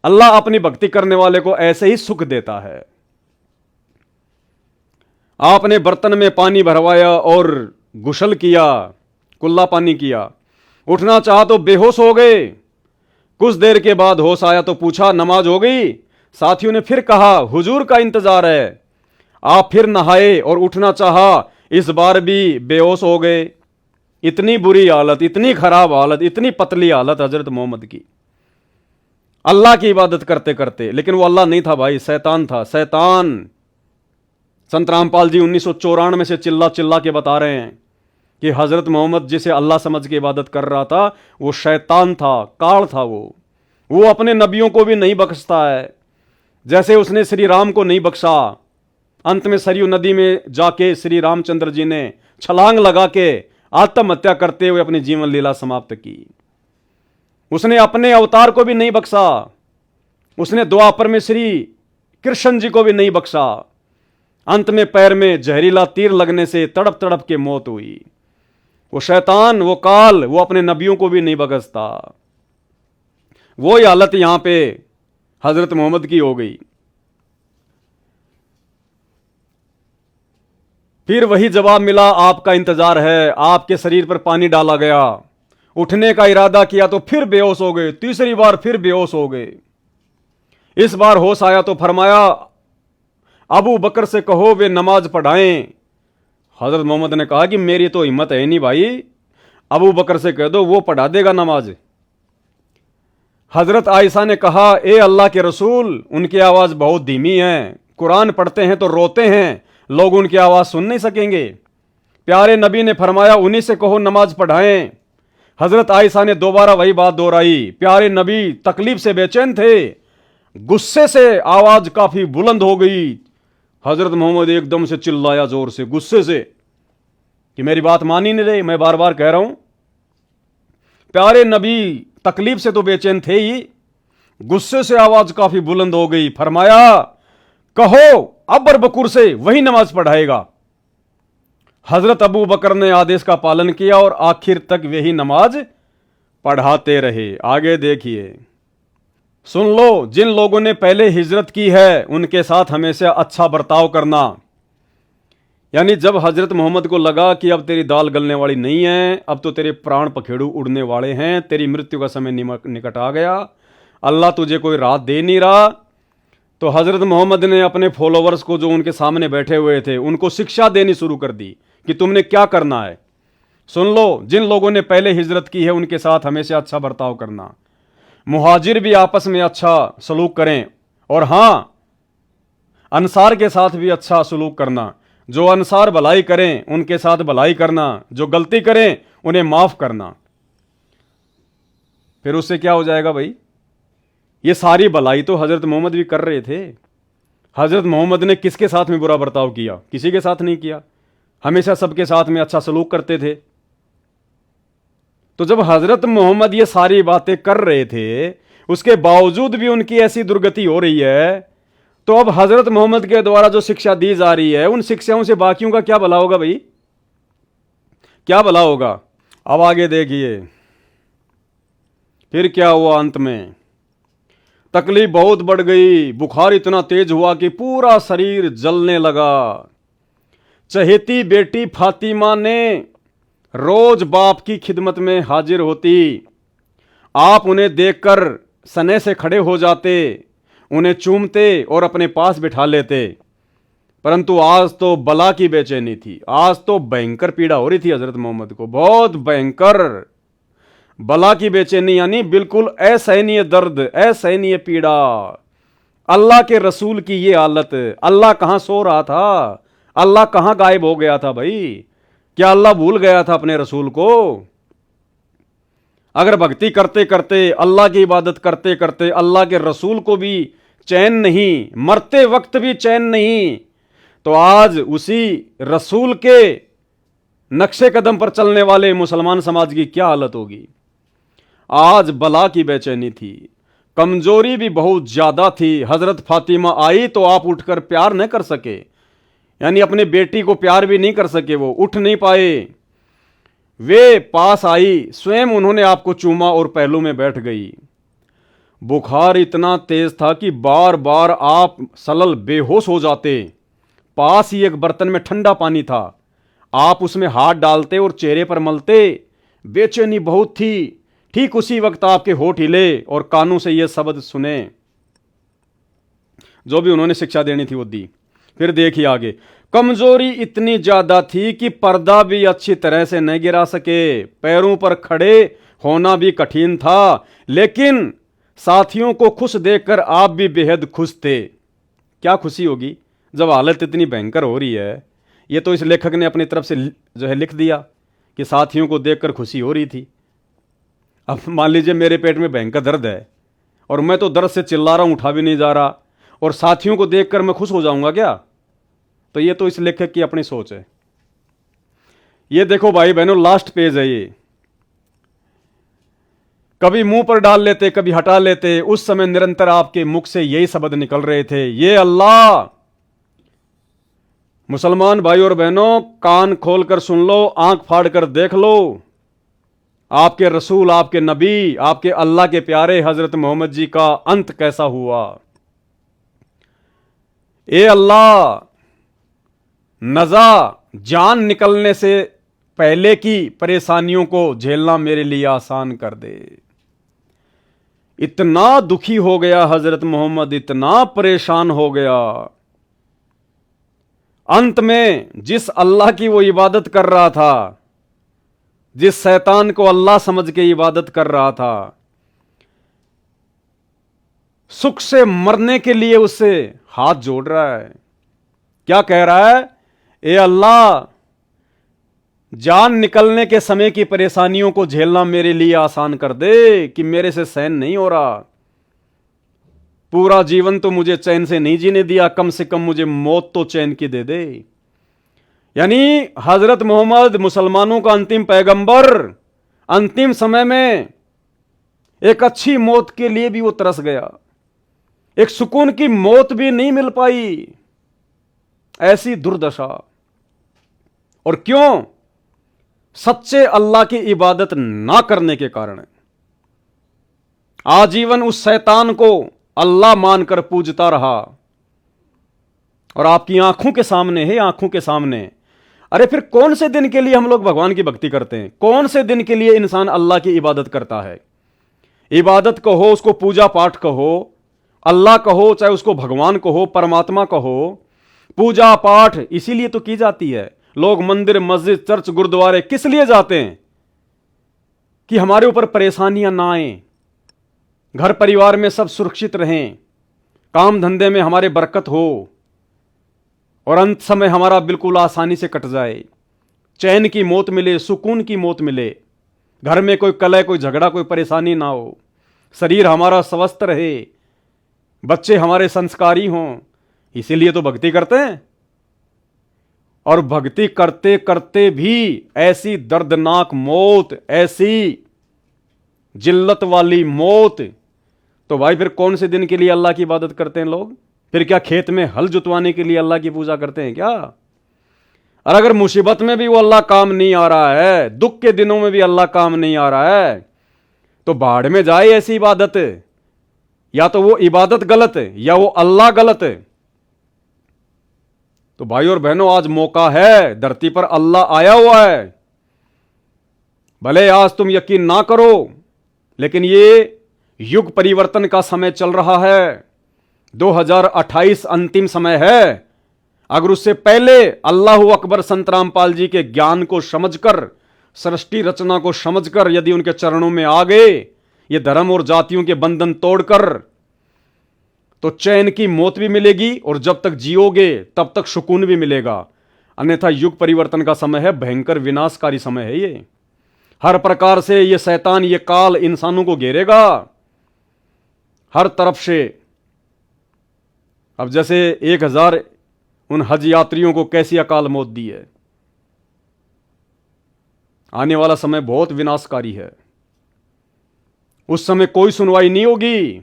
अल्लाह अपनी भक्ति करने वाले को ऐसे ही सुख देता है। आपने बर्तन में पानी भरवाया और गुसल किया, कुल्ला पानी किया। उठना चाहा तो बेहोश हो गए। कुछ देर के बाद होश आया तो पूछा नमाज हो गई? साथियों ने फिर कहा हुजूर का इंतजार है। आप फिर नहाए और उठना चाहा, इस बार भी बेहोश हो गए। इतनी बुरी हालत, इतनी खराब हालत, इतनी पतली हालत हजरत मोहम्मद की, अल्लाह की इबादत करते करते। लेकिन वो अल्लाह नहीं था भाई, शैतान था, शैतान। संत रामपाल जी 1994 से चिल्ला चिल्ला के बता रहे हैं कि हजरत मोहम्मद जिसे अल्लाह समझ के इबादत कर रहा था वो शैतान था, काल था। वो अपने नबियों को भी नहीं बख्शता है, जैसे उसने श्री राम को नहीं बख्शा। अंत में सरयू नदी में जाके श्री रामचंद्र जी ने छलांग लगा के आत्महत्या करते हुए अपनी जीवन लीला समाप्त की। उसने अपने अवतार को भी नहीं बख्शा। उसने द्वापर में श्री कृष्ण जी को भी नहीं बख्शा। अंत में पैर में जहरीला तीर लगने से तड़प तड़प के मौत हुई। वो शैतान, वो काल, वो अपने नबियों को भी नहीं बख्शता। वो ही हालत यहां पे हजरत मोहम्मद की हो गई। फिर वही जवाब मिला, आपका इंतजार है। आपके शरीर पर पानी डाला गया। उठने का इरादा किया तो फिर बेहोश हो गए। तीसरी बार फिर बेहोश हो गए। इस बार होश आया तो फरमाया अबू बकर से कहो वे नमाज पढ़ाएं। हजरत मोहम्मद ने कहा कि मेरी तो हिम्मत है नहीं भाई, अबू बकर से कह दो, वो पढ़ा देगा नमाज। हजरत आयशा ने कहा ए अल्लाह के रसूल, उनकी आवाज बहुत धीमी है, कुरान पढ़ते हैं तो रोते हैं, लोग उनकी आवाज सुन नहीं सकेंगे। प्यारे नबी ने फरमाया उन्हीं से कहो नमाज पढ़ाएं। हजरत आयशा ने दोबारा वही बात दोहराई। प्यारे नबी तकलीफ से बेचैन थे, गुस्से से आवाज काफी बुलंद हो गई। हजरत मोहम्मद एकदम से चिल्लाया जोर से, गुस्से से, कि मेरी बात मान ही नहीं रही, मैं बार बार कह रहा हूं। प्यारे नबी तकलीफ से तो बेचैन थे ही, गुस्से से आवाज काफी बुलंद हो गई। फरमाया कहो अबर बकुर से, वही नमाज पढ़ाएगा। हजरत अबू बकर ने आदेश का पालन किया और आखिर तक वही नमाज पढ़ाते रहे। आगे देखिए, सुन लो, जिन लोगों ने पहले हिजरत की है उनके साथ हमेशा अच्छा बर्ताव करना। यानी जब हजरत मोहम्मद को लगा कि अब तेरी दाल गलने वाली नहीं है, अब तो तेरे प्राण पखेड़ू उड़ने वाले हैं, तेरी मृत्यु का समय निकट आ गया, अल्लाह तुझे कोई राहत दे नहीं रहा, तो हजरत मोहम्मद ने अपने फॉलोवर्स को जो उनके सामने बैठे हुए थे उनको शिक्षा देनी शुरू कर दी कि तुमने क्या करना है। सुन लो, जिन लोगों ने पहले हिजरत की है उनके साथ हमेशा अच्छा बर्ताव करना। मुहाजिर भी आपस में अच्छा सलूक करें, और हां, अंसार के साथ भी अच्छा सलूक करना। जो अंसार भलाई करें उनके साथ भलाई करना, जो गलती करें उन्हें माफ करना। फिर उससे क्या हो जाएगा भाई? ये सारी भलाई तो हजरत मोहम्मद भी कर रहे थे। हजरत मोहम्मद ने किसके साथ में बुरा बर्ताव किया? किसी के साथ नहीं किया, हमेशा सबके साथ में अच्छा सलूक करते थे। तो जब हजरत मोहम्मद ये सारी बातें कर रहे थे, उसके बावजूद भी उनकी ऐसी दुर्गति हो रही है, तो अब हजरत मोहम्मद के द्वारा जो शिक्षा दी जा रही है उन शिक्षाओं से बाकियों का क्या भला होगा भाई? क्या भला होगा? अब आगे देखिए फिर क्या हुआ। अंत में तकलीफ बहुत बढ़ गई, बुखार इतना तेज हुआ कि पूरा शरीर जलने लगा। चहेती बेटी फातिमा ने रोज बाप की खिदमत में हाजिर होती। आप उन्हें देखकर सने से खड़े हो जाते, उन्हें चूमते और अपने पास बिठा लेते। परंतु आज तो बला की बेचैनी थी, आज तो भयंकर पीड़ा हो रही थी हजरत मोहम्मद को, बहुत भयंकर बला की बेचैनी, यानी बिल्कुल असहनीय दर्द, असहनीय पीड़ा। अल्लाह के रसूल की ये हालत। अल्लाह कहां सो रहा था? अल्लाह कहां गायब हो गया था भाई? क्या अल्लाह भूल गया था अपने रसूल को? अगर भक्ति करते करते, अल्लाह की इबादत करते करते अल्लाह के रसूल को भी चैन नहीं, मरते वक्त भी चैन नहीं, तो आज उसी रसूल के नक्शे कदम पर चलने वाले मुसलमान समाज की क्या हालत होगी? आज बला की बेचैनी थी, कमजोरी भी बहुत ज्यादा थी। हजरत फातिमा आई तो आप उठकर प्यार न कर सके, यानी अपने बेटी को प्यार भी नहीं कर सके, वो उठ नहीं पाए। वे पास आई, स्वयं उन्होंने आपको चूमा और पहलू में बैठ गई। बुखार इतना तेज था कि बार बार आप सलल बेहोश हो जाते, पास ही एक बर्तन में ठंडा पानी था, आप उसमें हाथ डालते और चेहरे पर मलते। बेचैनी बहुत थी। ठीक उसी वक्त आपके होठ हिले और कानों से यह शब्द सुने। जो भी उन्होंने शिक्षा देनी थी वो दी। फिर देखिए आगे, कमजोरी इतनी ज्यादा थी कि पर्दा भी अच्छी तरह से नहीं गिरा सके, पैरों पर खड़े होना भी कठिन था, लेकिन साथियों को खुश देखकर आप भी बेहद खुश थे। क्या खुशी होगी जब हालत इतनी भयंकर हो रही है। ये तो इस लेखक ने अपनी तरफ से जो है लिख दिया कि साथियों को देखकर खुशी हो रही थी। अब मान लीजिए मेरे पेट में भयंकर दर्द है और मैं तो दर्द से चिल्ला रहा हूं, उठा भी नहीं जा रहा, और साथियों को देखकर मैं खुश हो जाऊंगा क्या? तो ये तो इस लेखक की अपनी सोच है। ये देखो भाई बहनों, लास्ट पेज है ये। कभी मुंह पर डाल लेते, कभी हटा लेते, उस समय निरंतर आपके मुख से यही शब्द निकल रहे थे, ये अल्लाह। मुसलमान भाई और बहनों, कान खोलकर सुन लो, आंख फाड़ कर देख लो, आपके रसूल, आपके नबी, आपके अल्लाह के प्यारे हजरत मोहम्मद जी का अंत कैसा हुआ। ए अल्लाह, नजा जान निकलने से पहले की परेशानियों को झेलना मेरे लिए आसान कर दे। इतना दुखी हो गया हजरत मोहम्मद, इतना परेशान हो गया। अंत में जिस अल्लाह की वो इबादत कर रहा था, जिस शैतान को अल्लाह समझ के इबादत कर रहा था, सुख से मरने के लिए उससे हाथ जोड़ रहा है। क्या कह रहा है? ए अल्लाह, जान निकलने के समय की परेशानियों को झेलना मेरे लिए आसान कर दे कि मेरे से सहन नहीं हो रहा। पूरा जीवन तो मुझे चैन से नहीं जीने दिया, कम से कम मुझे मौत तो चैन की दे दे। यानी हजरत मोहम्मद मुसलमानों का अंतिम पैगंबर, अंतिम समय में एक अच्छी मौत के लिए भी वो तरस गया। एक सुकून की मौत भी नहीं मिल पाई, ऐसी दुर्दशा। और क्यों? सच्चे अल्लाह की इबादत ना करने के कारण। आजीवन उस शैतान को अल्लाह मानकर पूजता रहा। और आपकी आंखों के सामने है, आंखों के सामने। अरे फिर कौन से दिन के लिए हम लोग भगवान की भक्ति करते हैं? कौन से दिन के लिए इंसान अल्लाह की इबादत करता है? इबादत कहो, उसको पूजा पाठ कहो, अल्लाह कहो, चाहे उसको भगवान कहो, परमात्मा कहो। पूजा पाठ इसीलिए तो की जाती है। लोग मंदिर, मस्जिद, चर्च, गुरुद्वारे किस लिए जाते हैं? कि हमारे ऊपर परेशानियां ना आए, घर परिवार में सब सुरक्षित रहें, काम धंधे में हमारे बरकत हो, और अंत समय हमारा बिल्कुल आसानी से कट जाए, चैन की मौत मिले, सुकून की मौत मिले, घर में कोई कलह, कोई झगड़ा, कोई परेशानी ना हो, शरीर हमारा स्वस्थ रहे, बच्चे हमारे संस्कारी हों। इसीलिए तो भक्ति करते हैं। और भक्ति करते करते भी ऐसी दर्दनाक मौत, ऐसी जिल्लत वाली मौत, तो भाई फिर कौन से दिन के लिए अल्लाह की इबादत करते हैं लोग? फिर क्या खेत में हल जुतवाने के लिए अल्लाह की पूजा करते हैं क्या? और अगर मुसीबत में भी वो अल्लाह काम नहीं आ रहा है, दुख के दिनों में भी अल्लाह काम नहीं आ रहा है, तो बाढ़ में जाए ऐसी इबादत। या तो वो इबादत गलत है या वो अल्लाह गलत है। तो भाई और बहनों, आज मौका है, धरती पर अल्लाह आया हुआ है। भले आज तुम यकीन ना करो, लेकिन ये युग परिवर्तन का समय चल रहा है। 2028 अंतिम समय है। अगर उससे पहले अल्लाह अकबर संत रामपाल जी के ज्ञान को समझकर, सृष्टि रचना को समझकर यदि उनके चरणों में आ गए, ये धर्म और जातियों के बंधन तोड़कर, तो चैन की मौत भी मिलेगी और जब तक जियोगे तब तक सुकून भी मिलेगा। अन्यथा युग परिवर्तन का समय है, भयंकर विनाशकारी समय है ये। हर प्रकार से ये शैतान, ये काल इंसानों को घेरेगा हर तरफ से। अब जैसे 1000 उन हज यात्रियों को कैसी अकाल मौत दी है। आने वाला समय बहुत विनाशकारी है। उस समय कोई सुनवाई नहीं होगी।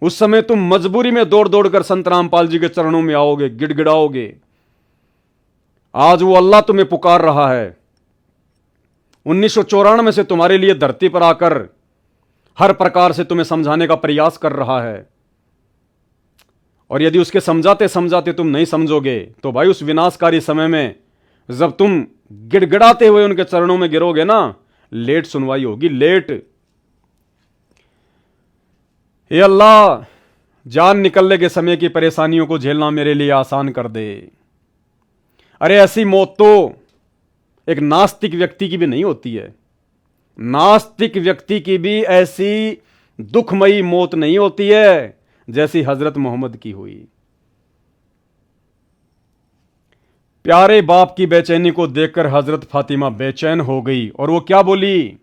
उस समय तुम मजबूरी में दौड़ दौड़ कर संत रामपाल जी के चरणों में आओगे, गिड़गिड़ाओगे। आज वो अल्लाह तुम्हें पुकार रहा है। 1994 से तुम्हारे लिए धरती पर आकर हर प्रकार से तुम्हें समझाने का प्रयास कर रहा है। और यदि उसके समझाते समझाते तुम नहीं समझोगे तो भाई उस विनाशकारी समय में जब तुम गिड़गिड़ाते हुए उनके चरणों में गिरोगे ना, लेट सुनवाई होगी, लेट। ये अल्लाह, जान निकलने के समय की परेशानियों को झेलना मेरे लिए आसान कर दे। अरे ऐसी मौत तो एक नास्तिक व्यक्ति की भी नहीं होती है। नास्तिक व्यक्ति की भी ऐसी दुखमयी मौत नहीं होती है जैसी हजरत मोहम्मद की हुई। प्यारे बाप की बेचैनी को देखकर हजरत फातिमा बेचैन हो गई और वो क्या बोली?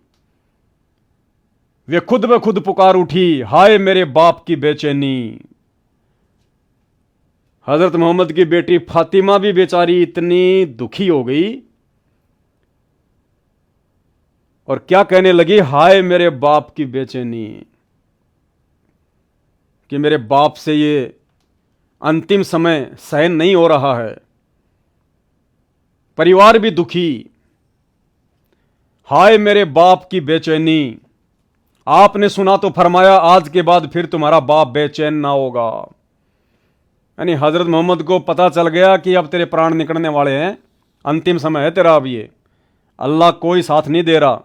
वे खुद ब खुद पुकार उठी, हाय मेरे बाप की बेचैनी। हजरत मोहम्मद की बेटी फातिमा भी बेचारी इतनी दुखी हो गई और क्या कहने लगी, हाय मेरे बाप की बेचैनी, कि मेरे बाप से ये अंतिम समय सहन नहीं हो रहा है। परिवार भी दुखी, हाय मेरे बाप की बेचैनी। आपने सुना तो फरमाया आज के बाद फिर तुम्हारा बाप बेचैन ना होगा। यानी हजरत मोहम्मद को पता चल गया कि अब तेरे प्राण निकलने वाले हैं, अंतिम समय है तेरा, अब ये अल्लाह कोई साथ नहीं दे रहा।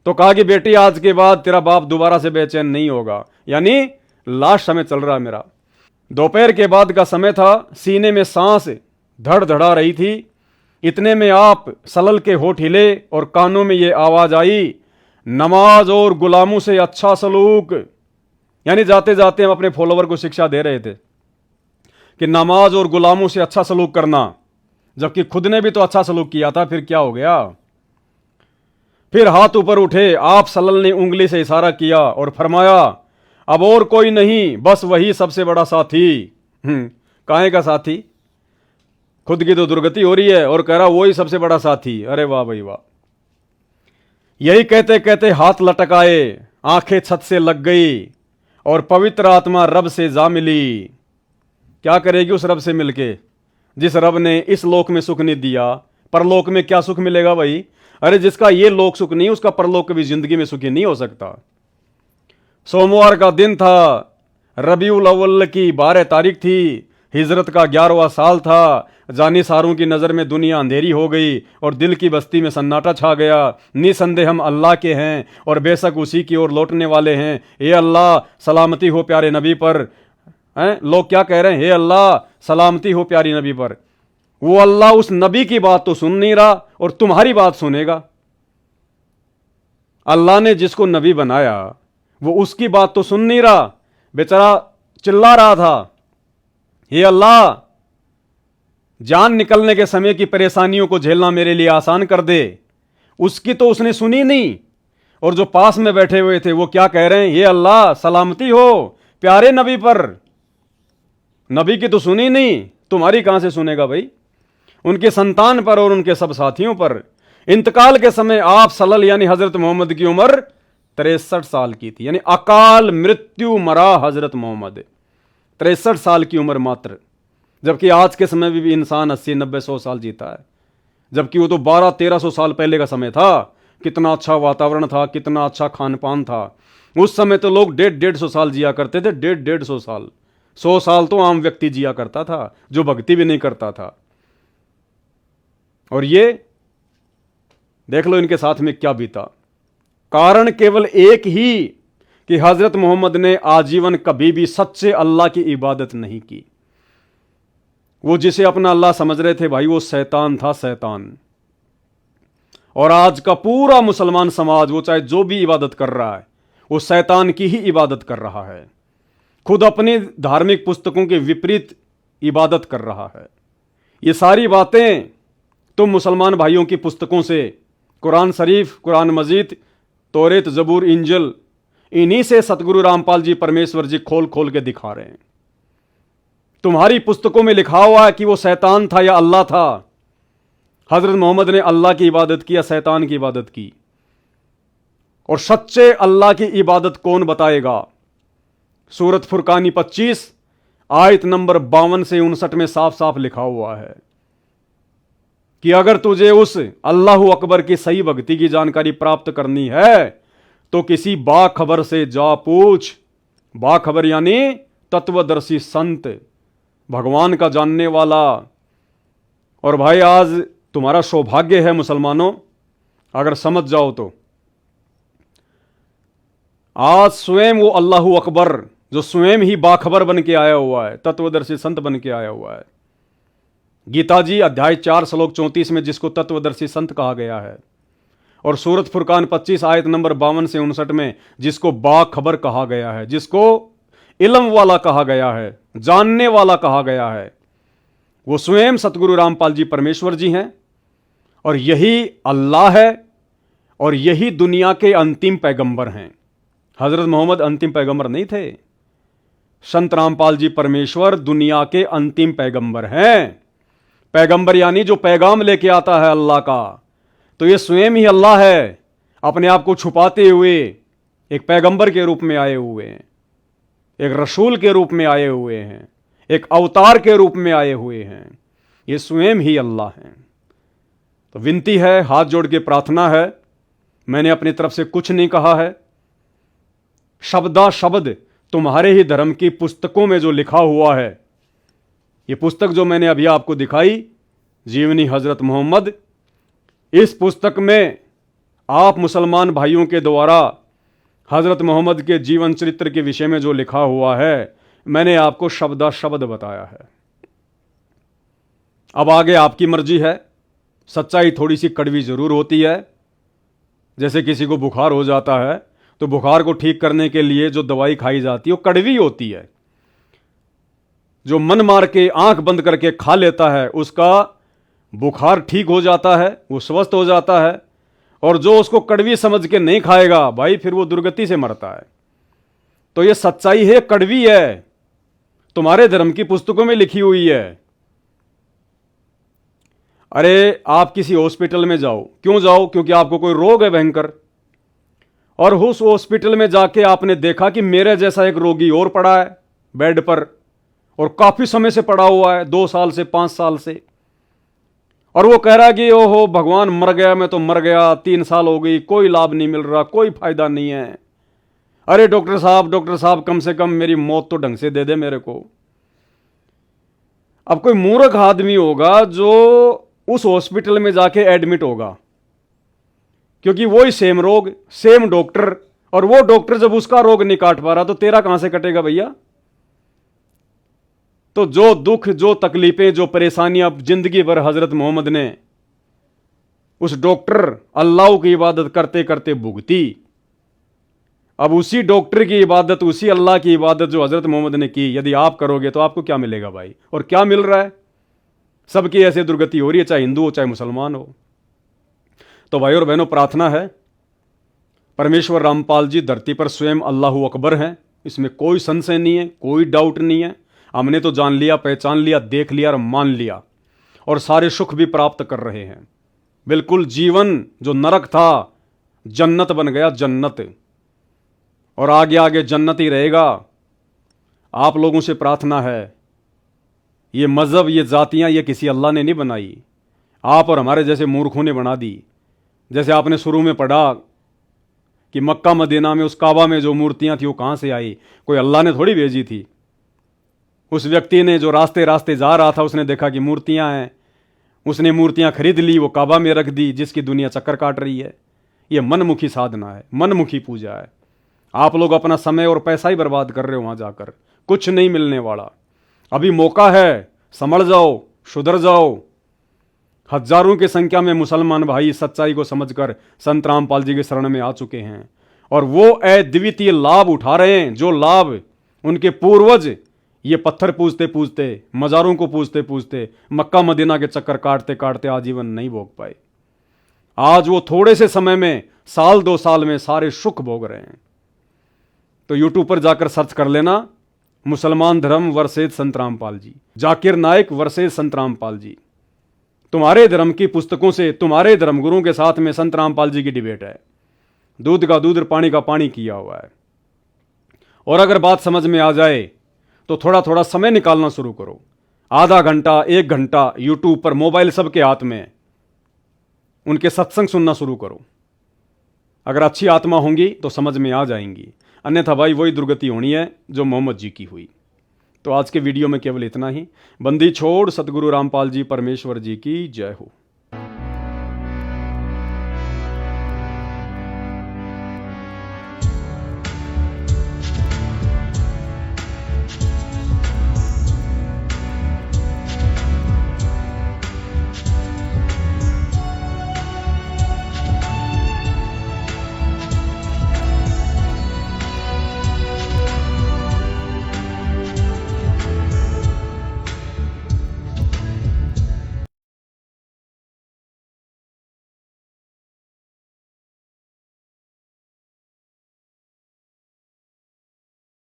तो कहा कि बेटी आज के बाद तेरा बाप दोबारा से बेचैन नहीं होगा। यानी लास्ट समय चल रहा है मेरा। दोपहर के बाद का समय था, सीने में सांस धड़धड़ा रही थी। इतने में आप सलल के होठ हिले और कानों में ये आवाज आई, नमाज और गुलामों से अच्छा सलूक। यानी जाते जाते हम अपने फॉलोवर को शिक्षा दे रहे थे कि नमाज और गुलामों से अच्छा सलूक करना, जबकि खुद ने भी तो अच्छा सलूक किया था। फिर क्या हो गया? फिर हाथ ऊपर उठे, आप सल्लल्लाहु ने उंगली से इशारा किया और फरमाया, अब और कोई नहीं, बस वही सबसे बड़ा साथी। काहे का साथी? खुद की तो दुर्गति हो रही है और कह रहा वही सबसे बड़ा साथी। अरे वाह भाई वाह। यही कहते कहते हाथ लटकाए, आंखें छत से लग गई और पवित्र आत्मा रब से जा मिली। क्या करेगी उस रब से मिलके, जिस रब ने इस लोक में सुख नहीं दिया, परलोक में क्या सुख मिलेगा भाई? अरे जिसका ये लोक सुख नहीं, उसका परलोक कभी जिंदगी में सुखी नहीं हो सकता। सोमवार का दिन था, रबीउल अव्वल की 12 तारीख थी, हिजरत का 11वां साल था। जानिसारों की नज़र में दुनिया अंधेरी हो गई और दिल की बस्ती में सन्नाटा छा गया। निसंदेह हम अल्लाह के हैं और बेशक उसी की ओर लौटने वाले हैं। हे अल्लाह सलामती हो प्यारे नबी पर। हैं लोग क्या कह रहे हैं? हे अल्लाह सलामती हो प्यारी नबी पर। वो अल्लाह उस नबी की बात तो सुन नहीं रहा और तुम्हारी बात सुनेगा। अल्लाह ने जिसको नबी बनाया वो उसकी बात तो सुन नहीं रहा। बेचारा चिल्ला रहा था, हे अल्लाह जान निकलने के समय की परेशानियों को झेलना मेरे लिए आसान कर दे। उसकी तो उसने सुनी नहीं। और जो पास में बैठे हुए थे वो क्या कह रहे हैं? हे अल्लाह सलामती हो प्यारे नबी पर। नबी की तो सुनी नहीं, तुम्हारी कहां से सुनेगा भाई? उनके संतान पर और उनके सब साथियों पर। इंतकाल के समय आप सल्लल्लाहु यानी हजरत मोहम्मद की उम्र 63 साल की थी। यानी अकाल मृत्यु मरा हजरत मोहम्मद, 63 साल की उम्र मात्र। जबकि आज के समय में भी इंसान 80-90-100 साल जीता है, जबकि वो तो 1200-1300 साल पहले का समय था। कितना अच्छा वातावरण था, कितना अच्छा खान पान था। उस समय तो लोग 150-150 साल जिया करते थे। 150-150 साल, 100 साल तो आम व्यक्ति जिया करता था जो भक्ति भी नहीं करता था। और ये देख लो इनके साथ में क्या बीता। कारण केवल एक ही कि हजरत मोहम्मद ने आजीवन कभी भी सच्चे अल्लाह की इबादत नहीं की। वो जिसे अपना अल्लाह समझ रहे थे भाई, वो शैतान था, शैतान। और आज का पूरा मुसलमान समाज, वो चाहे जो भी इबादत कर रहा है, वो शैतान की ही इबादत कर रहा है। खुद अपनी धार्मिक पुस्तकों के विपरीत इबादत कर रहा है। ये सारी बातें तुम मुसलमान भाइयों की पुस्तकों से, कुरान शरीफ, कुरान मजीद, तौरेत, जबूर, इंजल, इन्हीं से सतगुरु रामपाल जी परमेश्वर जी खोल खोल के दिखा रहे हैं। तुम्हारी पुस्तकों में लिखा हुआ है कि वो शैतान था या अल्लाह था। हजरत मोहम्मद ने अल्लाह की इबादत की या शैतान की इबादत की? और सच्चे अल्लाह की इबादत कौन बताएगा? सूरत फुरकानी 25 आयत नंबर 52 से 59 में साफ साफ लिखा हुआ है कि अगर तुझे उस अल्लाह अकबर की सही भक्ति की जानकारी प्राप्त करनी है तो किसी बाखबर से जा पूछ। बाखबर यानी तत्वदर्शी संत, भगवान का जानने वाला। और भाई आज तुम्हारा सौभाग्य है मुसलमानों, अगर समझ जाओ तो आज स्वयं वो अल्लाहू अकबर जो स्वयं ही बाखबर बन के आया हुआ है, तत्वदर्शी संत बन के आया हुआ है। गीता जी अध्याय 4 श्लोक 34 में जिसको तत्वदर्शी संत कहा गया है, और सूरत फुरकान 25 आयत नंबर 52 से 59 में जिसको बाखबर कहा गया है, जिसको इल्म वाला कहा गया है, जानने वाला कहा गया है, वो स्वयं सतगुरु रामपाल जी परमेश्वर जी हैं। और यही अल्लाह है और यही दुनिया के अंतिम पैगंबर हैं। हजरत मोहम्मद अंतिम पैगंबर नहीं थे, संत रामपाल जी परमेश्वर दुनिया के अंतिम पैगंबर हैं। पैगंबर यानी जो पैगाम लेके आता है अल्लाह का, तो ये स्वयं ही अल्लाह है, अपने आप को छुपाते हुए एक पैगंबर के रूप में आए हुए हैं, एक रसूल के रूप में आए हुए हैं, एक अवतार के रूप में आए हुए हैं। ये स्वयं ही अल्लाह हैं। तो विनती है, हाथ जोड़ के प्रार्थना है, मैंने अपनी तरफ से कुछ नहीं कहा है। शब्दा शब्द तुम्हारे ही धर्म की पुस्तकों में जो लिखा हुआ है, ये पुस्तक जो मैंने अभी आपको दिखाई, जीवनी हजरत मोहम्मद, इस पुस्तक में आप मुसलमान भाइयों के द्वारा हजरत मोहम्मद के जीवन चरित्र के विषय में जो लिखा हुआ है, मैंने आपको शब्दा शब्द बताया है। अब आगे आपकी मर्जी है। सच्चाई थोड़ी सी कड़वी जरूर होती है। जैसे किसी को बुखार हो जाता है तो बुखार को ठीक करने के लिए जो दवाई खाई जाती है वो कड़वी होती है। जो मन मार के आंख बंद करके खा लेता है उसका बुखार ठीक हो जाता है, वो स्वस्थ हो जाता है। और जो उसको कड़वी समझ के नहीं खाएगा भाई, फिर वो दुर्गति से मरता है। तो ये सच्चाई है, कड़वी है, तुम्हारे धर्म की पुस्तकों में लिखी हुई है। अरे आप किसी हॉस्पिटल में जाओ, क्यों जाओ? क्योंकि आपको कोई रोग है भयंकर, और उस हॉस्पिटल में जाके आपने देखा कि मेरे जैसा एक रोगी और पड़ा है बेड पर, और काफी समय से पड़ा हुआ है, 2 साल से 5 साल से, और वो कह रहा है कि ओहो भगवान मर गया, मैं तो मर गया, 3 साल हो गई, कोई लाभ नहीं मिल रहा, कोई फायदा नहीं है। अरे डॉक्टर साहब कम से कम मेरी मौत तो ढंग से दे दे मेरे को। अब कोई मूर्ख आदमी होगा जो उस हॉस्पिटल में जाके एडमिट होगा, क्योंकि वही सेम रोग, सेम डॉक्टर, और वो डॉक्टर जब उसका रोग नहीं काट पा रहा तो तेरा कहां से कटेगा भैया? तो जो दुख, जो तकलीफें, जो परेशानियां जिंदगी भर हजरत मोहम्मद ने उस डॉक्टर अल्लाह की इबादत करते करते भुगती, अब उसी डॉक्टर की इबादत, उसी अल्लाह की इबादत जो हजरत मोहम्मद ने की, यदि आप करोगे तो आपको क्या मिलेगा भाई? और क्या मिल रहा है? सबकी ऐसे दुर्गति हो रही है, चाहे हिंदू हो चाहे मुसलमान हो। तो भाई और बहनों, प्रार्थना है, परमेश्वर रामपाल जी धरती पर स्वयं अल्लाहू अकबर हैं, इसमें कोई संशय नहीं है, कोई डाउट नहीं है। हमने तो जान लिया, पहचान लिया, देख लिया और मान लिया, और सारे सुख भी प्राप्त कर रहे हैं। बिल्कुल जीवन जो नरक था जन्नत बन गया, जन्नत, और आगे आगे जन्नत ही रहेगा। आप लोगों से प्रार्थना है, ये मज़हब, ये जातियां, ये किसी अल्लाह ने नहीं बनाई, आप और हमारे जैसे मूर्खों ने बना दी। जैसे आपने शुरू में पढ़ा कि मक्का मदीना में उस काबा में जो मूर्तियां थी वो कहां से आई? कोई अल्लाह ने थोड़ी भेजी थी। उस व्यक्ति ने जो रास्ते रास्ते जा रहा था, उसने देखा कि मूर्तियां हैं, उसने मूर्तियां खरीद ली, वो काबा में रख दी, जिसकी दुनिया चक्कर काट रही है। ये मनमुखी साधना है, मनमुखी पूजा है। आप लोग अपना समय और पैसा ही बर्बाद कर रहे हो, वहां जाकर कुछ नहीं मिलने वाला। अभी मौका है, समझ जाओ, सुधर जाओ। हजारों की संख्या में मुसलमान भाई सच्चाई को समझकर संत रामपाल जी के शरण में आ चुके हैं, और वो अद्वितीय लाभ उठा रहे हैं, जो लाभ उनके पूर्वज ये पत्थर पूजते पूजते, मज़ारों को पूजते पूजते, मक्का मदीना के चक्कर काटते काटते आजीवन नहीं भोग पाए। आज वो थोड़े से समय में, 1-2 साल में सारे सुख भोग रहे हैं। तो यूट्यूब पर जाकर सर्च कर लेना, मुसलमान धर्म वर्सेज संत रामपाल जी, जाकिर नाइक वर्सेज संत रामपाल जी। तुम्हारे धर्म की पुस्तकों से, तुम्हारे धर्मगुरुओं के साथ में संत रामपाल जी की डिबेट है। दूध का दूध, पानी का पानी किया हुआ है। और अगर बात समझ में आ जाए तो थोड़ा थोड़ा समय निकालना शुरू करो, आधा घंटा, 1 घंटा यूट्यूब पर, मोबाइल सबके हाथ में, उनके सत्संग सुनना शुरू करो। अगर अच्छी आत्मा होंगी तो समझ में आ जाएंगी, अन्यथा भाई वही दुर्गति होनी है जो मोहम्मद जी की हुई। तो आज के वीडियो में केवल इतना ही। बंदी छोड़ सतगुरु रामपाल जी परमेश्वर जी की जय हो।